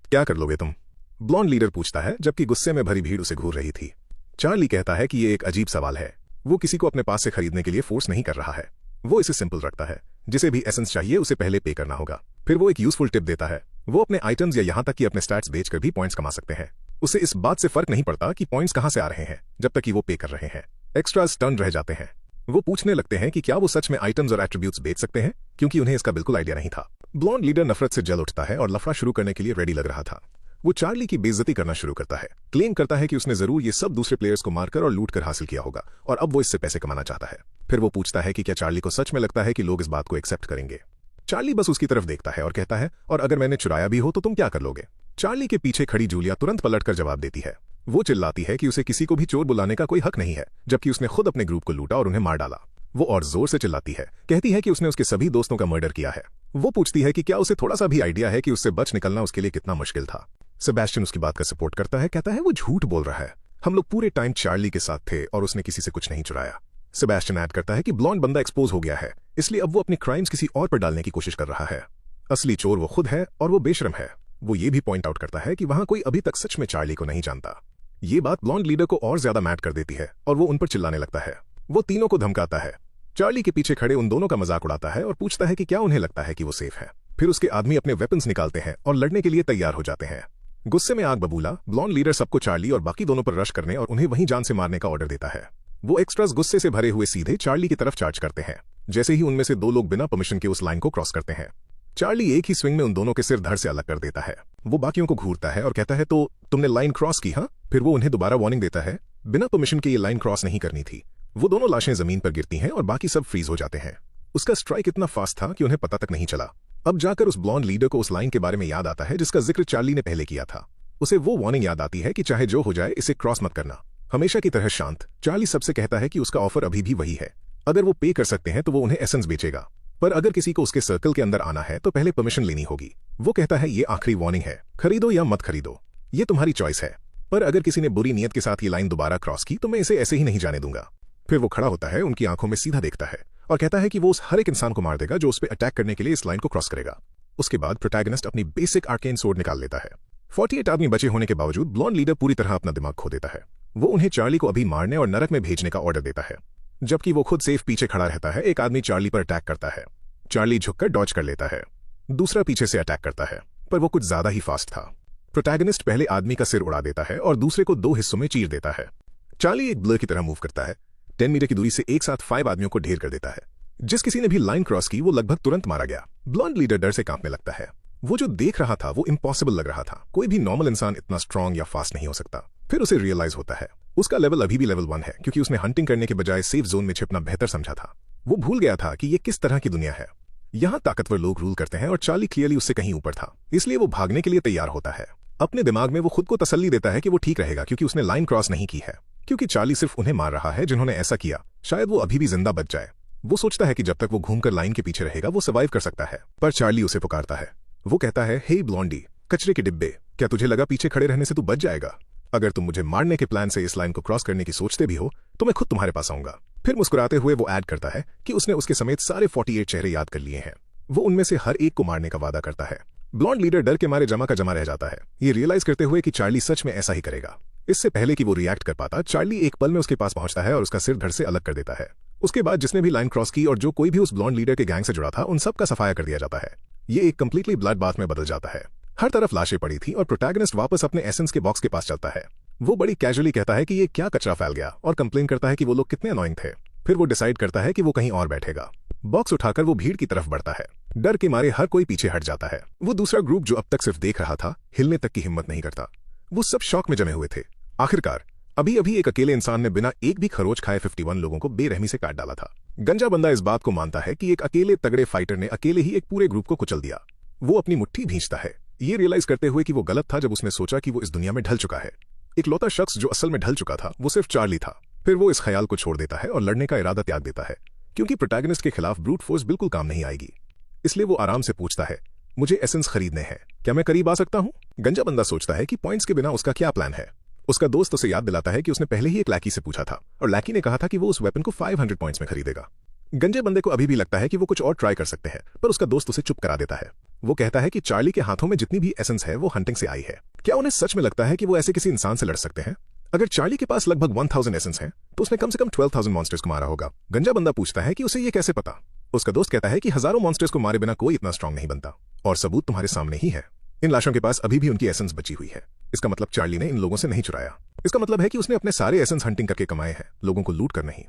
क्या कर लोगे तुम? ब्लॉन्ड लीडर पूछता है, जबकि गुस्से में भरी भीड़ उसे घूर रही थी। चार्ली कहता है कि ये एक अजीब सवाल है। वो किसी को अपने पास से खरीदने के लिए फोर्स नहीं कर रहा है। वो इसे सिंपल रखता है, जिसे भी एसेंस चाहिए उसे पहले पे करना होगा। फिर वो एक यूजफुल टिप देता है, वो अपने आइटम्स या यहां तक कि अपने स्टैट्स बेचकर भी पॉइंट्स कमा सकते हैं। उसे इस बात से फर्क नहीं पड़ता कि पॉइंट्स कहां से आ रहे हैं, जब तक कि वो पे कर रहे हैं। एक्स्ट्रा स्टन रह जाते हैं। वो पूछने लगते हैं कि क्या वो सच में आइटम्स और एट्रीब्यूट्स बेच सकते हैं, क्योंकि उन्हें इसका बिल्कुल आइडिया नहीं था। ब्लॉन्ड लीडर नफरत से जल उठता है और लफड़ा शुरू करने के लिए रेडी लग रहा था। वो चार्ली की बेइज्जती करना शुरू करता है, क्लेम करता है कि उसने जरूर ये सब दूसरे प्लेयर्स को मारकर और लूट कर हासिल किया होगा और अब वो इससे पैसे कमाना चाहता है। फिर वो पूछता है कि क्या चार्ली को सच में लगता है कि लोग इस बात को एक्सेप्ट करेंगे। चार्ली बस उसकी तरफ देखता है और कहता है, और अगर मैंने चुराया भी हो तो तुम क्या कर लोगे? चार्ली के पीछे खड़ी जूलिया तुरंत पलटकर जवाब देती है। वो चिल्लाती है कि उसे किसी को भी चोर बुलाने का कोई हक नहीं है, जबकि उसने खुद अपने ग्रुप को लूटा और उन्हें मार डाला। वो और जोर से चिल्लाती है, कहती है कि उसने उसके सभी दोस्तों का मर्डर किया है। वो पूछती है कि क्या उसे थोड़ा सा भी आइडिया है कि उससे बच निकलना उसके लिए कितना मुश्किल था। सेबेस्टियन उसकी बात का सपोर्ट करता है, कहता है वो झूठ बोल रहा है, हम लोग पूरे टाइम चार्ली के साथ थे और उसने किसी से कुछ नहीं चुराया। सेबेस्टियन ऐड करता है कि ब्लॉन्ड बंदा एक्सपोज हो गया है, इसलिए अब वो अपनी क्राइम्स किसी और पर डालने की कोशिश कर रहा है। असली चोर वो खुद है और वो बेशरम है। वो ये भी पॉइंट आउट करता है कि वहां कोई अभी तक सच में चार्ली को नहीं जानता। ये बात ब्लॉन्ड लीडर को और ज्यादा मैड कर देती है और वो उन पर चिल्लाने लगता है। वो तीनों को धमकाता है। चार्ली के पीछे खड़े उन दोनों का मजाक उड़ाता है और पूछता है कि क्या उन्हें लगता है कि वो सेफ है। फिर उसके आदमी अपने वेपन्स निकालते हैं और लड़ने के लिए तैयार हो जाते हैं। गुस्से में आग बबूला ब्लॉन्ड लीडर सबको चार्ली और बाकी दोनों पर रश करने और उन्हें वहीं जान से मारने का ऑर्डर देता है। वो एक्स्ट्रास गुस्से से भरे हुए सीधे चार्ली की तरफ चार्ज करते हैं, जैसे ही उनमें से 2 लोग बिना परमिशन के उस लाइन को क्रॉस करते हैं। चार्ली एक ही स्विंग में उन दोनों के सिर धड़ से अलग कर देता है। वो बाकियों को घूरता है और कहता है, तो तुमने लाइन क्रॉस की? हाँ। फिर वो उन्हें दोबारा वार्निंग देता है, बिना परमिशन के ये लाइन क्रॉस नहीं करनी थी। वो दोनों लाशें जमीन पर गिरती हैं और बाकी सब फ्रीज हो जाते हैं। उसका स्ट्राइक इतना फास्ट था कि उन्हें पता तक नहीं चला। अब जाकर उस ब्लॉन्ड लीडर को उस लाइन के बारे में याद आता है जिसका जिक्र चार्ली ने पहले किया था। उसे वो वार्निंग याद आती है कि चाहे जो हो जाए इसे क्रॉस मत करना, हमेशा की तरह शांत। चार्ली सबसे कहता है कि उसका ऑफर अभी भी वही है, अगर वो पे कर सकते हैं तो वो उन्हें एसेंस बेचेगा, पर अगर किसी को उसके सर्कल के अंदर आना है तो पहले परमिशन लेनी होगी। वो कहता है, ये आखिरी वार्निंग है, खरीदो या मत खरीदो, ये तुम्हारी चॉइस है, पर अगर किसी ने बुरी नीयत के साथ ये लाइन दोबारा क्रॉस की तो मैं इसे ऐसे ही नहीं जाने दूंगा। फिर वो खड़ा होता है, उनकी आंखों में सीधा देखता है और कहता है कि वो उस हर एक इंसान को मार देगा जो उस पर अटैक करने के लिए इस लाइन को क्रॉस करेगा। उसके बाद प्रोटैगनिस्ट अपनी बेसिक आर्केन सोर्ड निकाल लेता है। 48 आदमी बचे होने के बावजूद ब्लॉन्ड लीडर पूरी तरह अपना दिमाग खो देता है। वो उन्हें चार्ली को अभी मारने और नरक में भेजने का ऑर्डर देता है, जबकि वो खुद सेफ पीछे खड़ा रहता है। एक आदमी चार्ली पर अटैक करता है। चार्ली झुककर डॉज कर लेता है। दूसरा पीछे से अटैक करता है, पर वो कुछ ज्यादा ही फास्ट था। प्रोटैगनिस्ट पहले आदमी का सिर उड़ा देता है और दूसरे को 2 हिस्सों में चीर देता है। चार्ली एक ब्लर की तरह मूव करता है, 10 मीटर की दूरी से एक साथ 5 आदमियों को ढेर कर देता है। जिस किसी ने भी लाइन क्रॉस की वो लगभग तुरंत मारा गया। ब्लॉन्ड लीडर डर से कांपने लगता है। वो जो देख रहा था वो इम्पॉसिबल लग रहा था। कोई भी नॉर्मल इंसान इतना स्ट्रांग या फास्ट नहीं हो सकता। फिर उसे रियलाइज होता है उसका लेवल अभी भी लेवल 1 है, क्योंकि उसने हंटिंग करने के बजाय सेफ जोन में छिपना बेहतर समझा था। वो भूल गया था कि ये किस तरह की दुनिया है। यहाँ ताकतवर लोग रूल करते हैं और चार्ली क्लियरली उससे कहीं ऊपर था, इसलिए वो भागने के लिए तैयार होता है। अपने दिमाग में वो खुद को तसल्ली देता है कि वो ठीक रहेगा क्योंकि उसने लाइन क्रॉस नहीं की है, क्योंकि चार्ली सिर्फ उन्हें मार रहा है जिन्होंने ऐसा किया। शायद वो अभी भी जिंदा बच जाए। वो सोचता है कि जब तक वो घूमकर लाइन के पीछे रहेगा वो सर्वाइव कर सकता है, पर चार्ली उसे पुकारता है। वो कहता है, हे ब्लॉन्डी, कचरे के डिब्बे, क्या तुझे लगा पीछे खड़े रहने से तू बच जाएगा? अगर तुम मुझे मारने के प्लान से इस लाइन को क्रॉस करने की सोचते भी हो तो मैं खुद तुम्हारे पास आऊंगा। फिर मुस्कुराते हुए वो ऐड करता है कि उसने उसके समेत सारे 48 चेहरे याद कर लिए हैं। वो उनमें से हर एक को मारने का वादा करता है। ब्लॉन्ड लीडर डर के मारे जमा का जमा रह जाता है, ये रियलाइज करते हुए कि चार्ली सच में ऐसा ही करेगा। इससे पहले कि वो रिएक्ट कर पाता, चार्ली एक पल में उसके पास पहुंचता है और उसका सिर धड़ से अलग कर देता है। उसके बाद जिसने भी लाइन क्रॉस की और जो कोई भी उस ब्लॉन्ड लीडर के गैंग से जुड़ा था, उन सब का सफाया कर दिया जाता है। ये एक कंप्लीटली ब्लड बाथ में बदल जाता है। हर तरफ लाशें पड़ी थी और प्रोटैगनिस्ट वापस अपने एसेंस के बॉक्स के पास चलता है। वो बड़ी कैजुअली कहता है कि ये क्या कचरा फैल गया और कंप्लेन करता है कि वो लोग कितने अनोइंग थे। फिर वो डिसाइड करता है कि वो कहीं और बैठेगा। बॉक्स उठाकर वो भीड़ की तरफ बढ़ता है। डर के मारे हर कोई पीछे हट जाता है। वो दूसरा ग्रुप जो अब तक सिर्फ देख रहा था, हिलने तक की हिम्मत नहीं करता। वो सब शॉक में जमे हुए थे। आखिरकार अभी अभी एक अकेले इंसान ने बिना एक भी खरोच खाए 51 लोगों को बेरहमी से काट डाला था। गंजा बंदा इस बात को मानता है कि एक अकेले तगड़े फाइटर ने अकेले ही एक पूरे ग्रुप को कुचल दिया। वो अपनी मुट्ठी भींचता है, ये रियलाइज करते हुए कि वो गलत था जब उसने सोचा कि वो इस दुनिया में ढल चुका है। इकलौता शख्स जो असल में ढल चुका था वो सिर्फ चार्ली था। फिर वो इस ख्याल को छोड़ देता है और लड़ने का इरादा त्याग देता है, क्योंकि प्रोटैगनिस्ट के खिलाफ ब्रूट फोर्स बिल्कुल काम नहीं आएगी। इसलिए वो आराम से पूछता है, मुझे एसेंस खरीदने हैं, क्या मैं करीब आ सकता हूं? गंजा बंदा सोचता है कि पॉइंट्स के बिना उसका क्या प्लान है। उसका दोस्त उसे याद दिलाता है कि उसने पहले ही एक लैकी से पूछा था और लैकी ने कहा था कि वो उस वेपन को 500 पॉइंट्स में खरीदेगा। गंजे बंदे को अभी भी लगता है कि वो कुछ और ट्राई कर सकते हैं, पर उसका दोस्त उसे चुप करा देता है। वो कहता है कि चार्ली के हाथों में जितनी भी एसेंस है वो हंटिंग से आई है। क्या उन्हें सच में लगता है कि वो ऐसे किसी इंसान से लड़ सकते हैं? अगर चार्ली के पास लगभग 1000 एसेंस हैं, तो उसने कम से कम 12,000 मॉन्स्टर्स को मारा होगा। गंजा बंदा पूछता है कि उसे ये कैसे पता? उसका दोस्त कहता है कि हजारों मॉन्स्टर्स को मारे बिना कोई इतना स्ट्रांग नहीं बनता, और सबूत तुम्हारे सामने ही है। इन लाशों के पास अभी भी उनकी एसेंस बची हुई है। इसका मतलब चार्ली ने इन लोगों से नहीं चुराया। इसका मतलब है कि उसने अपने सारे एसेंस हंटिंग करके कमाए हैं, लोगों को लूट कर नहीं।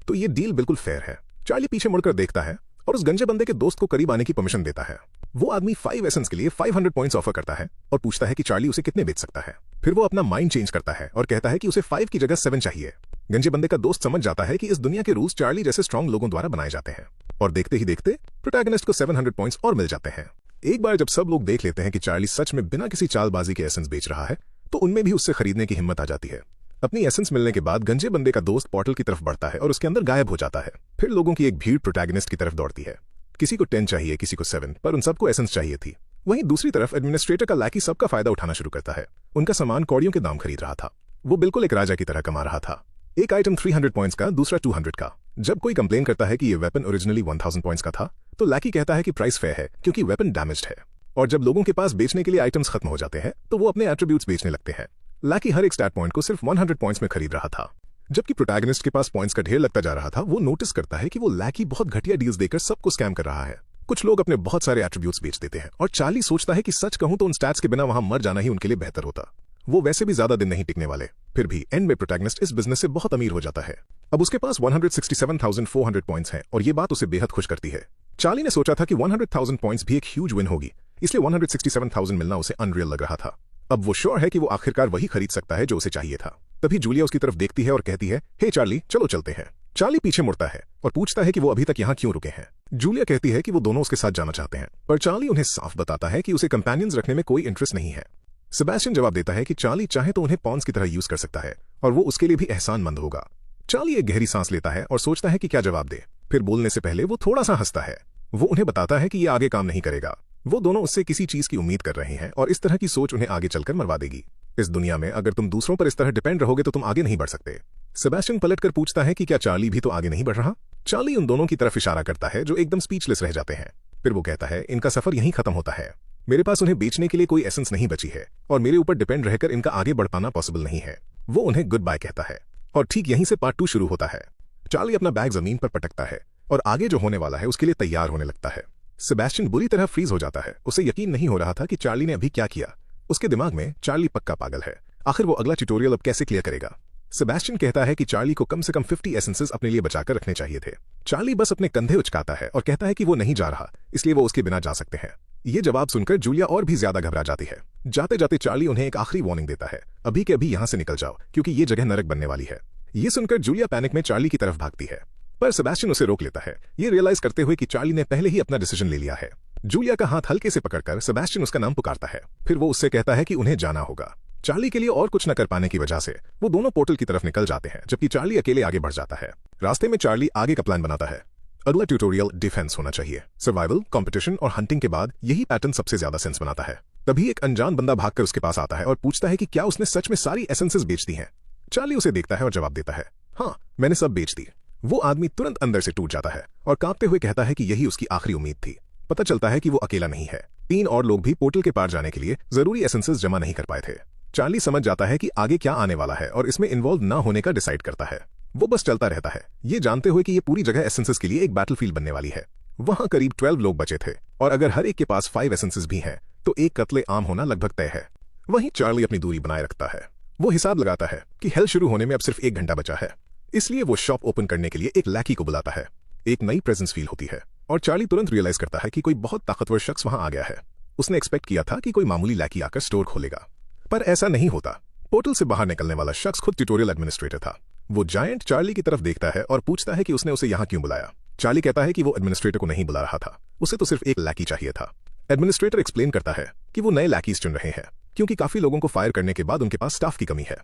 तो ये डील बिल्कुल फेयर है। चार्ली पीछे मुड़कर देखता है और उस गंजे बंदे के दोस्त को करीब आने की परमिशन देता है। वो आदमी 5 एसेंस के लिए 500 पॉइंट्स ऑफर करता है और पूछता है कि चार्ली उसे कितने बेच सकता है। फिर वो अपना माइंड चेंज करता है और कहता है कि उसे 5 की जगह 7 चाहिए। गंजे बंदे का दोस्त समझ जाता है कि इस दुनिया के रूल्स चार्ली जैसे स्ट्रांग लोगों द्वारा बनाए जाते हैं, और देखते ही देखते प्रोटैगनिस्ट को 700 पॉइंट्स और मिल जाते हैं। एक बार जब सब लोग देख लेते हैं कि चार्ली सच में बिना किसी चालबाजी के एसेंस बेच रहा है, तो उनमें भी उससे खरीदने की हिम्मत आ जाती है। अपनी एसेंस मिलने के बाद गंजे बंदे का दोस्त पोर्टल की तरफ बढ़ता है और उसके अंदर गायब हो जाता है। फिर लोगों की एक भीड़ प्रोटैगनिस्ट की तरफ दौड़ती है। किसी को 10 चाहिए, किसी को 7, पर उन सबको एसेंस चाहिए थी। वहीं दूसरी तरफ एडमिनिस्ट्रेटर का लैकी सबका फायदा उठाना शुरू करता है। उनका सामान कौड़ियों के दाम खरीद रहा था। वो बिल्कुल एक राजा की तरह कमा रहा था। एक आइटम 300 पॉइंट्स का, दूसरा 200 का। जब कोई कंप्लेन करता है कि ये वेपन ओरिजिनली 1000 पॉइंट्स का था, तो लैकी कहता है कि प्राइस फेयर है क्योंकि वेपन डैमेज्ड है। और जब लोगों के पास बेचने के लिए आइटम्स खत्म हो जाते हैं, तो वो अपने एट्रीब्यूट्स बेचने लगते हैं। लैकी हर एक स्टैट पॉइंट को सिर्फ 100 पॉइंट्स में खरीद रहा था। जबकि प्रोटैगनिस्ट के पास पॉइंट्स का ढेर लगता जा रहा था, वो नोटिस करता है कि वो लैकी बहुत घटिया डील्स देकर सबको स्कैम कर रहा है। कुछ लोग अपने बहुत सारे एट्रीब्यूट्स बेच देते हैं, और चार्ली सोचता है कि सच कहूं तो उन स्टैट्स के बिना वहां मर जाना ही उनके लिए बेहतर होता। वो वैसे भी ज्यादा दिन नहीं टिकने वाले। फिर भी एंड में प्रोटैगनिस्ट इस बिजनेस से बहुत अमीर हो जाता है। अब उसके पास 167,400 पॉइंट्स हैं और ये बात उसे बेहद खुश करती है। चार्ली ने सोचा था कि 100,000 पॉइंट्स भी एक ह्यूज विन होगी, इसलिए 167,000 मिलना उसे अनरियल लग रहा था। अब वो श्योर है कि वो आखिरकार वही खरीद सकता है जो उसे चाहिए था। तभी जूलिया उसकी तरफ देखती है और कहती है, हे चार्ली, चलो चलते हैं। चार्ली पीछे मुड़ता है और पूछता है कि वो अभी तक यहाँ क्यों रुके हैं। जूलिया कहती है कि वो दोनों उसके साथ जाना चाहते हैं, पर चार्ली उन्हें साफ बताता है कि उसे कंपेनियंस रखने में कोई इंटरेस्ट नहीं है। सेबेस्टियन जवाब देता है कि चार्ली चाहे तो उन्हें पॉन्स की तरह यूज कर सकता है और वो उसके लिए भी एहसानमंद होगा। चार्ली एक गहरी सांस लेता है और सोचता है कि क्या जवाब दे। फिर बोलने से पहले वो थोड़ा सा हंसता है। वो उन्हें बताता है कि ये आगे काम नहीं करेगा। वो दोनों उससे किसी चीज की उम्मीद कर रहे हैं और इस तरह की सोच उन्हें आगे चलकर मरवा देगी। इस दुनिया में अगर तुम दूसरों पर इस तरह डिपेंड रहोगे तो तुम आगे नहीं बढ़ सकते। सेबेस्टियन पलटकर पूछता है कि क्या चार्ली भी तो आगे नहीं बढ़ रहा? चार्ली उन दोनों की तरफ इशारा करता है जो एकदम स्पीचलेस रह जाते हैं। फिर वो कहता है, इनका सफर यहीं खत्म होता है। मेरे पास उन्हें बेचने के लिए कोई एसेंस नहीं बची है और मेरे ऊपर डिपेंड रहकर इनका आगे बढ़ पाना पॉसिबल नहीं है। वो उन्हें गुड बाय कहता है और ठीक यहीं से पार्ट 2 शुरू होता है। चार्ली अपना बैग जमीन पर पटकता है और आगे जो होने वाला है उसके लिए तैयार होने लगता है। सेबेस्टियन बुरी तरह फ्रीज हो जाता है। उसे यकीन नहीं हो रहा था कि चार्ली ने अभी क्या किया। उसके दिमाग में चार्ली पक्का पागल है। आखिर वो अगला ट्यूटोरियल अब कैसे क्लियर करेगा? सेबेस्टियन कहता है कि चार्ली को कम से कम 50 एसेंसेस अपने लिए बचाकर रखने चाहिए थे। चार्ली बस अपने कंधे उचकाता है और कहता है कि वो नहीं जा रहा, इसलिए वो उसके बिना जा सकते हैं। ये जवाब सुनकर जूलिया और भी ज्यादा घबरा जाती है। जाते जाते चार्ली उन्हें एक आखिरी वार्निंग देता है, अभी के अभी यहाँ से निकल जाओ क्योंकि ये जगह नरक बनने वाली है। ये सुनकर जूलिया पैनिक में चार्ली की तरफ भागती है, पर सेबेस्टियन उसे रोक लेता है, ये रियलाइज करते हुए कि चार्ली ने पहले ही अपना डिसीजन ले लिया है। जूलिया का हाथ हल्के से पकड़कर सेबेस्टियन उसका नाम पुकारता है। फिर वो उससे कहता है कि उन्हें जाना होगा। चार्ली के लिए और कुछ न कर पाने की वजह से वो दोनों पोर्टल की तरफ निकल जाते हैं, जबकि चार्ली अकेले आगे बढ़ जाता है। रास्ते में चार्ली आगे का प्लान बनाता है। अगला ट्यूटोरियल डिफेंस होना चाहिए। सर्वाइवल, कंपटीशन और हंटिंग के बाद यही पैटर्न सबसे ज्यादा सेंस बनाता है। तभी एक अनजान बंदा भागकर उसके पास आता है और पूछता है कि क्या उसने सच में सारी एसेंसेस बेच दी हैं। चार्ली उसे देखता है और जवाब देता है, हाँ, मैंने सब बेच दी। वो आदमी तुरंत अंदर से टूट जाता है और कांपते हुए कहता है कि यही उसकी आखिरी उम्मीद थी। पता चलता है कि वो अकेला नहीं है। 3 और लोग भी पोर्टल के पार जाने के लिए जरूरी एसेंसेस जमा नहीं कर पाए थे। चार्ली समझ जाता है कि आगे क्या आने वाला है और इसमें इन्वॉल्व ना होने का डिसाइड करता है। वो बस चलता रहता है, ये जानते हुए कि ये पूरी जगह एसेंसेस के लिए एक बैटलफील्ड बनने वाली है। वहां करीब 12 लोग बचे थे और अगर हर एक के पास 5 एसेंसेस भी हैं तो एक कत्ले आम होना लगभग तय है। वहीं चार्ली अपनी दूरी बनाए रखता है। वो हिसाब लगाता है कि हेल शुरू होने में अब सिर्फ 1 घंटा बचा है, इसलिए वो शॉप ओपन करने के लिए एक लैकी को बुलाता है। एक नई प्रेजेंस फील होती है और चार्ली तुरंत रियलाइज करता है कि कोई बहुत ताकतवर शख्स वहां आ गया है। उसने एक्सपेक्ट किया था कि कोई मामूली लैकी आकर स्टोर खोलेगा, पर ऐसा नहीं होता। पोर्टल से बाहर निकलने वाला शख्स खुद ट्यूटोरियल एडमिनिस्ट्रेटर था। वो जायंट चार्ली की तरफ देखता है और पूछता है कि उसने उसे यहां क्यों बुलाया। चार्ली कहता है कि वो एडमिनिस्ट्रेटर को नहीं बुला रहा था, उसे तो सिर्फ एक लैकी चाहिए था। एडमिनिस्ट्रेटर एक्सप्लेन करता है कि वो नए लैकीज चुन रहे हैं क्योंकि काफी लोगों को फायर करने के बाद उनके पास स्टाफ की कमी है।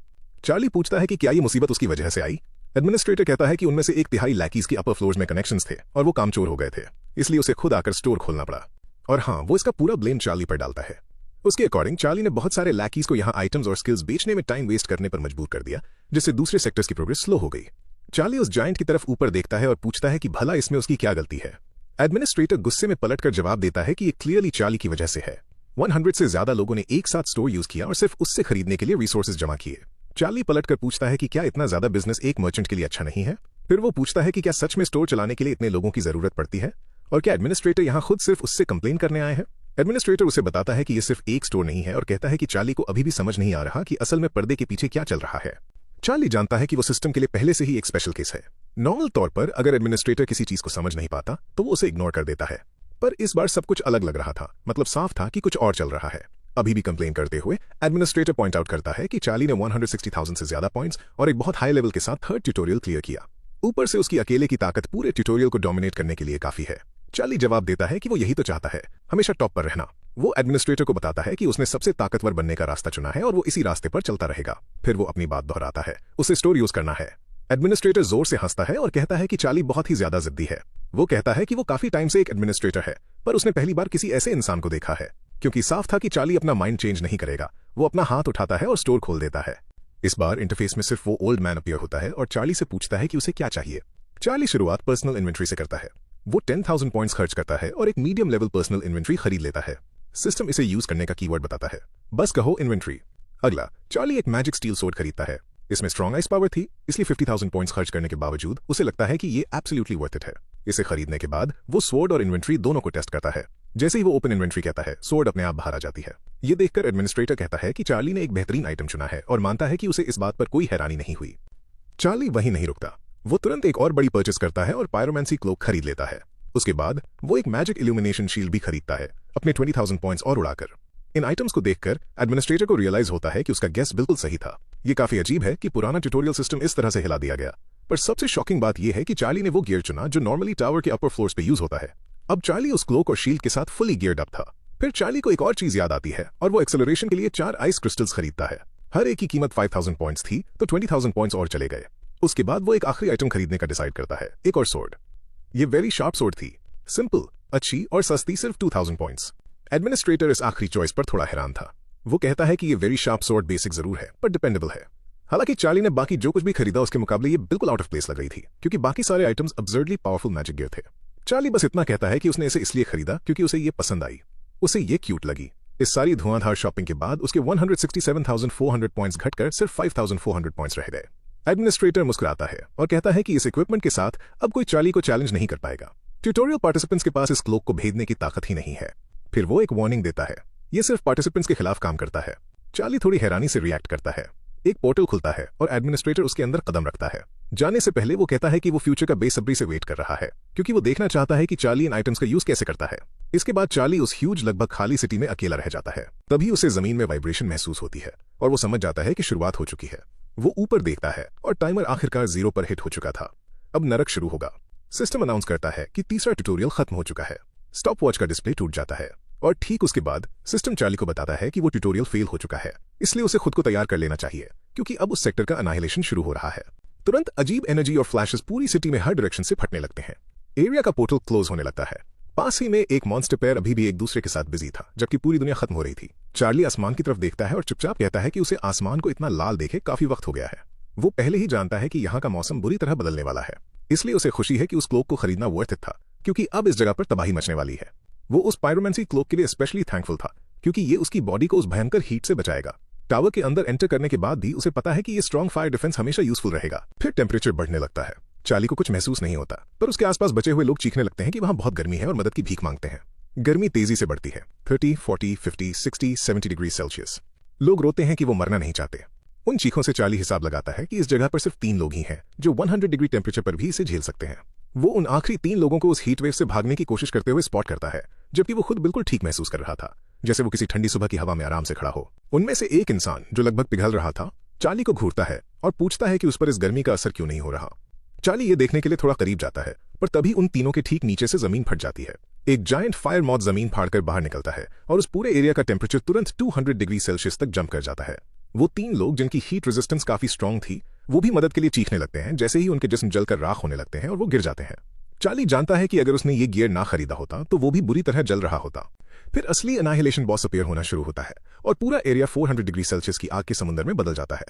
चार्ली पूछता है कि क्या ये मुसीबत उसकी वजह से आई। एडमिनिस्ट्रेटर कहता है कि उनमें से 1/3 लैकीज की अपर फ्लोर्स में कनेक्शंस थे और वो कामचोर हो गए थे, इसलिए उसे खुद आकर स्टोर खोलना पड़ा। और हाँ, वो इसका पूरा ब्लेम चार्ली पर डालता है। उसके अकॉर्डिंग चार्ली ने बहुत सारे लैकीज को यहां आइटम्स और स्किल्स बेचने में टाइम वेस्ट करने पर मजबूर कर दिया, जिससे दूसरे सेक्टर्स की प्रोग्रेस स्लो हो गई। चार्ली उस जायंट की तरफ ऊपर देखता है और पूछता है कि भला इसमें उसकी क्या गलती है। एडमिनिस्ट्रेटर गुस्से में पलटकर जवाब देता है कि ये क्लियरली चार्ली की वजह से है। 100 से ज्यादा लोगों ने एक साथ स्टोर यूज किया और सिर्फ उससे खरीदने के लिए रिसोर्सेज जमा किए। चार्ली पलटकर पूछता है कि क्या इतना ज्यादा बिजनेस एक मर्चेंट के लिए अच्छा नहीं है। फिर वो पूछता है कि क्या सच में स्टोर चलाने के लिए इतने लोगों की जरूरत पड़ती है और क्या एडमिनिस्ट्रेटर यहां खुद सिर्फ उससे कंप्लेन करने आए हैं। एडमिनिस्ट्रेटर उसे बताता है कि यह सिर्फ एक स्टोर नहीं है और कहता है कि चार्ली को अभी भी समझ नहीं आ रहा कि असल में पर्दे के पीछे क्या चल रहा है। चार्ली जानता है कि वो सिस्टम के लिए पहले से ही एक स्पेशल केस है। नॉर्मल तौर पर अगर एडमिनिस्ट्रेटर किसी चीज को समझ नहीं पाता तो वो उसे इग्नोर कर देता है, पर इस बार सब कुछ अलग लग रहा था। मतलब साफ था कि कुछ और चल रहा है। अभी भी कंप्लेन करते हुए एडमिनिस्ट्रेटर पॉइंट आउट करता है कि चार्ली ने 160,000 से ज्यादा पॉइंट्स और एक बहुत हाई लेवल के साथ 3rd ट्यूटोरियल क्लियर किया। ऊपर से उसकी अकेले की ताकत पूरे ट्यूटोरियल को डोमिनेट करने के लिए काफी है। चार्ली जवाब देता है कि वो यही तो चाहता है, हमेशा टॉप पर रहना। वो एडमिनिस्ट्रेटर को बताता है कि उसने सबसे ताकतवर बनने का रास्ता चुना है और वो इसी रास्ते पर चलता रहेगा। फिर वो अपनी बात दोहराता है, उसे स्टोर यूज करना है। एडमिनिस्ट्रेटर जोर से हंसता है और कहता है कि चार्ली बहुत ही ज्यादा जिद्दी है। वो कहता है कि वो काफी टाइम से एक एडमिनिस्ट्रेटर है, पर उसने पहली बार किसी ऐसे इंसान को देखा है, क्योंकि साफ था कि चार्ली अपना माइंड चेंज नहीं करेगा। वो अपना हाथ उठाता है और स्टोर खोल देता है। इस बार इंटरफेस में सिर्फ वो ओल्ड मैन अपीयर होता है और चार्ली से पूछता है कि उसे क्या चाहिए। चार्ली शुरुआत पर्सनल इन्वेंट्री से करता है। वो 10,000 पॉइंट्स खर्च करता है और एक मीडियम लेवल पर्सनल इन्वेंट्री खरीद लेता है। सिस्टम इसे यूज करने का कीवर्ड बताता है, बस कहो इन्वेंट्री। अगला, चार्ली एक मैजिक स्टील सोर्ड खरीदता है। इसमें स्ट्रॉन्ग आइस पावर थी, इसलिए 50,000 पॉइंट्स खर्च करने के बावजूद उसे लगता है कि ये एब्सोल्युटली वर्थ इट है। इसे खरीदने के बाद वो स्वॉर्ड और इन्वेंट्री दोनों को टेस्ट करता है। जैसे ही वो ओपन इन्वेंट्री कहता है, स्वॉर्ड अपने आप बाहर आ जाती है। ये देखकर एडमिनिस्ट्रेटर कहता है कि चार्ली ने एक बेहतरीन आइटम चुना है और मानता है कि उसे इस बात पर कोई हैरानी नहीं हुई। चार्ली वहीं नहीं रुकता, वो तुरंत एक और बड़ी परचेस करता है और पायरोमैंसी क्लोक खरीद लेता है। उसके बाद वो एक मैजिक इल्यूमिनेशन शील्ड भी खरीदता है, अपने 20,000 पॉइंट्स और उड़ाकर। इन आइटम्स को देखकर एडमिनिस्ट्रेटर को रियलाइज होता है कि उसका गेस बिल्कुल सही था। ये काफी अजीब है कि पुराना ट्यूटोरियल सिस्टम इस तरह से हिला दिया गया, पर सबसे शॉकिंग बात यह है कि चार्ली ने वो गियर चुना जो नॉर्मली टावर के अपर फ्लोर्स पे यूज होता है। अब चार्ली उस क्लोक और शील्ड के साथ फुली गियर्ड अप था। फिर चार्ली को एक और चीज याद आती है और वो एक्सेलरेशन के लिए 4 आइस क्रिस्टल्स खरीदता है। हर एक की कीमत 5,000 पॉइंट्स थी, तो 20,000 पॉइंट्स और चले गए। उसके बाद वो एक आखिरी आइटम खरीदने का डिसाइड करता है, एक और सोर्ड। ये वेरी शार्प सोर्ड थी, सिंपल, अच्छी और सस्ती, सिर्फ 2,000 पॉइंट्स। एडमिनिस्ट्रेटर इस आखिरी चॉइस पर थोड़ा हैरान था। वो कहता है कि ये वेरी शार्प सोर्ड बेसिक जरूर है, पर डिपेंडेबल है। हालांकि चार्ली ने बाकी जो कुछ भी खरीदा उसके मुकाबले ये बिल्कुल आउट ऑफ प्लेस लग रही थी, क्योंकि बाकी सारे आइटम्स अब्सर्डली पावरफुल मैजिक गियर थे। चार्ली बस इतना कहता है कि उसने इसे इसलिए खरीदा क्योंकि उसे ये पसंद आई, उसे ये क्यूट लगी। इस सारी धुआंधार शॉपिंग के बाद उसके 167,400 पॉइंट्स घटकर सिर्फ 5,400 पॉइंट्स रह गए। एडमिनिस्ट्रेटर मुस्कुराता है और कहता है कि इस इक्विपमेंट के साथ अब कोई चार्ली को चैलेंज नहीं कर पाएगा। ट्यूटोरियल पार्टिसिपेंट्स के पास इस क्लोक को भेदने की ताकत ही नहीं है। फिर वो एक वार्निंग देता है, ये सिर्फ पार्टिसिपेंट्स के खिलाफ काम करता है। चार्ली थोड़ी हैरानी से रिएक्ट करता है। एक पोर्टल खुलता है और एडमिनिस्ट्रेटर उसके अंदर कदम रखता है। जाने से पहले वो कहता है कि वो फ्यूचर का बेसब्री से वेट कर रहा है, क्योंकि वो देखना चाहता है कि चार्ली इन आइटम्स का यूज कैसे करता है। इसके बाद चार्ली उस ह्यूज लगभग खाली सिटी में अकेला रह जाता है। तभी उसे जमीन में वाइब्रेशन महसूस होती है और वो समझ जाता है कि शुरुआत हो चुकी है। वो ऊपर देखता है और टाइमर आखिरकार 0 पर हिट हो चुका था। अब नरक शुरू होगा। सिस्टम अनाउंस करता है कि तीसरा ट्यूटोरियल खत्म हो चुका है। स्टॉप वॉच का डिस्प्ले टूट जाता है और ठीक उसके बाद सिस्टम चार्ली को बताता है कि वो ट्यूटोरियल फेल हो चुका है, इसलिए उसे खुद को तैयार कर लेना चाहिए, क्योंकि अब उस सेक्टर का अनाहिलेशन शुरू हो रहा है। तुरंत अजीब एनर्जी और फ्लैशेस पूरी सिटी में हर डायरेक्शन से फटने लगते हैं। एरिया का पोर्टल क्लोज होने लगता है। पास ही में एक मॉन्स्टर पेयर अभी भी एक दूसरे के साथ बिजी था, जबकि पूरी दुनिया खत्म हो रही थी। चार्ली आसमान की तरफ देखता है और चुपचाप कहता है कि उसे आसमान को इतना लाल देखे काफी वक्त हो गया है। वो पहले ही जानता है कि यहाँ का मौसम बुरी तरह बदलने वाला है, इसलिए उसे खुशी है कि उस क्लोक को खरीदना वर्थ इट था, क्योंकि अब इस जगह पर तबाही मचने वाली है। वो उस पायरोमैंसी क्लोक के लिए स्पेशली थैंकफुल था, क्योंकि ये उसकी बॉडी को उस भयंकर हीट से बचाएगा। टावर के अंदर एंटर करने के बाद भी उसे पता है कि ये स्ट्रॉन्ग फायर डिफेंस हमेशा यूजफुल रहेगा। फिर टेम्परेचर बढ़ने लगता है। चार्ली को कुछ महसूस नहीं होता, पर उसके आसपास बचे हुए लोग चीखने लगते हैं कि वहां बहुत गर्मी है और मदद की भीख मांगते हैं। गर्मी तेजी से बढ़ती है, 30, 40, 50, 60, 70 डिग्री सेल्सियस। लोग रोते हैं कि वो मरना नहीं चाहते। उन चीखों से चार्ली हिसाब लगाता है कि इस जगह पर सिर्फ 3 लोग ही हैं जो 100 डिग्री टेम्परेचर पर भी इसे झेल सकते हैं। वो उन आखिरी 3 लोगों को उस हीट वेव से भागने की कोशिश करते हुए स्पॉट करता है, जबकि वो खुद बिल्कुल ठीक महसूस कर रहा था, जैसे वो किसी ठंडी सुबह की हवा में आराम से खड़ा हो। उनमें से एक इंसान जो लगभग पिघल रहा था चार्ली को घूरता है और पूछता है कि उस पर इस गर्मी का असर क्यों नहीं हो रहा। चार्ली ये देखने के लिए थोड़ा करीब जाता है, पर तभी उन तीनों के ठीक नीचे से जमीन फट जाती है। एक जायंट फायर मॉथ जमीन फाड़कर बाहर निकलता है और उस पूरे एरिया का टेम्परेचर तुरंत 200 डिग्री सेल्सियस तक जंप कर जाता है। वो 3 लोग जिनकी हीट रेजिस्टेंस काफी स्ट्रांग थी, वो भी मदद के लिए चीखने लगते हैं जैसे ही उनके जिस्म जलकर राख होने लगते हैं और वो गिर जाते हैं। चार्ली जानता है कि अगर उसने ये गियर ना खरीदा होता तो वो भी बुरी तरह जल रहा होता। फिर असली एनाहिलेशन बॉस अपीयर होना शुरू होता है और पूरा एरिया 400 डिग्री सेल्सियस की आग के समुद्र में बदल जाता है।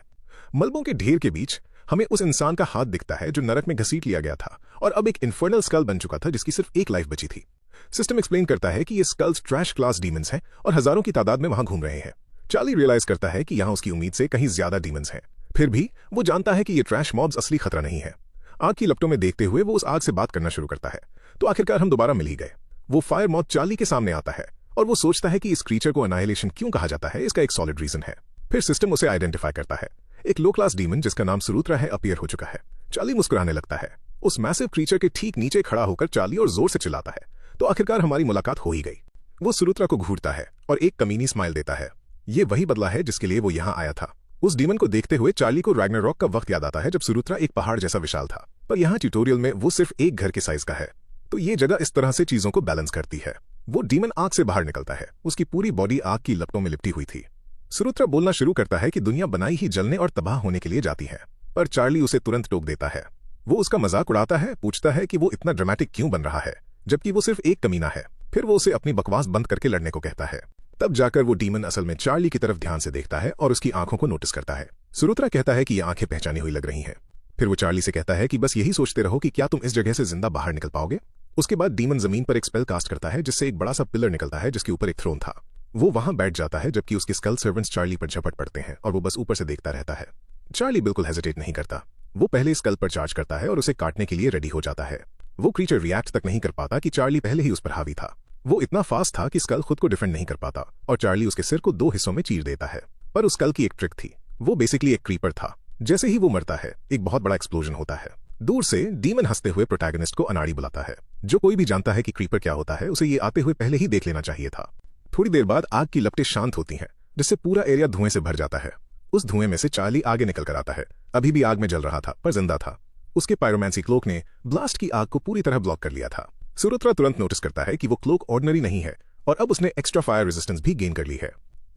मलबों के ढेर के बीच हमें उस इंसान का हाथ दिखता है जो नरक में घसीट लिया गया था और अब एक इन्फर्नल स्कल बन चुका था जिसकी सिर्फ एक लाइफ बची थी। सिस्टम एक्सप्लेन करता है कि ये स्कल्स ट्रैश क्लास डीमंस हैं और हजारों की तादाद में वहां घूम रहे हैं। चार्ली रियलाइज करता है कि यहां उसकी उम्मीद से कहीं ज्यादा डीमंस हैं। फिर भी वो जानता है कि ये ट्रैश मॉब्स असली खतरा नहीं है। आग की लपटों में देखते हुए वो उस आग से बात करना शुरू करता है। तो आखिरकार हम दोबारा मिल ही गए। वो फायर मॉथ चार्ली के सामने आता है और वो सोचता है कि इस क्रीचर को एनाहिलेशन क्यों कहा जाता है, इसका एक सॉलिड रीजन है। फिर सिस्टम उसे आइडेंटिफाई करता है। एक लो क्लास डीमन जिसका नाम सुरुत्रा है अपीयर हो चुका है। चार्ली मुस्कुराने लगता है। उस मैसिव क्रीचर के ठीक नीचे खड़ा होकर चार्ली और जोर से चिल्लाता है, तो आखिरकार हमारी मुलाकात हो ही गई। वो सुरुत्रा को घूरता है और एक कमीनी स्माइल देता है। ये वही बदला है जिसके लिए वो यहां आया था। उस डीमन को देखते हुए चार्ली को रैग्नारॉक का वक्त याद आता है जब सुरुत्रा एक पहाड़ जैसा विशाल था, पर यहाँ ट्यूटोरियल में वो सिर्फ एक घर के साइज का है। तो ये जगह इस तरह से चीजों को बैलेंस करती है। वो डीमन आग से बाहर निकलता है। उसकी पूरी बॉडी आग की लपटों में लिपटी हुई थी। सुरुत्रा बोलना शुरू करता है कि दुनिया बनाई ही जलने और तबाह होने के लिए जाती है, पर चार्ली उसे तुरंत टोक देता है। वो उसका मजाक उड़ाता है, पूछता है कि वो इतना ड्रामेटिक क्यों बन रहा है जबकि वो सिर्फ एक कमीना है। फिर वो उसे अपनी बकवास बंद करके लड़ने को कहता है। तब जाकर वो डीमन असल में चार्ली की तरफ ध्यान से देखता है और उसकी आंखों को नोटिस करता है। सुरुत्रा कहता है कि ये आंखें पहचानी हुई लग रही हैं। फिर वो चार्ली से कहता है कि बस यही सोचते रहो कि क्या तुम इस जगह से जिंदा बाहर निकल पाओगे। उसके बाद डीमन जमीन पर एक स्पेल कास्ट करता है जिससे एक बड़ा सा पिलर निकलता है जिसके ऊपर एक थ्रोन था। वो वहां बैठ जाता है जबकि उसके स्कल सर्वेंट्स चार्ली पर झपट पड़ते हैं और वो बस ऊपर से देखता रहता है। चार्ली बिल्कुल हेजिटेट नहीं करता। वो पहले स्कल पर चार्ज करता है और उसे काटने के लिए रेडी हो जाता है। वो क्रीचर रिएक्ट तक नहीं कर पाता कि चार्ली पहले ही उस पर हावी था। वो इतना फास्ट था कि स्कल खुद को डिफेंड नहीं कर पाता और चार्ली उसके सिर को 2 हिस्सों में चीर देता है। पर उस स्कल की एक ट्रिक थी। वो बेसिकली एक क्रीपर था। जैसे ही वो मरता है एक बहुत बड़ा एक्सप्लोजन होता है। दूर से डीमन हंसते हुए प्रोटैगनिस्ट को अनाड़ी बुलाता है। जो कोई भी जानता है कि क्रीपर क्या होता है उसे ये आते हुए पहले ही देख लेना चाहिए था। थोड़ी देर बाद आग की लपटें शांत होती हैं जिससे पूरा एरिया धुएं से भर जाता है। उस धुएं में से चार्ली आगे निकल कर आता है। अभी भी आग में जल रहा था पर जिंदा था। उसके पायरोमैंसी क्लोक ने ब्लास्ट की आग को पूरी तरह ब्लॉक कर लिया था। सुरुत्रा तुरंत नोटिस करता है कि वो क्लोक ऑर्डिनरी नहीं है और अब उसने एक्स्ट्रा फायर रेजिस्टेंस भी गेन कर ली है।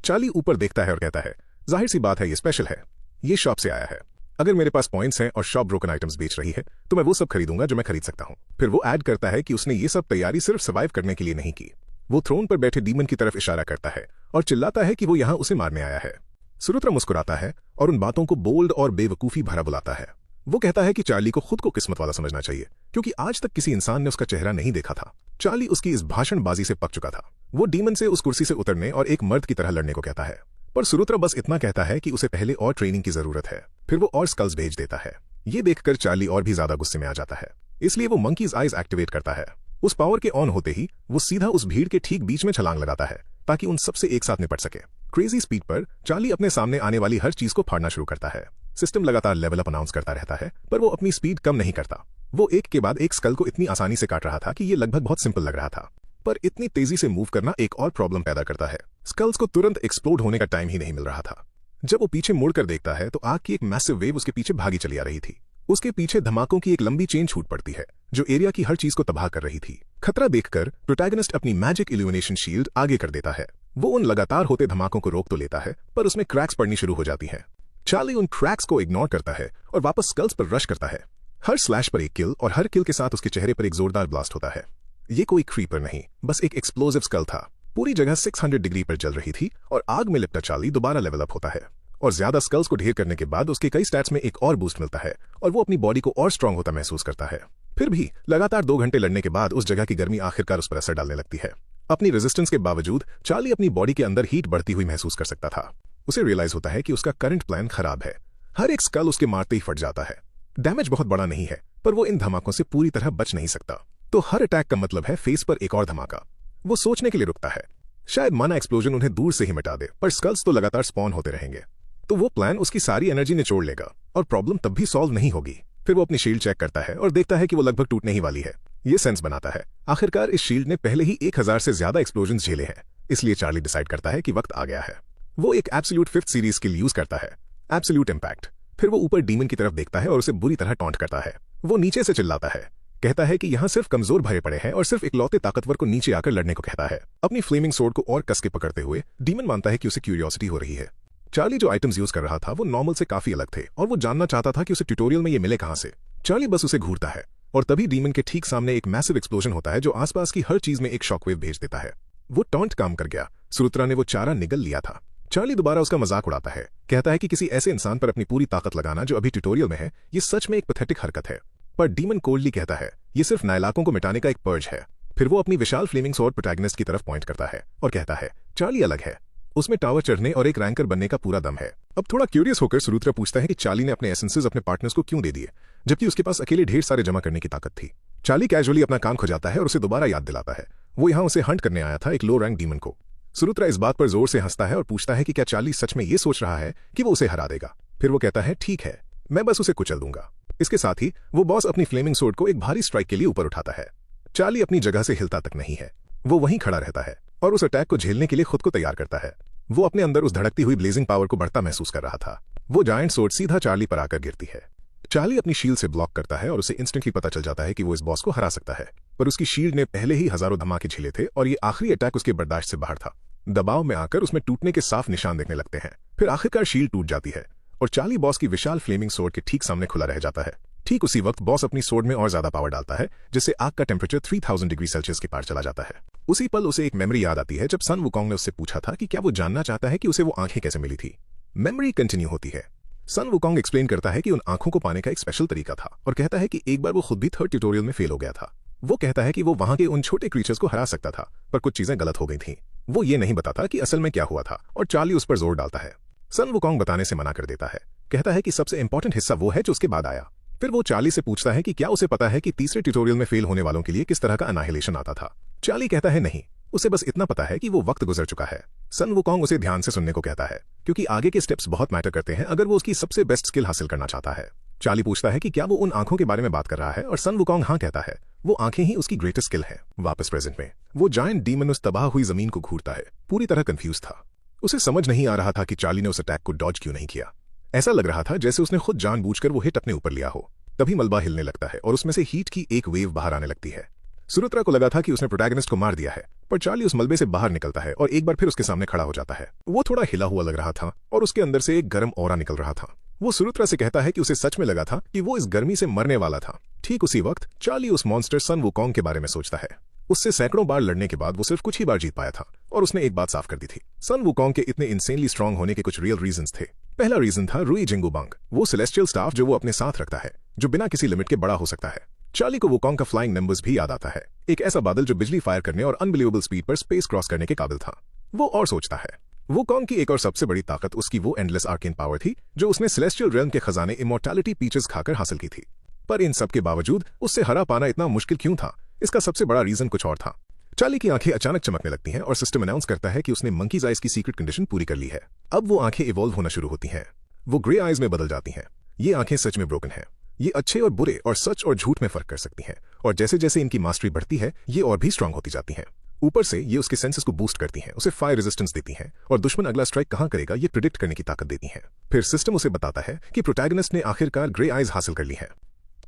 चार्ली ऊपर देखता है और कहता है, जाहिर सी बात है ये स्पेशल है, ये शॉप से आया है। अगर मेरे पास पॉइंट्स हैं और शॉप ब्रोकन आइटम्स बेच रही है तो मैं वो सब खरीदूंगा जो मैं खरीद सकता हूं। फिर वो ऐड करता है कि उसने ये सब तैयारी सिर्फ सर्वाइव करने के लिए नहीं की। वो थ्रोन पर बैठे डीमन की तरफ इशारा करता है और चिल्लाता है कि वो यहां उसे मारने आया है। सुरुत्रा मुस्कुराता है और उन बातों को बोल्ड और बेवकूफी भरा बुलाता है। वो कहता है कि चार्ली को खुद को किस्मत वाला समझना चाहिए क्योंकि आज तक किसी इंसान ने उसका चेहरा नहीं देखा था। चार्ली उसकी इस भाषणबाजी से पक चुका था। वो डीमन से उस कुर्सी से उतरने और एक मर्द की तरह लड़ने को कहता है, पर सुरुत्रा बस इतना कहता है कि उसे पहले और ट्रेनिंग की जरूरत है। फिर वो और स्कल्स भेज देता है। ये देखकर चार्ली और भी ज्यादा गुस्से में आ जाता है, इसलिए वो मंकीज आइज एक्टिवेट करता है। उस पावर के ऑन होते ही वो सीधा उस भीड़ के ठीक बीच में छलांग लगाता है ताकि उन सबसे एक साथ निपट सके। क्रेजी स्पीड पर चार्ली अपने सामने आने वाली हर चीज को फाड़ना शुरू करता है। सिस्टम लगातार लेवल अप अनाउंस करता रहता है पर वो अपनी स्पीड कम नहीं करता। वो एक के बाद एक स्कल को इतनी आसानी से काट रहा था कि ये लगभग बहुत सिंपल लग रहा था, पर इतनी तेजी से मूव करना एक और प्रॉब्लम पैदा करता है। स्कल्स को तुरंत एक्सप्लोड होने का टाइम ही नहीं मिल रहा था। जब वो पीछे मुड़कर देखता है तो आग की एक मैसिव वेव उसके पीछे भागी चली आ रही थी। उसके पीछे धमाकों की एक लंबी चेन छूट पड़ती है जो एरिया की हर चीज को तबाह कर रही थी। खतरा देखकर प्रोटैगनिस्ट अपनी मैजिक इल्यूमिनेशन शील्ड आगे कर देता है। वो उन लगातार होते धमाकों को रोक तो लेता है पर उसमें क्रैक्स पड़नी शुरू हो जाती हैं। चार्ली उन क्रैक्स को इग्नोर करता है और वापस स्कल्स पर रश करता है। हर स्लैश पर एक किल और हर किल के साथ उसके चेहरे पर एक जोरदार ब्लास्ट होता है। ये कोई क्रीपर नहीं, बस एक एक्सप्लोसिव स्कल था। पूरी जगह 600 डिग्री पर जल रही थी और आग में लिपटा चार्ली दोबारा लेवल अप होता है और ज्यादा स्कल्स को ढेर करने के बाद उसके कई स्टैट्स में एक और बूस्ट मिलता है और वो अपनी बॉडी को और स्ट्रांग होता महसूस करता है। फिर भी लगातार 2 घंटे लड़ने के बाद उस जगह की गर्मी आखिरकार उस पर असर डालने लगती है। अपनी रेजिस्टेंस के बावजूद चार्ली अपनी बॉडी के अंदर हीट बढ़ती हुई महसूस कर सकता था। उसे रियलाइज होता है कि उसका करंट प्लान खराब है। हर एक स्कल उसके मारते ही फट जाता है। डैमेज बहुत बड़ा नहीं है, पर वो इन धमाकों से पूरी तरह बच नहीं सकता। तो हर अटैक का मतलब है फेस पर एक और धमाका। वो सोचने के लिए रुकता है, शायद माना एक्सप्लोजन उन्हें दूर से ही मिटा दे, पर स्कल्स तो लगातार स्पॉन होते रहेंगे। तो वो प्लान उसकी सारी एनर्जी निचोड़ लेगा और प्रॉब्लम तब भी सॉल्व नहीं होगी। फिर वो अपनी शील्ड चेक करता है और देखता है कि वो लगभग टूटने ही वाली है। ये सेंस बनाता है, आखिरकार इस शील्ड ने पहले ही 1000 से ज्यादा एक्सप्लोजन्स झेले हैं, इसलिए चार्ली डिसाइड करता है कि वक्त आ गया है। वो एक absolute 5th series skill use करता है, एब्सोल्यूट इंपैक्ट। फिर वो ऊपर डीमन की तरफ देखता है और उसे बुरी तरह टॉन्ट करता है। वो नीचे से चिल्लाता है, कहता है कि यहाँ सिर्फ कमजोर भरे पड़े हैं और सिर्फ इकलौते ताकतवर को नीचे आकर लड़ने को कहता है। अपनी फ्लेमिंग सोर्ड को और कस के पकड़ते हुए डीमन मानता है कि उसे क्यूरियोसिटी हो रही है। चार्ली जो आइटम्स यूज कर रहा था वो नॉर्मल से काफी अलग थे और वो जानना चाहता था कि उसे ट्यूटोरियल में ये मिले कहां से। चार्ली बस उसे घूरता है और तभी डीमन के ठीक सामने एक मैसिव एक्सप्लोजन होता है जो आसपास की हर चीज में एक शॉकवेव भेज देता है। वो टॉन्ट काम कर गया, सुरुत्रा ने वो चारा निगल लिया था। चार्ली दोबारा उसका मजाक उड़ाता है, कहता है कि किसी ऐसे इंसान पर अपनी पूरी ताकत लगाना जो अभी ट्यूटोरियल में है, ये सच में एक पैथेटिक हरकत है। पर डीमन कोल्डली कहता है, ये सिर्फ नाइलाकों को मिटाने का एक पर्ज है। फिर वो अपनी विशाल फ्लेमिंग स्वॉर्ड प्रोटैगनिस्ट की तरफ पॉइंट करता है और कहता है, चार्ली अलग है, उसमें टावर चढ़ने और एक रैंकर बनने का पूरा दम है। अब थोड़ा क्यूरियस होकर सुरुत्रा पूछता है कि चार्ली ने अपने एसेंसेस अपने पार्टनर्स को क्यों दे दिए, जबकि उसके पास अकेले ढेर सारे जमा करने की ताकत थी। चार्ली कैजुअली अपना काम खुजाता है और उसे दोबारा याद दिलाता है वो यहाँ उसे हंट करने आया था, एक लो रैंक डीमन को। सुरुत्रा इस बात पर जोर से हंसता है और पूछता है कि क्या चार्ली सच में ये सोच रहा है कि वो उसे हरा देगा। फिर वो कहता है, ठीक है, मैं बस उसे कुचल दूंगा। इसके साथ ही वो बॉस अपनी फ्लेमिंग सोर्ड को एक भारी स्ट्राइक के लिए ऊपर उठाता है। चार्ली अपनी जगह से हिलता तक नहीं है, वो वहीं खड़ा रहता है और उस अटैक को झेलने के लिए खुद को तैयार करता है। वो अपने अंदर उस धड़कती हुई ब्लेजिंग पावर को बढ़ता महसूस कर रहा था। वो जायंट सोर्ड सीधा चार्ली पर आकर गिरती है। चार्ली अपनी शील्ड से ब्लॉक करता है और उसे इंस्टेंटली पता चल जाता है कि वो इस बॉस को हरा सकता है, पर उसकी शील्ड ने पहले ही हजारों धमाके झेले थे और ये आखिरी अटैक उसके बर्दाश्त से बाहर था। दबाव में आकर उसमें टूटने के साफ निशान दिखने लगते हैं। फिर आखिरकार शील्ड टूट जाती है और चार्ली बॉस की विशाल फ्लेमिंग सोर्ड के ठीक सामने खुला रह जाता है। ठीक उसी वक्त बॉस अपनी सोर्ड में और ज्यादा पावर डालता है, जिससे आग का टेम्परेचर 3000 डिग्री सेल्सियस के पार चला जाता है। उसी पल उसे एक मेमोरी याद आती है जब सन वुकोंग ने उससे पूछा था कि क्या वो जानना चाहता है कि उसे वो आंखें कैसे मिली थी। मेमोरी कंटिन्यू होती है। सन वुकोंग एक्सप्लेन करता है कि उन आंखों को पाने का एक स्पेशल तरीका था और कहता है कि एक बार वो खुद भी 3rd ट्यूटोरियल में फेल हो गया था। वो कहता है कि वो वहां के उन छोटे क्रीचर्स को हरा सकता था, पर कुछ चीजें गलत हो गई थीं। वो ये नहीं बताता कि असल में क्या हुआ था और चार्ली उस पर जोर डालता है। सन वुकोंग बताने से मना कर देता है, कहता है कि सबसे इंपॉर्टेंट हिस्सा वो है जो उसके बाद आया। फिर वो चार्ली से पूछता है कि क्या उसे पता है कि 3रे ट्यूटोरियल में फेल होने वालों के लिए किस तरह का अनाहिलेशन आता था। चार्ली कहता है, नहीं, उसे बस इतना पता है कि वो वक्त गुजर चुका है। सन वुकोंग उसे ध्यान से सुनने को कहता है, क्योंकि आगे के स्टेप्स बहुत मैटर करते हैं अगर वो उसकी सबसे बेस्ट स्किल हासिल करना चाहता है। चार्ली पूछता है कि क्या वो उन आंखों के बारे में बात कर रहा है और सन वुकोंग हाँ कहता है, वो आंखें ही उसकी ग्रेटेस्ट स्किल है। वापस प्रेजेंट में वो जायंट डीमन उस तबाह हुई जमीन को घूरता है, पूरी तरह कंफ्यूज था। उसे समझ नहीं आ रहा था कि चार्ली ने उस अटैक को डॉज क्यों नहीं किया। ऐसा लग रहा था जैसे उसने खुद जानबूझकर वो हिट अपने ऊपर लिया हो। तभी मलबा हिलने लगता है और उसमें से हीट की एक वेव बाहर आने लगती है। सुरुत्रा को लगा था कि उसने प्रोटैगनिस्ट को मार दिया है, पर चार्ली उस मलबे से बाहर निकलता है और एक बार फिर उसके सामने खड़ा हो जाता है। वो थोड़ा हिला हुआ लग रहा था और उसके अंदर से एक गर्म ऑरा निकल रहा था। वो सुरुत्रा से कहता है कि उसे सच में लगा था कि वो इस गर्मी से मरने वाला था। ठीक उसी वक्त चार्ली उस मॉन्स्टर सन वुकोंग के बारे में सोचता है। उससे सैकड़ों बार लड़ने के बाद वो सिर्फ कुछ ही बार जीत पाया था और उसने एक बात साफ कर दी थी। सन वुकोंग के इतने इंसेनली स्ट्रांग होने के कुछ रियल रीजंस थे। पहला रीजन था रुई जिंगुबांग, वो सेलेस्टियल स्टाफ जो वो अपने साथ रखता है, जो बिना किसी लिमिट के बड़ा हो सकता है। चार्ली को वुकोंग का फ्लाइंग नंबर्स भी याद आता है, एक ऐसा बादल जो बिजली फायर करने और अनबिलीवेबल स्पीड पर स्पेस क्रॉस करने के काबिल था। वो और सोचता है, वुकोंग की एक और सबसे बड़ी ताकत उसकी वो एंडलेस आर्केन पावर थी जो उसने सेलेस्टियल रियल्म के खजाने इमॉर्टैलिटी पीचेस खाकर हासिल की थी। पर इन सब के बावजूद उससे हरा पाना इतना मुश्किल क्यों था? इसका सबसे बड़ा रीजन कुछ और था। चार्ली की आंखें अचानक चमकने लगती हैं और सिस्टम अनाउंस करता है कि उसने मंकीज आइज की सीक्रेट कंडीशन पूरी कर ली है। अब वो आंखें इवॉल्व होना शुरू होती हैं, वो ग्रे आइज में बदल जाती हैं। ये आंखें सच में ब्रोकन हैं। ये अच्छे और बुरे और सच और झूठ में फर्क कर सकती हैं और जैसे जैसे इनकी मास्टरी बढ़ती है ये और भी स्ट्रांग होती जाती हैं। ऊपर से ये उसके सेंसेस को बूस्ट करती हैं, उसे फायर रेजिस्टेंस देती हैं और दुश्मन अगला स्ट्राइक कहां करेगा ये प्रिडिक्ट करने की ताकत देती हैं। फिर सिस्टम उसे बताता है कि प्रोटैगनिस्ट ने आखिरकार ग्रे आइज हासिल कर ली है।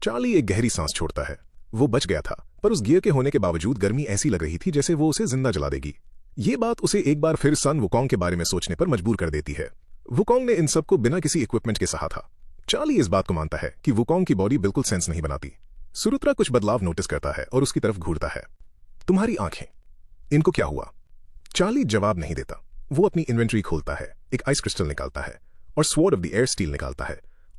चार्ली एक गहरी सांस छोड़ता है। वो बच गया था, पर उस गियर के होने के बावजूद गर्मी ऐसी लग रही थी जैसे वो उसे जिंदा जला देगी। ये बात उसे एक बार फिर सन वुकोंग के बारे में सोचने पर मजबूर कर देती है। वुकोंग ने इन सबको बिना किसी इक्विपमेंट के सहा था। चार्ली इस बात को मानता है कि वुकोंग की बॉडी बिल्कुल सेंस नहीं बनाती। सुरुत्रा कुछ बदलाव नोटिस करता है और उसकी तरफ घूरता है। तुम्हारी आंखें, इनको क्या हुआ? चार्ली जवाब नहीं देता। वो अपनी इन्वेंट्री खोलता है, एक आइस क्रिस्टल निकालता है और sword of the air steel निकालता है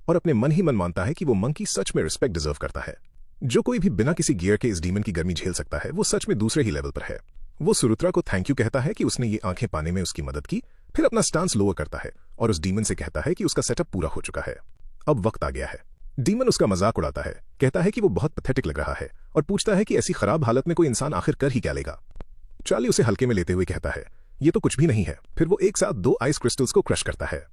और अपने मन ही मन मानता है कि वो मंकी सच में रिस्पेक्ट डिजर्व करता है। जो कोई भी बिना किसी गियर के इस डीमन की गर्मी झेल सकता है वो सच में दूसरे ही लेवल पर है। वो सुरुत्रा को थैंक यू कहता है कि उसने ये आंखें पाने में उसकी मदद की, फिर अपना स्टांस लोअर करता है और उस डीमन से कहता है कि उसका सेटअप पूरा हो चुका है, अब वक्त आ गया है। डीमन उसका मजाक उड़ाता है, कहता है कि वो बहुत पैथेटिक लग रहा है और पूछता है कि ऐसी खराब हालत में कोई इंसान आखिर कर ही क्या लेगा। चार्ली उसे हल्के में लेते हुए कहता है, ये तो कुछ भी नहीं है। फिर वो एक साथ 2 आइस क्रिस्टल्स को क्रश करता है।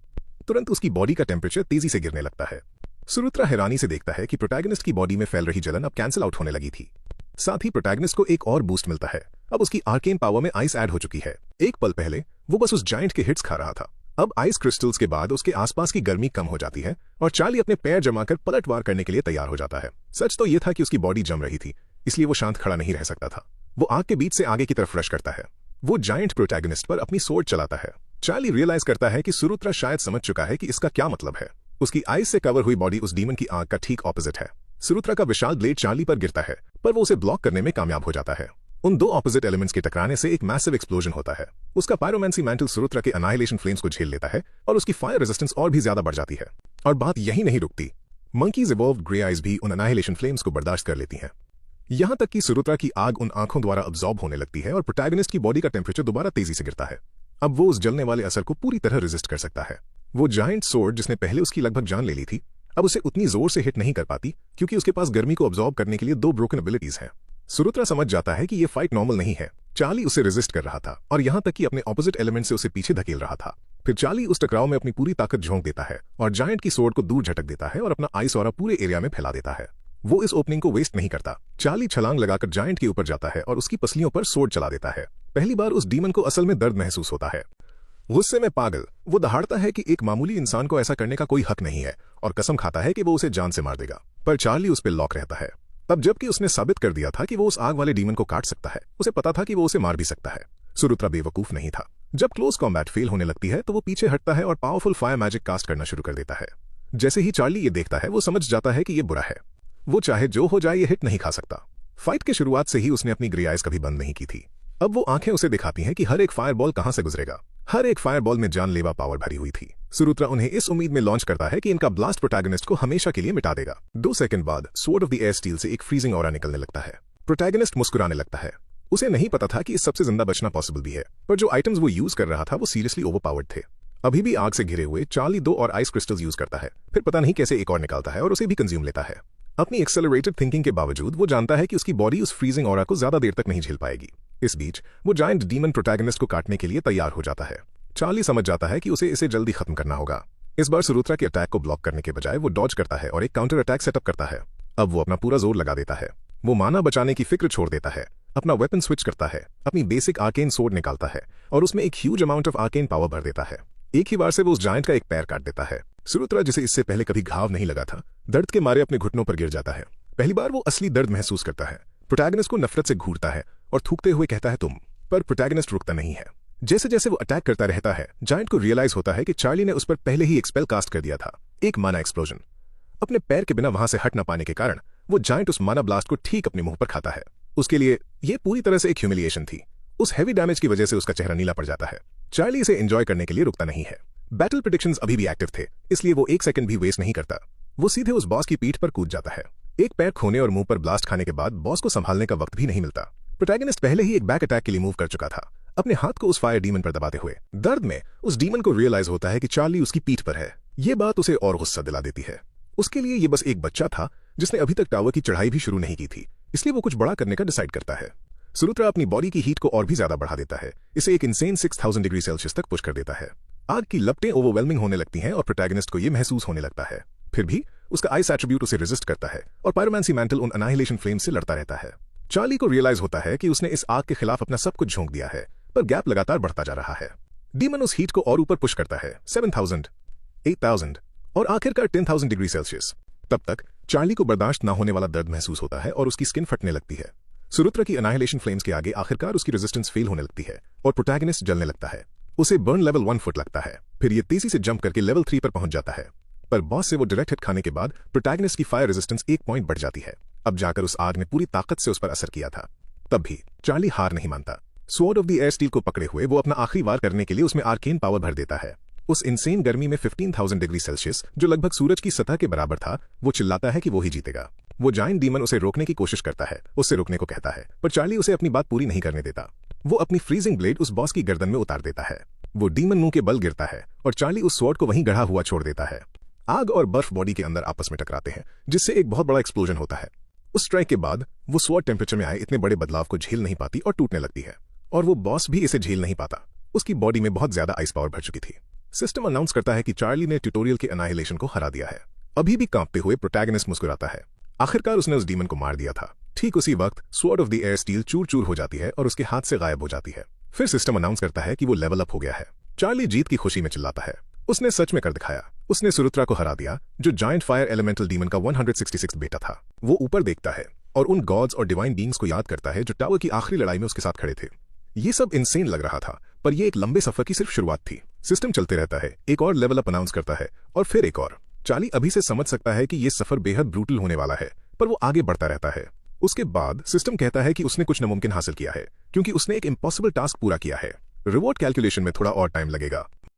तुरंत उसकी बॉडी का टेम्परेचर तेजी से गिरने लगता है। सुरुत्रा हैरानी से देखता है कि प्रोटैगनिस्ट की बॉडी में फैल रही जलन अब कैंसिल आउट होने लगी थी। साथ ही प्रोटैगनिस्ट को एक और बूस्ट मिलता है। अब उसकी आर्केन पावर में आइस ऐड हो चुकी है। एक पल पहले वो बस उस जायंट के हिट्स खा रहा था, अब आइस क्रिस्टल्स के बाद उसके आसपास की गर्मी कम हो जाती है और चार्ली अपने पैर जमाकर पलटवार करने के लिए तैयार हो जाता है। सच तो यह था कि उसकी बॉडी जम रही थी, इसलिए वो शांत खड़ा नहीं रह सकता था। वो आग के बीच से आगे की तरफ रश करता है। वो जायंट प्रोटैगनिस्ट पर अपनी सोर्ड चलाता है। चार्ली रियलाइज करता है कि सुरुत्रा शायद समझ चुका है कि इसका क्या मतलब है। उसकी आइस से कवर हुई बॉडी उस डीमन की आग का ठीक ऑपोजिट है। सुरुत्रा का विशाल ब्लेड चार्ली पर गिरता है, पर वो उसे ब्लॉक करने में कामयाब हो जाता है। उन 2 ऑपोजिट एलिमेंट्स के टकराने से एक मैसिव एक्सप्लोजन होता है। उसका पायरोमैंसी मैंटल सुरुत्रा के अनाइलेशन फ्लेम्स को झेल लेता है और उसकी फायर रेजिस्टेंस और भी ज्यादा बढ़ जाती है। और बात यही नहीं रुकती, मंकीज इवॉल्व्ड ग्रे आइज भी उन अनाइलेशन फ्लेम्स को बर्दाश्त कर लेती हैं। यहां तक कि सुरुत्रा की आग उन आंखों द्वारा अब्सॉर्ब होने लगती है और प्रोटैगनिस्ट की बॉडी का टेम्परेचर दोबारा तेजी से गिरता है। अब वो उस जलने वाले असर को पूरी तरह रेजिस्ट कर सकता है। वो जायंट सोर्ड जिसने पहले उसकी लगभग जान ले ली थी, अब उसे उतनी जोर से हिट नहीं कर पाती क्योंकि उसके पास गर्मी को अब्सॉर्ब करने के लिए 2 ब्रोकन एबिलिटीज हैं। सुरुत्रा समझ जाता है कि ये फाइट नॉर्मल नहीं है। चार्ली उसे रेजिस्ट कर रहा था और यहां तक कि अपने ऑपोजिट एलिमेंट से उसे पीछे धकेल रहा था। फिर चार्ली उस टकराव में अपनी पूरी ताकत झोंक देता है और जायंट की सोर्ड को दूर झटक देता है और अपना आइस ऑरा पूरे एरिया में फैला देता है। वो इस ओपनिंग को वेस्ट नहीं करता। चार्ली छलांग लगाकर जायंट के ऊपर जाता है और उसकी पसलियों पर सोर्ड चला देता है। पहली बार उस डीमन को असल में दर्द महसूस होता है। गुस्से में पागल वो दहाड़ता है कि एक मामूली इंसान को ऐसा करने का कोई हक नहीं है और कसम खाता है कि वो उसे जान से मार देगा, पर चार्ली उस पर लॉक रहता है। तब जबकि उसने साबित कर दिया था कि वो उस आग वाले डीमन को काट सकता है, उसे पता था कि वो उसे मार भी सकता है। सुरुत्रा बेवकूफ नहीं था। जब क्लोज कॉम्बैट फेल होने लगती है तो वो पीछे हटता है और पावरफुल फायर मैजिक कास्ट करना शुरू कर देता है। जैसे ही चार्ली ये देखता है वो समझ जाता है कि ये बुरा है। वो चाहे जो हो जाए ये हिट नहीं खा सकता। फाइट के शुरुआत से ही उसने अपनी ग्रे आइज कभी बंद नहीं की थी। अब वो आंखें उसे दिखाती हैं कि हर एक फायरबॉल कहां से गुजरेगा। हर एक फायरबॉल में जानलेवा पावर भरी हुई थी। सुरुत्रा उन्हें इस उम्मीद में लॉन्च करता है कि इनका ब्लास्ट प्रोटैगनिस्ट को हमेशा के लिए मिटा देगा। 2 सेकंड बाद sword of the air steel से एक फ्रीजिंग ऑरा निकलने लगता है। प्रोटैगनिस्ट मुस्कुराने लगता है। उसे नहीं पता था कि इस सबसे जिंदा बचना पॉसिबल भी है, पर जो आइटम्स वो यूज कर रहा था वो सीरियसली ओवरपावर्ड थे। अभी भी आग से घिरे हुए चार्ली 2 और आइस क्रिस्टल्स यूज करता है, फिर पता नहीं कैसे एक और निकालता है और उसे भी कंज्यूम लेता है। अपनी एक्सेलरेटेड थिंकिंग के बावजूद वो जानता है कि उसकी बॉडी उस फ्रीजिंग ऑरा को ज्यादा देर तक नहीं झेल पाएगी। इस बीच वो जायंट डीमन प्रोटैगनिस्ट को काटने के लिए तैयार हो जाता है। चार्ली समझ जाता है कि उसे इसे जल्दी खत्म करना होगा। इस बार सुरुत्रा के अटैक को ब्लॉक करने के बजाय वो डॉज करता है और एक काउंटर अटैक सेटअप करता है। अब वो अपना पूरा जोर लगा देता है। वो माना बचाने की फिक्र छोड़ देता है, अपना वेपन स्विच करता है, अपनी बेसिक आर्केन सोर्ड निकालता है और उसमें एक huge amount of arcane power भर देता है। एक ही बार से वो उस जायंट का एक पैर काट देता है। सुरुत्रा जिसे इससे पहले कभी घाव नहीं लगा था, दर्द के मारे अपने घुटनों पर गिर जाता है। पहली बार वो असली दर्द महसूस करता है। प्रोटैगनिस्ट को नफरत से घूरता है और थूकते हुए कहता है तुम, पर प्रोटैगनिस्ट रुकता नहीं है। जैसे जैसे वो अटैक करता रहता है, जायंट को रियलाइज होता है कि चार्ली ने उस पर पहले ही एक स्पेल कास्ट कर दिया था, एक माना एक्सप्लोजन। अपने पैर के बिना वहां से हट न पाने के कारण वो जायंट उस माना ब्लास्ट को ठीक अपने मुंह पर खाता है। उसके लिए ये पूरी तरह से एक ह्यूमिलिएशन थी। उस हैवी डैमेज की वजह से उसका चेहरा नीला पड़ जाता है। चार्ली इसे एंजॉय करने के लिए रुकता नहीं है। बैटल प्रेडिक्शंस अभी भी एक्टिव थे, इसलिए वो 1 सेकंड भी वेस्ट नहीं करता। वो सीधे उस बॉस की पीठ पर कूद जाता है। एक पैर खोने और मुंह पर ब्लास्ट खाने के बाद बॉस को संभालने का वक्त भी नहीं मिलता। प्रोटैगनिस्ट पहले ही एक बैक अटैक के लिए मूव कर चुका था, अपने हाथ को उस फायर डीमन पर दबाते हुए। दर्द में उस डीमन को रियलाइज होता है कि चार्ली उसकी पीठ पर है। ये बात उसे और गुस्सा दिला देती है। उसके लिए ये बस एक बच्चा था जिसने अभी तक टावर की चढ़ाई भी शुरू नहीं की थी, इसलिए वो कुछ बड़ा करने का डिसाइड करता है। सुरुत्रा अपनी बॉडी की हीट को और भी ज्यादा बढ़ा देता है, इसे एक इंसेन 6000 डिग्री सेल्सियस तक पुश कर देता है। आग की लपटें ओवरवेलमिंग होने लगती हैं और प्रोटैगनिस्ट को यह महसूस होने लगता है। फिर भी उसका आइस एट्रीब्यूट उसे रेजिस्ट करता है और पायरोमैंसी मैंटल उन अनाइलेशन फ्लेम्स से लड़ता रहता है। चार्ली को रियलाइज होता है कि उसने इस आग के खिलाफ अपना सब कुछ झोंक दिया है, पर गैप लगातार बढ़ता जा रहा है। डीमन उस हीट को और ऊपर पुश करता है, 7000, 8000 और आखिरकार 10000 डिग्री सेल्सियस। तब तक चार्ली को बर्दाश्त न होने वाला दर्द महसूस होता है और उसकी स्किन फटने लगती है। सुरुत्रा की अनाइलेशन फ्लेम्स के आगे आखिरकार उसकी रेजिस्टेंस फेल होने लगती है और प्रोटैगनिस्ट जलने लगता है। उसे बर्न लेवल 1 फुट लगता है, फिर ये तेजी से जंप करके लेवल 3 पर पहुंच जाता है। पर बॉस से वो डायरेक्ट हिट खाने के बाद प्रोटैगनिस्ट की फायर रेजिस्टेंस 1 पॉइंट बढ़ जाती है। अब जाकर उस आग ने पूरी ताकत से उस पर असर किया था। तब भी चार्ली हार नहीं मानता। Sword of the air steel को पकड़े हुए वो अपना आखिरी वार करने के लिए उसमें आर्केन पावर भर देता है। उस इंसेन गर्मी में 15000 डिग्री सेल्सियस, जो लगभग सूरज की सतह के बराबर था, वो चिल्लाता है कि वो ही जीतेगा। वो जायंट डीमन उसे रोकने की कोशिश करता है, उससे रोकने को कहता है, पर चार्ली उसे अपनी बात पूरी नहीं करने देता। वो अपनी फ्रीजिंग ब्लेड उस बॉस की गर्दन में उतार देता है। वो डीमन मुंह के बल गिरता है और चार्ली उस स्वॉर्ड को वहीं गढ़ा हुआ छोड़ देता है। आग और बर्फ बॉडी के अंदर आपस में टकराते हैं, जिससे एक बहुत बड़ा एक्सप्लोजन होता है। उस स्ट्राइक के बाद वो स्वॉर्ड टेम्परेचर में आए इतने बड़े बदलाव को झेल नहीं पाती और टूटने लगती है, और वो बॉस भी इसे झेल नहीं पाता। उसकी बॉडी में बहुत ज्यादा आइस पावर भर चुकी थी। सिस्टम अनाउंस करता है कि चार्ली ने ट्यूटोरियल के अनाहिलेशन को हरा दिया है। अभी भी कांपते हुए प्रोटैगनिस्ट मुस्कुराता है। आखिरकार उसने उस डीमन को मार दिया था। ठीक उसी वक्त sword of the air steel चूर चूर हो जाती है और उसके हाथ से गायब हो जाती है। फिर सिस्टम अनाउंस करता है कि वो लेवल अप हो गया है। चार्ली जीत की खुशी में चिल्लाता है। उसने सच में कर दिखाया। उसने सुरुत्रा को हरा दिया, जो जायंट फायर एलिमेंटल डीमन का 166 बेटा था। वो ऊपर देखता है और उन गॉड्स और डिवाइन बीइंग्स को याद करता है जो टावर की आखिरी लड़ाई में उसके साथ खड़े थे। ये सब इंसेन लग रहा था, पर ये एक लंबे सफर की सिर्फ शुरुआत थी। सिस्टम चलते रहता है, एक और लेवल अप अनाउंस करता है और फिर एक और। चार्ली अभी से समझ सकता है कि ये सफर बेहद ब्रूटल होने वाला है, पर वो आगे बढ़ता रहता है। उसके बाद सिस्टम कहता है कि उसने कुछ नामुमकिन हासिल किया है, क्योंकि उसने एक इम्पॉसिबल टास्क पूरा किया है। रिवॉर्ड कैलकुलेशन में थोड़ा और टाइम लगेगा।